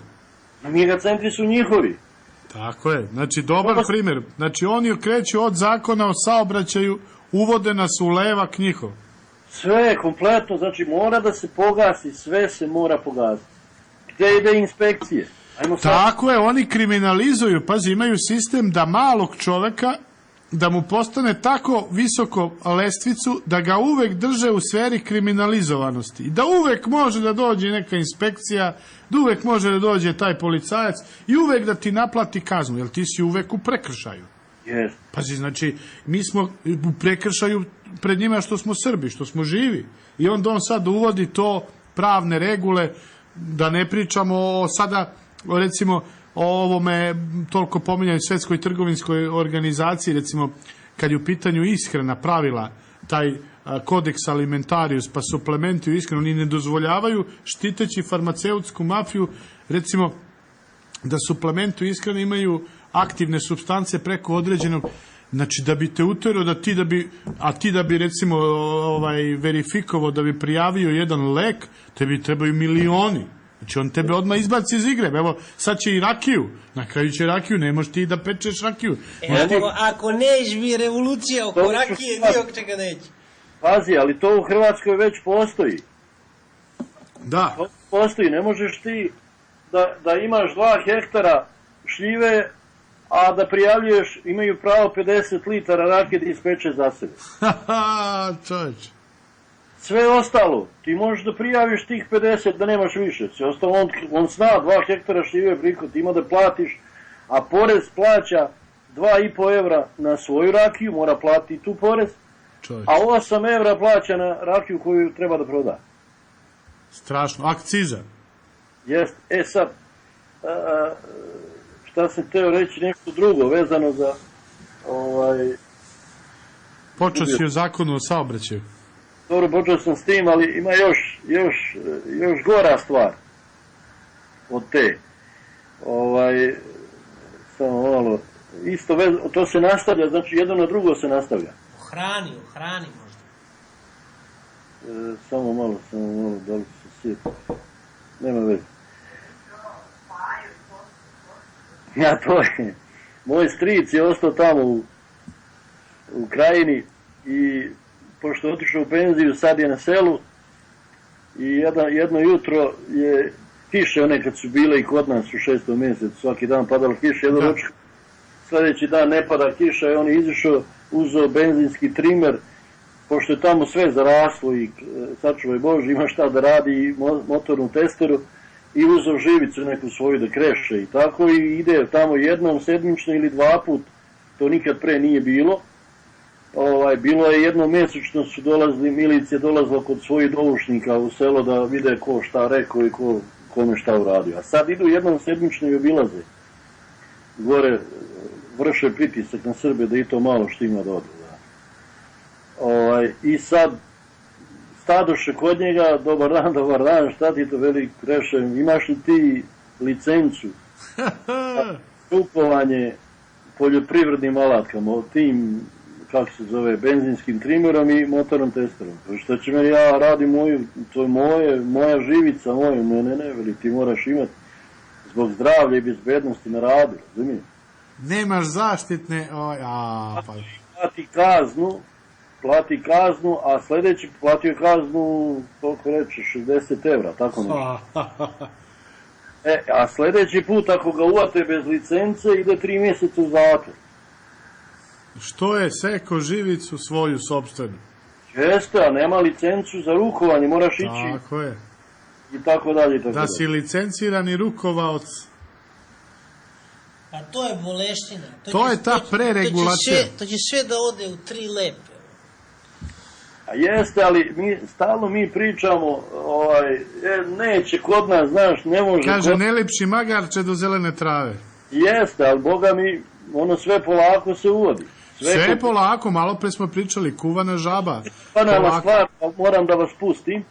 Megacentri su njihovi. Tako je, znači dobar primjer. Znači oni kreću od zakona o saobraćaju, uvode nas u levak njihov. Sve, kompletno, znači mora da se pogasi, sve se mora pogasiti. Gde ide inspekcije? Tako je, oni kriminalizuju, pazi, imaju sistem da malog čoveka, da mu postane tako visoko lestvicu, da ga uvek drže u sferi kriminalizovanosti. I da uvek može da dođe neka inspekcija, da uvek može da dođe taj policajac i uvek da ti naplati kaznu, jer ti si uvek u prekršaju. Yes. Pazi, znači, mi smo u prekršaju pred njima što smo Srbi, što smo živi. I onda on sad uvodi to, pravne regule, da ne pričamo o sada, recimo, o ovome toliko pominjanju Svetskoj trgovinskoj organizaciji, recimo, kad je u pitanju ishrana pravila, taj kodeks alimentarius, pa suplementi u ishranu, oni ne dozvoljavaju, štiteći farmaceutsku mafiju, recimo, da suplementi u ishrani imaju aktivne supstance preko određenog, znači da bi te uterao a ti da bi recimo verifikovao, da bi prijavio jedan lek, tebi trebaju milioni. Znači on tebe odmah izbaci iz igre. Evo, sad će i rakiju. Na kraju će rakiju, ne možeš ti da pečeš rakiju. Ako neće bi revolucija oko rakije, nijok čega neće. Pazi, ali to u Hrvatskoj već postoji. Da. To postoji, ne možeš ti da imaš 2 hektara šljive, a da prijavljuješ, imaju pravo 50 litara rakije da ispeče za sebe. Čovječ. Sve ostalo, ti možeš da prijaviš tih 50 da nemaš više. Sve ostalo, on zna 2 hektara šljive prihod, ima da platiš, a porez plaća 2,5 evra na svoju rakiju, mora platiti tu porez, Čovječ. a 8 evra plaća na rakiju koju treba da proda. Strašno. Akciza. Jest, sad, šta sam teo reći nešto drugo vezano za Počeo si o zakonu o saobraćaju. Dobro, počeo sam s tim, ali ima još gora stvar od te. Samo malo, isto to se nastavlja, znači jedno na drugo se nastavlja. O hrani možda. Samo malo, da li se sjeti. Nema veze. Ja, to je. Moj stric je ostao tamo u krajini i pošto je otišao u penziju, sad je na selu i jedno jutro je kiše, one kad su bile i kod nas u 6. mjesecu, svaki dan padala kiša, jedno ručko, sljedeći dan ne pada kiša i on je izašao, uzeo benzinski trimer, pošto je tamo sve zaraslo i sačuvaj Bože, ima šta da radi i motornu testeru, i uzeo živicu neku svoju da kreše i tako i ide tamo jednom sedmično ili 2 put, to nikad pre nije bilo. Bilo je jednom mjesečno su dolazili, milicija dolazila kod svojih doušnika u selo da vide ko šta rekao i kome šta uradio. A sad idu jednom sedmično i obilaze. Gore vrše pritisak na Srbe da i to malo što ima da ode. I sad stadoše kod njega, dobar dan, šta ti to veli, krešem, imaš li ti licencu rukovanje poljoprivrednim alatkama, o tim, kako se zove, benzinskim trimerom i motornom testerom. Što će meni, ja radim moju, to je moja živica, ne, veli, ti moraš imati zbog zdravlja i bezbednosti na radu, razumijem? Nemaš zaštitne, plati kaznu, a sljedeći platio kaznu, koliko reče, 60 evra, tako nešto. A sljedeći put, ako ga uvate bez licence, ide 3 mjeseca u zatvor. Što je seko živicu svoju sopstvenu? Jeste, a nema licencu za rukovanje, moraš ići. Tako je. I tako dalje, tako da si licencirani rukovaoc. Pa to je boleština. To je ta preregulacija. To će sve da ode u 3 lepe. A jeste, ali stalno mi pričamo, neće kod nas, znaš, ne može... Kaže, ne lipši magarče do zelene trave. Jeste, ali Boga mi, ono sve polako se uvodi. Sve polako, malo pre smo pričali, kuvana žaba. Banalna stvar, moram da vas pustim,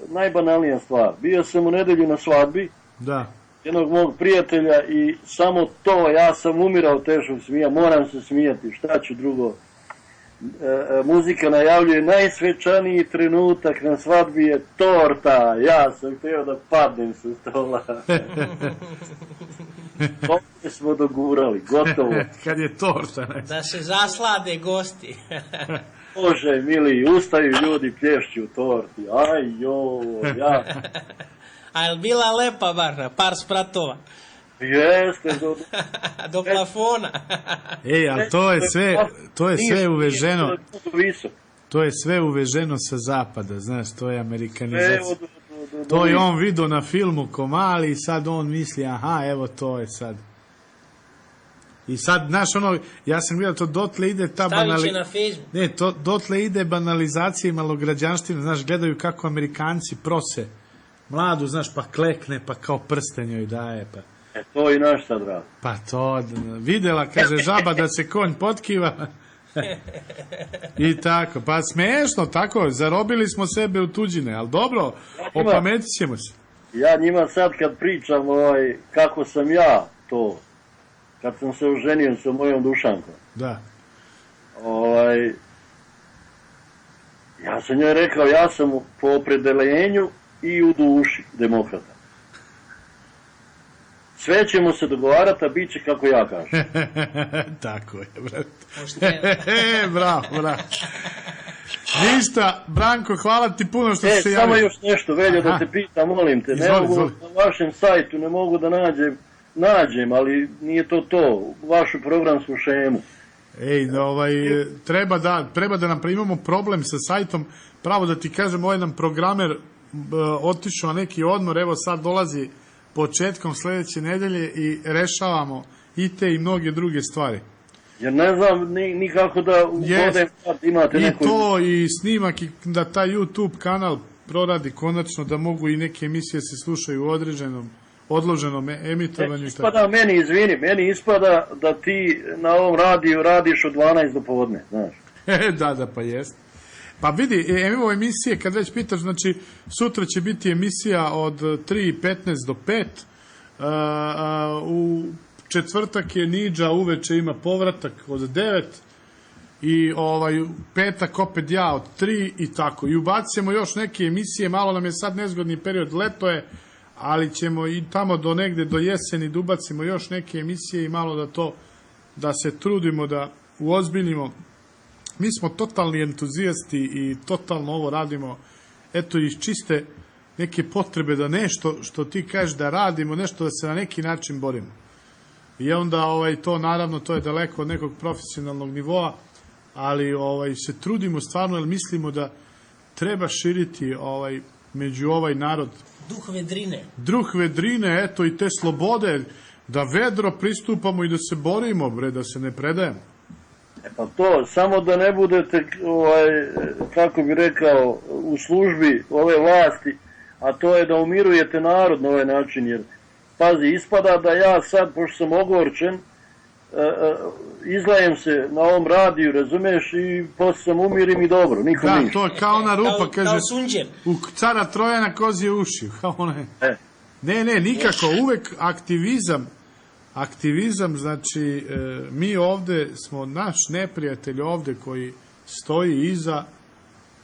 najbanalnija stvar. Bio sam u nedelju na svadbi, da, jednog mog prijatelja i samo to, ja sam umirao teškog smija, moram se smijati, šta ću drugo. Muzika najavljuje najsvečaniji trenutak na svadbi je torta. Ja sam htio da padnem sa stola. Ovdje smo dogurali, gotovo. Kad je torta. Da se zaslade gosti. Bože, mili, ustaju ljudi, plješću u torti. Aj, ja. A je li bila lepa bar, par spratova? Jeste, do plafona. Ali to je sve uveženo. To je sve uveženo sa zapada, znaš, to je amerikanizacija. To je on vidio na filmu ko mali i sad on misli, aha, evo to je sad. I sad, znaš, ja sam gledao, to dotle ide ta Stavit će na Facebook. Ne, dotle ide banalizacija i malograđanština, znaš, gledaju kako Amerikanci prose mladu, znaš, pa klekne, pa kao prsten joj daje, pa... To i naš sad rad. Pa to, videla, kaže, žaba da se konj potkiva. I tako, pa smiješno, tako, zarobili smo sebe u tuđine, ali dobro, opametit ćemo se. Ja njima sad kad pričam kako sam ja to, kad sam se oženio sa mojom Dušankom. Da. Ja sam njoj rekao, ja sam po opredeljenju i u duši demokrata. Sve ćemo se dogovarati, a bit će kako ja kažem. Tako je, brate. Bravo. Ništa, Branko, hvala ti puno što si se javio. Samo još nešto, Veljo, da te pitam, molim te. Izvoli. Na vašem sajtu ne mogu da nađem, ali nije to, vašu programsku šemu. Ej, treba da nam imamo problem sa sajtom, pravo da ti kažem, ovaj nam programer otišao neki odmor, evo sad dolazi početkom sledeće nedelje i rešavamo i te i mnoge druge stvari. Jer ne znam nikako da ubodem sad imate neko... I to, i snimak, i da taj YouTube kanal proradi konačno, da mogu i neke emisije se slušaju u odloženom emitovanju. Ispada meni ispada da ti na ovom radiju radiš od 12 do podne, znaš. Da, pa jest. Pa vidi, evo emisije, kad već pitaš, znači, sutra će biti emisija od 3:15 do 5, u četvrtak je Niđa, uveče ima povratak od 9, i petak opet ja od 3 i tako. I ubacimo još neke emisije, malo nam je sad nezgodni period, leto je, ali ćemo i tamo do negde, do jeseni da ubacimo još neke emisije i malo da se trudimo da uozbiljimo. Mi smo totalni entuzijasti i totalno ovo radimo, eto, iz čiste neke potrebe da nešto što ti kažeš da radimo, nešto da se na neki način borimo. I onda to, naravno, to je daleko od nekog profesionalnog nivoa, ali se trudimo stvarno, jer mislimo da treba širiti među ovaj narod duh vedrine, eto, i te slobode, da vedro pristupamo i da se borimo, bre, da se ne predajemo. Pa to, samo da ne budete, kako bi rekao, u službi ove vlasti, a to je da umirujete narod na ovaj način, jer, pazi, ispada da ja sad, pošto sam ogorčen, izlajem se na ovom radiju, razumeš, i posle sam umirim i dobro, nikom ništa. Da, to je kao ona rupa, kaže, u cara Trojana kozije uši, kao ona je. Ne, nikako, uvek aktivizam, znači, mi ovde smo, naš neprijatelj ovde koji stoji iza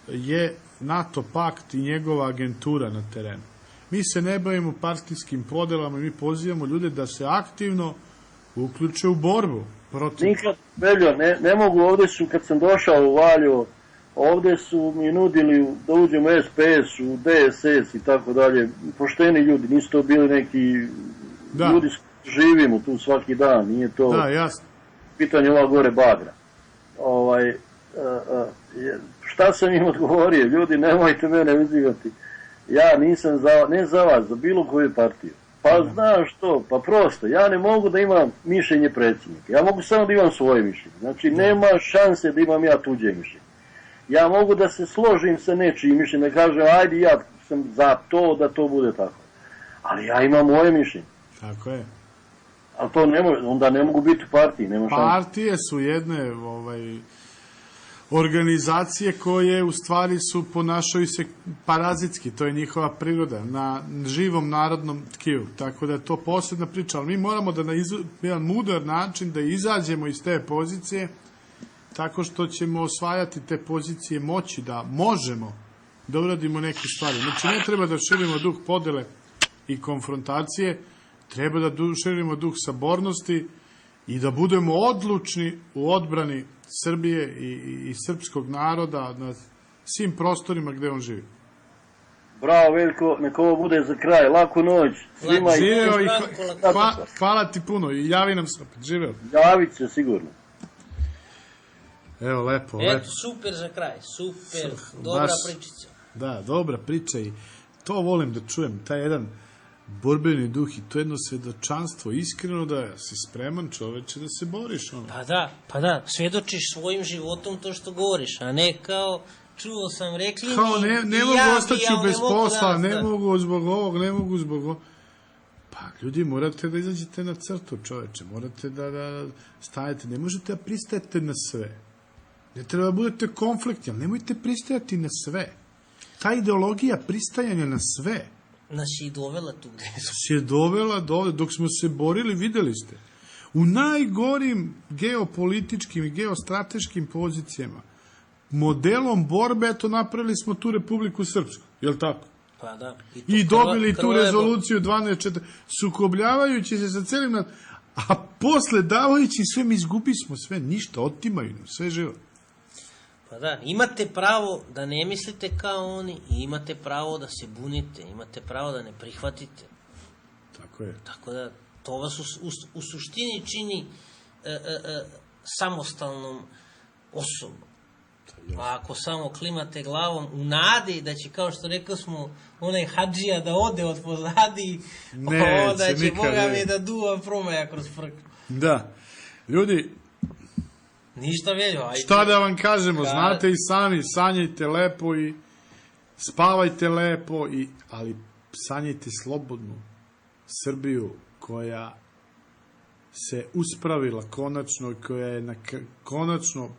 je NATO pakt i njegova agentura na terenu. Mi se ne bavimo partijskim podelama, mi pozivamo ljude da se aktivno uključe u borbu protiv. Nikad, Beljo, ne mogu, ovde su, kad sam došao u Valjevo, ovde su mi nudili da uđem u SPS, u DSS i tako dalje, pošteni ljudi, nisu to bili neki ljudi s kojima živimo tu svaki dan, nije to pitanje ova gore Bagra. Šta sam im odgovorio? Ljudi, nemojte mene uzivati. Ja nisam ne za vas, za bilo koju partiju. Pa znaš što, pa prosto, ja ne mogu da imam mišljenje predsjednika, ja mogu samo da imam svoje mišljenje. Znači, nema šanse da imam ja tuđe mišljenje. Ja mogu da se složim sa nečijim mišljenjem, da kažem, ajde, ja sam za to da to bude tako. Ali ja imam moje mišljenje. Tako je. Ali to ne može, onda ne mogu biti u partiji, nema šanse. Partije su jedne, organizacije koje u stvari ponašaju se parazitski, to je njihova priroda, na živom narodnom tkivu, tako da je to posebna priča, ali mi moramo da na jedan mudar način da izađemo iz te pozicije, tako što ćemo osvajati te pozicije moći, da možemo da uradimo neke stvari. Znači, ne treba da širimo duh podele i konfrontacije, treba da širimo duh sabornosti i da budemo odlučni u odbrani Srbije i srpskog naroda na svim prostorima gde on živi. Bravo, Veljko, neka ovo bude za kraj. Laku noć. Živeo i hvala ti puno i javi nam se opet. Živeo. Javit se sigurno. Evo, lepo. Eto, super za kraj, super, dobra pričica. Da, dobra priča i to volim da čujem, taj jedan borbeni duh i to jedno svedočanstvo, iskreno da si spreman, čoveče, da se boriš. Pa da, svedočiš svojim životom to što govoriš, a ne kao čuo sam, rekli mi, kao ne mogu ostaći bez posla, ne mogu zbog ovog, ne mogu zbog ovog. Pa ljudi, morate da izađete na crtu, čoveče, morate da stanete, ne možete da pristajete na sve. Ne treba da budete konfliktni, ali nemojte pristajati na sve. Ta ideologija pristajanja na sve nas je dovela tu gde nas je dovela dok smo se borili, videli ste, u najgorim geopolitičkim i geostrateškim pozicijama, modelom borbe, eto, napravili smo tu Republiku Srpsku, je li tako? Pa da. I dobili tu rezoluciju 12.4, sukobljavajući se sa celim, a posle davajući sve, mi izgubismo sve, ništa, otimaju nam, sve živo. Pa da, imate pravo da ne mislite kao oni i imate pravo da se bunite, imate pravo da ne prihvatite. Tako je. Tako da, to vas u suštini čini samostalnom osobom. A ako samo klimate glavom u nadi da će, kao što rekao smo, onaj hadžija da ode od pozadi, onda će Boga mi da duva promaja kroz frku. Da. Ljudi, ništa Veljo, ajde. Šta da vam kažemo, znate i sami, sanjajte lepo i spavajte lepo, ali sanjajte slobodnu Srbiju koja se uspravila konačno, koja je konačno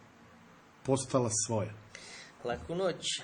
postala svoja. Laku noć.